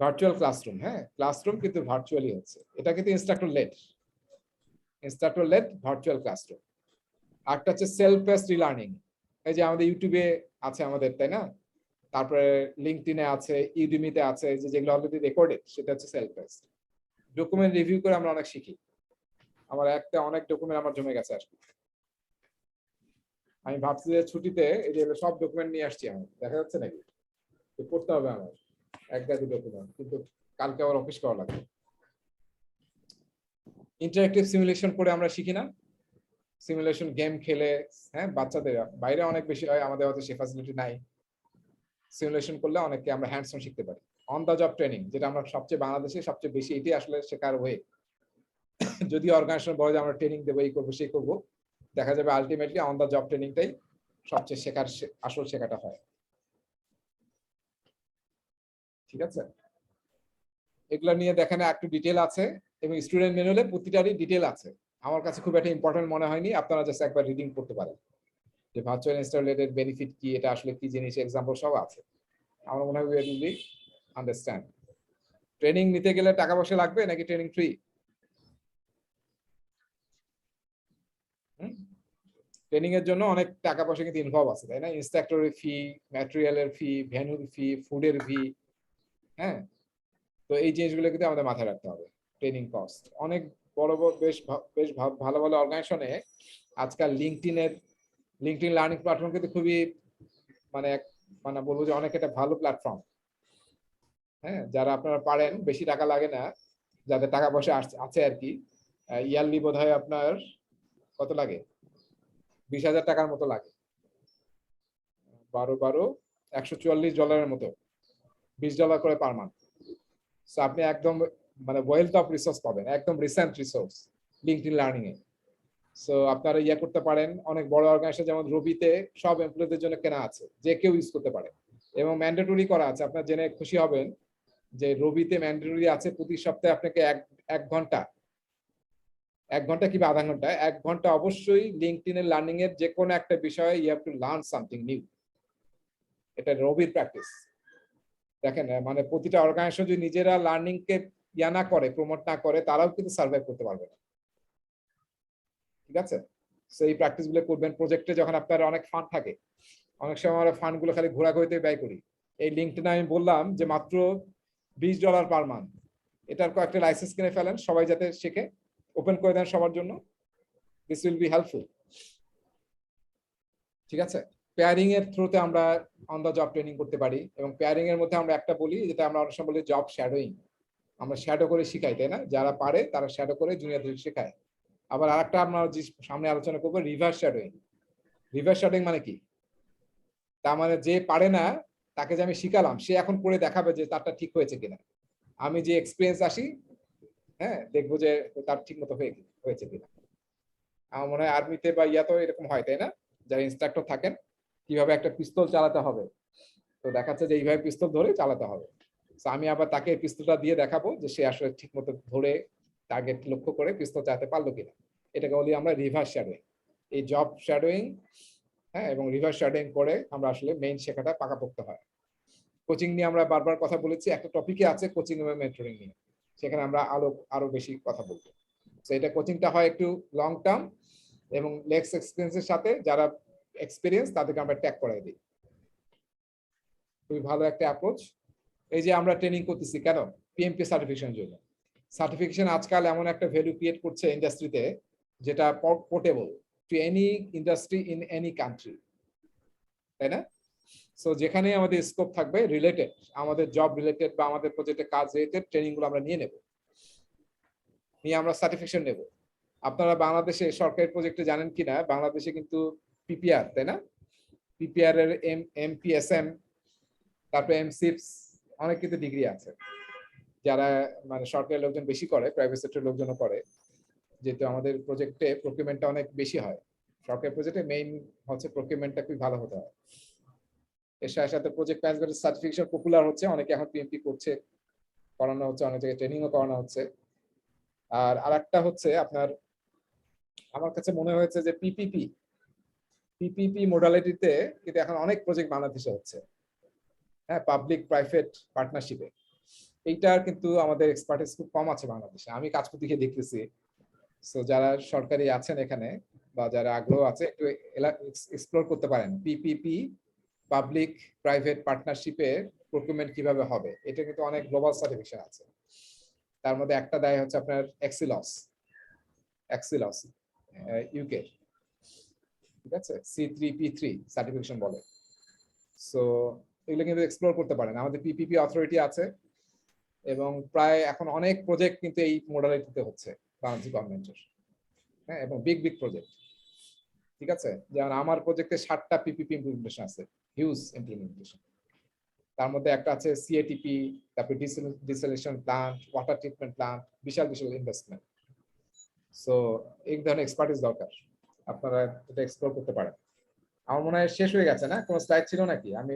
Virtual classroom. হ্যাঁ, ক্লাসরুম কিন্তু ভার্চুয়ালি হচ্ছে, এটা কিন্তু ইনস্ট্রাক্টর লেড ভার্চুয়াল ক্লাসরুম। আরেকটা হচ্ছে সেলফ বেসড রিলার্নিং। এই যে আমাদের ইউটিউবে আছে আমাদের, তাই না? তারপরে লিঙ্কডইনে আছে, ইউডেমিতে আছে, যেগুলো অলরেডি রেকর্ডেড, সেটা হচ্ছে সেলফ বেসড। ডকুমেন্ট রিভিউ করে আমরা অনেক শিখি। আমার অনেক ডকুমেন্ট আমার জমে গেছে আজকে। আমি ভাবছি যে ছুটিতে এই যে সব ডকুমেন্ট নিয়ে আসছি, আমি দেখা যাচ্ছে নাকি পড়তে হবে আমার এক গাদি ডকুমেন্ট, কিন্তু কালকে আবার অফিস করা লাগবে। ইন্টারেক্টিভ সিমুলেশন করে আমরা শিখি না, সিমুলেশন গেম খেলে। হ্যাঁ, বাচ্চাদের বাইরে অনেক বেশি হয়, আমাদের হয়তো সে ফ্যাসিলিটি নাই। সিমুলেশন করলে অনেকে আমরা হ্যান্ডস অন শিখতে পারি। অন দ্য জব ট্রেনিং, যেটা আমরা সবচেয়ে বাংলাদেশে সবচেয়ে বেশি, এটি আসলে শেখার ওয়ে। যদি অর্গানাইজেশন বলে যে আমরা ট্রেনিং দেবো, এই করবো সেই করবো, দেখা যাবে আলটিমেটলি অন দ্য জব ট্রেনিংটাই সবচেয়ে শেখার আসল শেখাটা হয়। ঠিক আছে, এগুলো নিয়ে দেখেন একটু ডিটেল আছে, এবং স্টুডেন্ট ম্যানুয়ালে প্রতিটারই ডিটেল আছে। আমার কাছে খুব একটা ইম্পর্টেন্ট মনে হয়নি, আপনারা জাস্ট একবার রিডিং করতে পারেন যে ভার্চুয়াল ইনস্টলেটেড বেনিফিট কি, এটা আসলে কি জিনিস, এক্সাম্পল সব আছে। আমার মনে হয় উই উইল আন্ডারস্ট্যান্ড। ট্রেনিং নিতে গেলে টাকা পয়সা লাগবে নাকি ট্রেনিং ফ্রি? ট্রেনিং এর জন্য অনেক টাকা পয়সা কিন্তু ইনভলভ আছে, তাই না? ইনস্ট্রাক্টরের ফি, ম্যাটেরিয়ালের ফি, ভেন্যুর ফি, ফুডের ফি। হ্যাঁ, তো এই জিনিসগুলো কিন্তু আমাদের মাথায় রাখতে হবে। ট্রেনিং কস্ট অনেক বড় বড়, বেশ ভালো ভালো অর্গানাইজেশনে আজকাল লিঙ্কডইন লার্নিং প্ল্যাটফর্ম কিন্তু খুবই মানে বলবো যে অনেক একটা ভালো প্ল্যাটফর্ম। হ্যাঁ, যারা আপনারা পারেন, বেশি টাকা লাগে না, যাদের টাকা পয়সা আছে আর কি। ইয়ারলি বোধ হয় আপনার কত লাগে, 20,000 টাকার মতো লাগে। 12 $144 মতো, $20 করে পার মান্থ। সো আপনি একদম মানে ওয়েলথ অফ রিসোর্স পাবেন, একদম রিসেন্ট রিসোর্স লিঙ্কডইন লার্নিং এ। সো আপনারা ইয়ে করতে পারেন, অনেক বড় অর্গানাইজেশন যেমন রবিতে সব এমপ্লয়ীদের জন্য কেনা আছে, যে কেউ ইউজ করতে পারে, এবং ম্যান্ডেটরি করা আছে। আপনারা জেনে খুশি হবেন যে রবিতে ম্যান্ডেটরি আছে, প্রতি সপ্তাহে আপনাকে এক ঘন্টা কিংবা আধা ঘন্টা, 1 ঘন্টা অবশ্যই লিঙ্কডইন এর লার্নিং এর যে কোনো একটা বিষয়ে you have to learn something new. এটা রবির প্র্যাকটিস। দেখেন, মানে প্রতিটা অর্গানাইজেশন যদি নিজেরা লার্নিং কে ইয়া না করে, প্রমোট না করে, তারাও কিন্তু সার্ভাইভ করতে পারবে না। ঠিক আছে, সেই প্র্যাকটিস গুলো করবেন। প্রজেক্টে যখন আপনার অনেক ফান্ড থাকে, অনেক সময় আমরা ফান্ড গুলো খালি ঘোরাঘুরিতে ব্যয় করি। এই লিঙ্কডইনে আমি বললাম যে মাত্র $20 পার মান্থ, এটার কয়েকটা লাইসেন্স কিনে ফেলেন, সবাই যাতে শেখে, ওপেন করে দেন সবার জন্য। This will be helpful. ঠিক আছে, পেয়ারিং এর থ্রুতে আমরা অন দ্য জব ট্রেনিং করতে পারি, এবং পেয়ারিং এর মধ্যে আমরা একটা বলি, যেটা আমরা অনেক সময় বলি জব শ্যাডোইং। আমরা শ্যাডো করে শিখাই, তাই না? যারা পারে তারা শ্যাডো করে জুনিয়রদের শেখায়। আবার আরেকটা আমরা সামনে আলোচনা করবো, রিভার্স শ্যাডোইং। রিভার্স শ্যাডোইং মানে কি? তার মানে যে পারে না তাকে যে আমি শিখালাম, সে এখন করে দেখাবে যে তারটা ঠিক হয়েছে কিনা। আমি যে এক্সপিরিয়েন্স আসি, হ্যাঁ, দেখবো যে তার ঠিক মতো হয়েছে কিনা। আমার মনে হয় আর্মিতে বা ইয়াতো এরকম হয়, তাই না? যারা ইনস্ট্রাক্টর থাকেন, কিভাবে একটা পিস্তল চালাতে হবে, তো দেখাচ্ছে যে এইভাবে পিস্তল ধরে চালাতে হবে। আমি আবার তাকে পিস্তলটা দিয়ে দেখাবো যে সে আসলে ঠিক মতো ধরে টার্গেট লক্ষ্য করে পিস্তল চালাতে পারলো কিনা। এটাকে বলি আমরা রিভার্স শ্যাডোইং। এই জব শ্যাডোইং, হ্যাঁ, এবং রিভার্স শ্যাডোইং করে আমরা আসলে মেইন শেখাটা পাকাপোক্ত হয়। কোচিং নিয়ে আমরা বারবার কথা বলেছি, একটা টপিকে আছে কোচিং এবং মেন্টরিং নিয়ে, সেখানে আমরা আরো বেশি কথা বলবো। তো এটা কোচিংটা হয় একটু লং টার্ম, এবং লেক্স এক্সপিরিয়েন্সের সাথে যারা এক্সপিরিয়েন্স তাদেরকে আমরা ট্যাগ করাই দিই। খুবই ভালো একটা অ্যাপ্রোচ। এই যে আমরা ট্রেনিং করতেছি কেন? পিএমপি সার্টিফিকেশনের জন্য। সার্টিফিকেশন আজকাল এমন একটা ভ্যালু ক্রিয়েট করছে ইন্ডাস্ট্রিতে, যেটা portable to any industry in any country, তাই না? সো যেখানে আমাদের স্কোপ থাকবে রিলেটেড, আমাদের জব রিলেটেড বা আমাদের প্রজেক্টের কাজ রিলেটেড ট্রেনিং গুলো আমরা নিয়ে আমরা সার্টিফিকেশন নেব। আপনারা বাংলাদেশে সরকারি প্রজেক্টে জানেন কিনা, বাংলাদেশে কিন্তু পিপিআর, তাই না? পিপিআর এর এমপিএসএম, তারপরে এমসিপস, অনেক কিন্তু ডিগ্রি আছে, যারা মানে সরকারি লোকজন বেশি করে, প্রাইভেট সেক্টর লোকজনও করে, যেহেতু আমাদের প্রজেক্টে প্রকিউরমেন্টটা অনেক বেশি হয়। সরকারি প্রজেক্টে মেইন হচ্ছে প্রকিউরমেন্টটা খুব ভালো হতে হয়। এর সাথে সাথে প্রজেক্ট ম্যানেজমেন্ট সার্টিফিকেশন পপুলার হচ্ছে, অনেকে এখন পিএমপি করছে, করানো হচ্ছে, অনেক জায়গায় ট্রেনিংও করানো হচ্ছে। আর আরেকটা হচ্ছে আপনার, আমার কাছে মনে হয়েছে যে পিপিপি মডালিটিতে কিন্তু এখন অনেক প্রজেক্ট বাংলাদেশে হচ্ছে, হ্যাঁ, পাবলিক প্রাইভেট পার্টনারশিপে। এইটার কিন্তু আমাদের এক্সপার্টিস খুব কম আছে বাংলাদেশে, আমি কাজ করতে গিয়ে দেখতেছি। সো যারা সরকারি আছেন এখানে বা যারা আগ্রহ আছে, একটু এক্সপ্লোর করতে পারেন পিপিপি, পাবলিক প্রাইভেট পার্টনারশিপে প্রকিউরমেন্ট কিভাবে হবে। এটা কিন্তু অনেক গ্লোবাল সার্টিফিকেশন আছে। তার মধ্যে একটা দেয় হচ্ছে আপনার এক্সিলস ইউকে, ঠিক আছে, C3P3 সার্টিফিকেশন বলে। সো এগুলো কিন্তু এক্সপ্লোর করতে পারেন। আমাদের পিপিপি অথরিটি আছে এবং প্রায় এখন অনেক প্রজেক্ট কিন্তু এই মডালিটিতে হচ্ছে বাংলাদেশ গভর্নমেন্টের, হ্যাঁ, এবং বিগ প্রজেক্ট, ঠিক আছে। যেমন আমার প্রজেক্টে 7টা পিপিপি ইমপ্লিমেন্টেশন আছে, হিউজ ইমপ্লিমেন্টেশন। তার মধ্যে একটা আছে সিএটিপি, তারপরে ডিসেলেশন প্লান্ট, ওয়াটার ট্রিটমেন্ট প্লান্ট, বিশাল ইনভেস্টমেন্ট। সো এই ধরনের এক্সপার্টিস দরকার, আপনারা এটা এক্সপ্লোর করতে পারেন। আমার মনে হয় শেষ হয়ে গেছে না, কোনো স্লাইড ছিল নাকি? আমি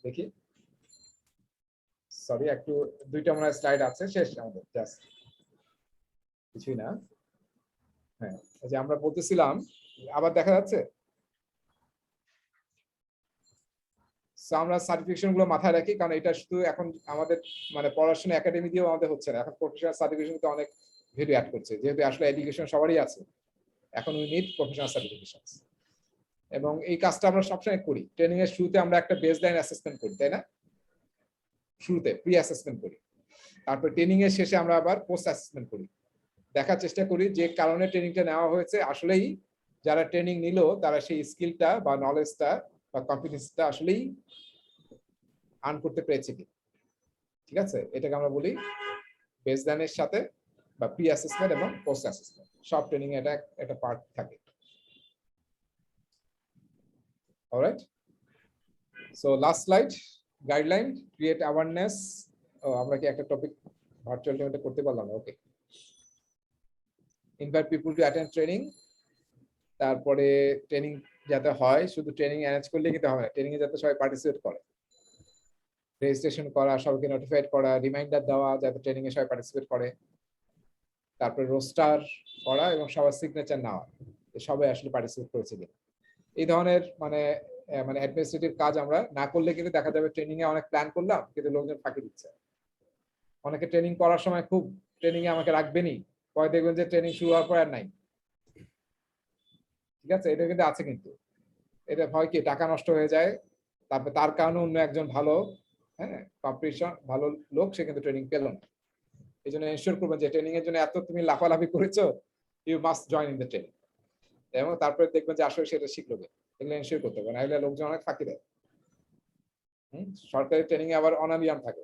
দেখি, সরি, একটু 2টা মনে হয় স্লাইড আছে, শেষ আমাদের, জাস্ট কিছুই না। হ্যাঁ, এই যে আমরা বলতেছিলাম, আবার দেখা যাচ্ছে। সো আমরা সার্টিফিকেশন গুলো মাথায় রাখি, কারণ এটা শুধু এখন আমাদের মানে পড়াশোনা একাডেমি দিয়েও আমাদের হচ্ছে না, এখন প্রফেশনাল সার্টিফিকেশন তো অনেক ভ্যালু অ্যাড করছে, যেহেতু আসলে এডুকেশন সবারই আছে, এখন উই নিড প্রফেশনাল সার্টিফিকেশন। এবং এই কাজটা আমরা সবসময় করি, ট্রেনিং এর শুরুতে আমরা একটা বেসলাইন অ্যাসেসমেন্ট করি, তাই না? শুরুতে প্রি অ্যাসেসমেন্ট করি, তারপর ট্রেনিং এর শেষে আমরা আবার পোস্ট অ্যাসেসমেন্ট করি, দেখার চেষ্টা করি যে কারণে ট্রেনিংটা নেওয়া হয়েছে আসলেই যারা ট্রেনিং নিল তারা সেই স্কিলটা বা নলেজটা বা কম্পিটেন্সটা আসলেই আর্ন করতে পেরেছে কি, ঠিক আছে। এটাকে আমরা বলি বেসলাইনের সাথে বা প্রি অ্যাসেসমেন্ট এবং পোস্ট অ্যাসেসমেন্ট, সব ট্রেনিং এ এটা একটা পার্ট থাকে। Alright, so last slide, guideline, create awareness. আমরা কি একটা টপিক ভার্চুয়াল ট্রেনিংটা করতে পারলাম? Okay, invite people to attend training. তারপরে ট্রেনিং যাতে হয়, শুধু ট্রেনিং অ্যারেঞ্জ করলে কিন্তু হবে না, ট্রেনিং এ যাতে সবাই পার্টিসিপেট করে, রেজিস্ট্রেশন করা, সবাইকে নোটিফাইড করা, রিমাইন্ডার দেওয়া যাতে ট্রেনিং এ সবাই পার্টিসিপেট করে, তারপরে রোস্টার করা এবং সবার সিগনেচার নেওয়া যে সবাই আসলে পার্টিসিপেট করেছে কিনা। এই ধরনের মানে অ্যাডমিনিস্ট্রেটিভ কাজ আমরা না করলে কিন্তু দেখা যাবে ট্রেনিং এ অনেক প্ল্যান করলাম কিন্তু লোকজন ফাঁকি দিচ্ছে। অনেকে ট্রেনিং করার সময় খুব ট্রেনিং এ আমাকে রাখবেনই, পরে দেখবেন যে ট্রেনিং শুরু হওয়ার পর আর নাই, ঠিক আছে। এটা কিন্তু আছে, কিন্তু এটা হয় কি টাকা নষ্ট হয়ে যায়, তারপর তার কারণে অন্য একজন ভালো, হ্যাঁ, কম্পিটিশন ভালো লোক সে কিন্তু ট্রেনিং পেল না। এই জন্য এনশিওর করবেন যে ট্রেনিং এর জন্য এত তুমি লাফালাফি করেছো, you must join in the training, এবং তারপরে দেখবেন যে আসলে সেটা শিখলো, এগুলো এনশিওর করতে হবে, নাহলে লোকজন অনেক ফাঁকি দেয়। সরকারি ট্রেনিং এ আবার অনারিয়াম থাকে,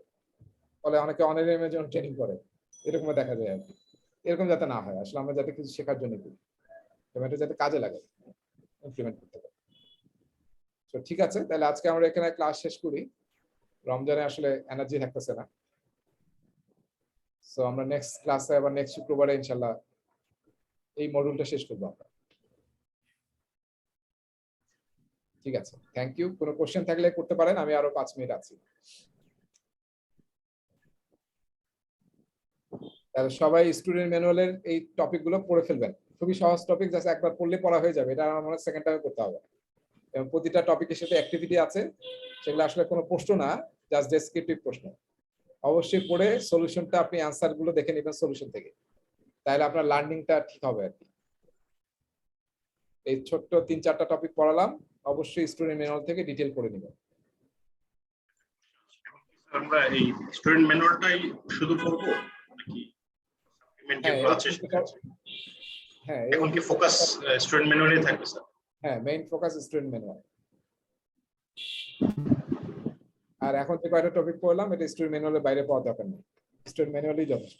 ফলে অনেকে অনারিয়ামের জন্য ট্রেনিং করে, এরকম দেখা যায় আর কি। এরকম যাতে না হয়, আসলে আমরা যাতে কিছু শেখার জন্য করি, এটা যাতে কাজে লাগে, ইমপ্লিমেন্ট করতে পারি। তো ঠিক আছে, তাহলে আজকে আমরা এখানে ক্লাস শেষ করি, রমজানে আসলে এনার্জি থাকতেছে না। সো আমরা নেক্সট ক্লাসে আবার নেক্সট শুক্রবারে ইনশাল্লাহ এই মডিউলটা শেষ করবো আমরা। ঠিক আছে, থ্যাংক ইউ। কোনো কোশ্চেন থাকলে করতে পারেন, আমি আরো 5 মিনিট আছি। তাহলে সবাই স্টুডেন্ট ম্যানুয়ালের এই টপিক গুলো পড়ে ফেলবেন, খুবই সহজ টপিক, জাস্ট একবার পড়লে পড়া হয়ে যাবে, এটা আমার মনে হয় সেকেন্ড টাইমে করতে হবে। এবং প্রতিটা টপিকের সাথে অ্যাক্টিভিটি আছে, সেগুলো আসলে কোনো প্রশ্ন না, জাস্ট ডেসক্রিপটিভ প্রশ্ন। অবশ্যই পড়ে সলিউশনটা আপনি অ্যান্সার গুলো দেখে নেবেন সলিউশন থেকে, তাহলে আপনার লার্নিংটা ঠিক হবে আর কি। এই ছোট্ট 3-4টা টপিক পড়ালাম, অবশ্যই স্টুডেন্ট ম্যানুয়াল থেকে ডিটেইল পড়ে নেবেন। আমরা এই স্টুডেন্ট ম্যানুয়ালটাই শুধু পড়বো নাকি সাপ্লিমেন্টারি আছে সেটা? হ্যাঁ, এখন কি ফোকাস স্টুডেন্ট ম্যানুয়ালেই থাকবে স্যার? হ্যাঁ, মেইন ফোকাস স্টুডেন্ট ম্যানুয়াল। আর এখন যে কয়টা টপিক পড়লাম এটা স্টুডেন্ট ম্যানুয়ালের বাইরে পাওয়ার দরকার নেই, স্টুডেন্ট ম্যানুয়ালই যথেষ্ট।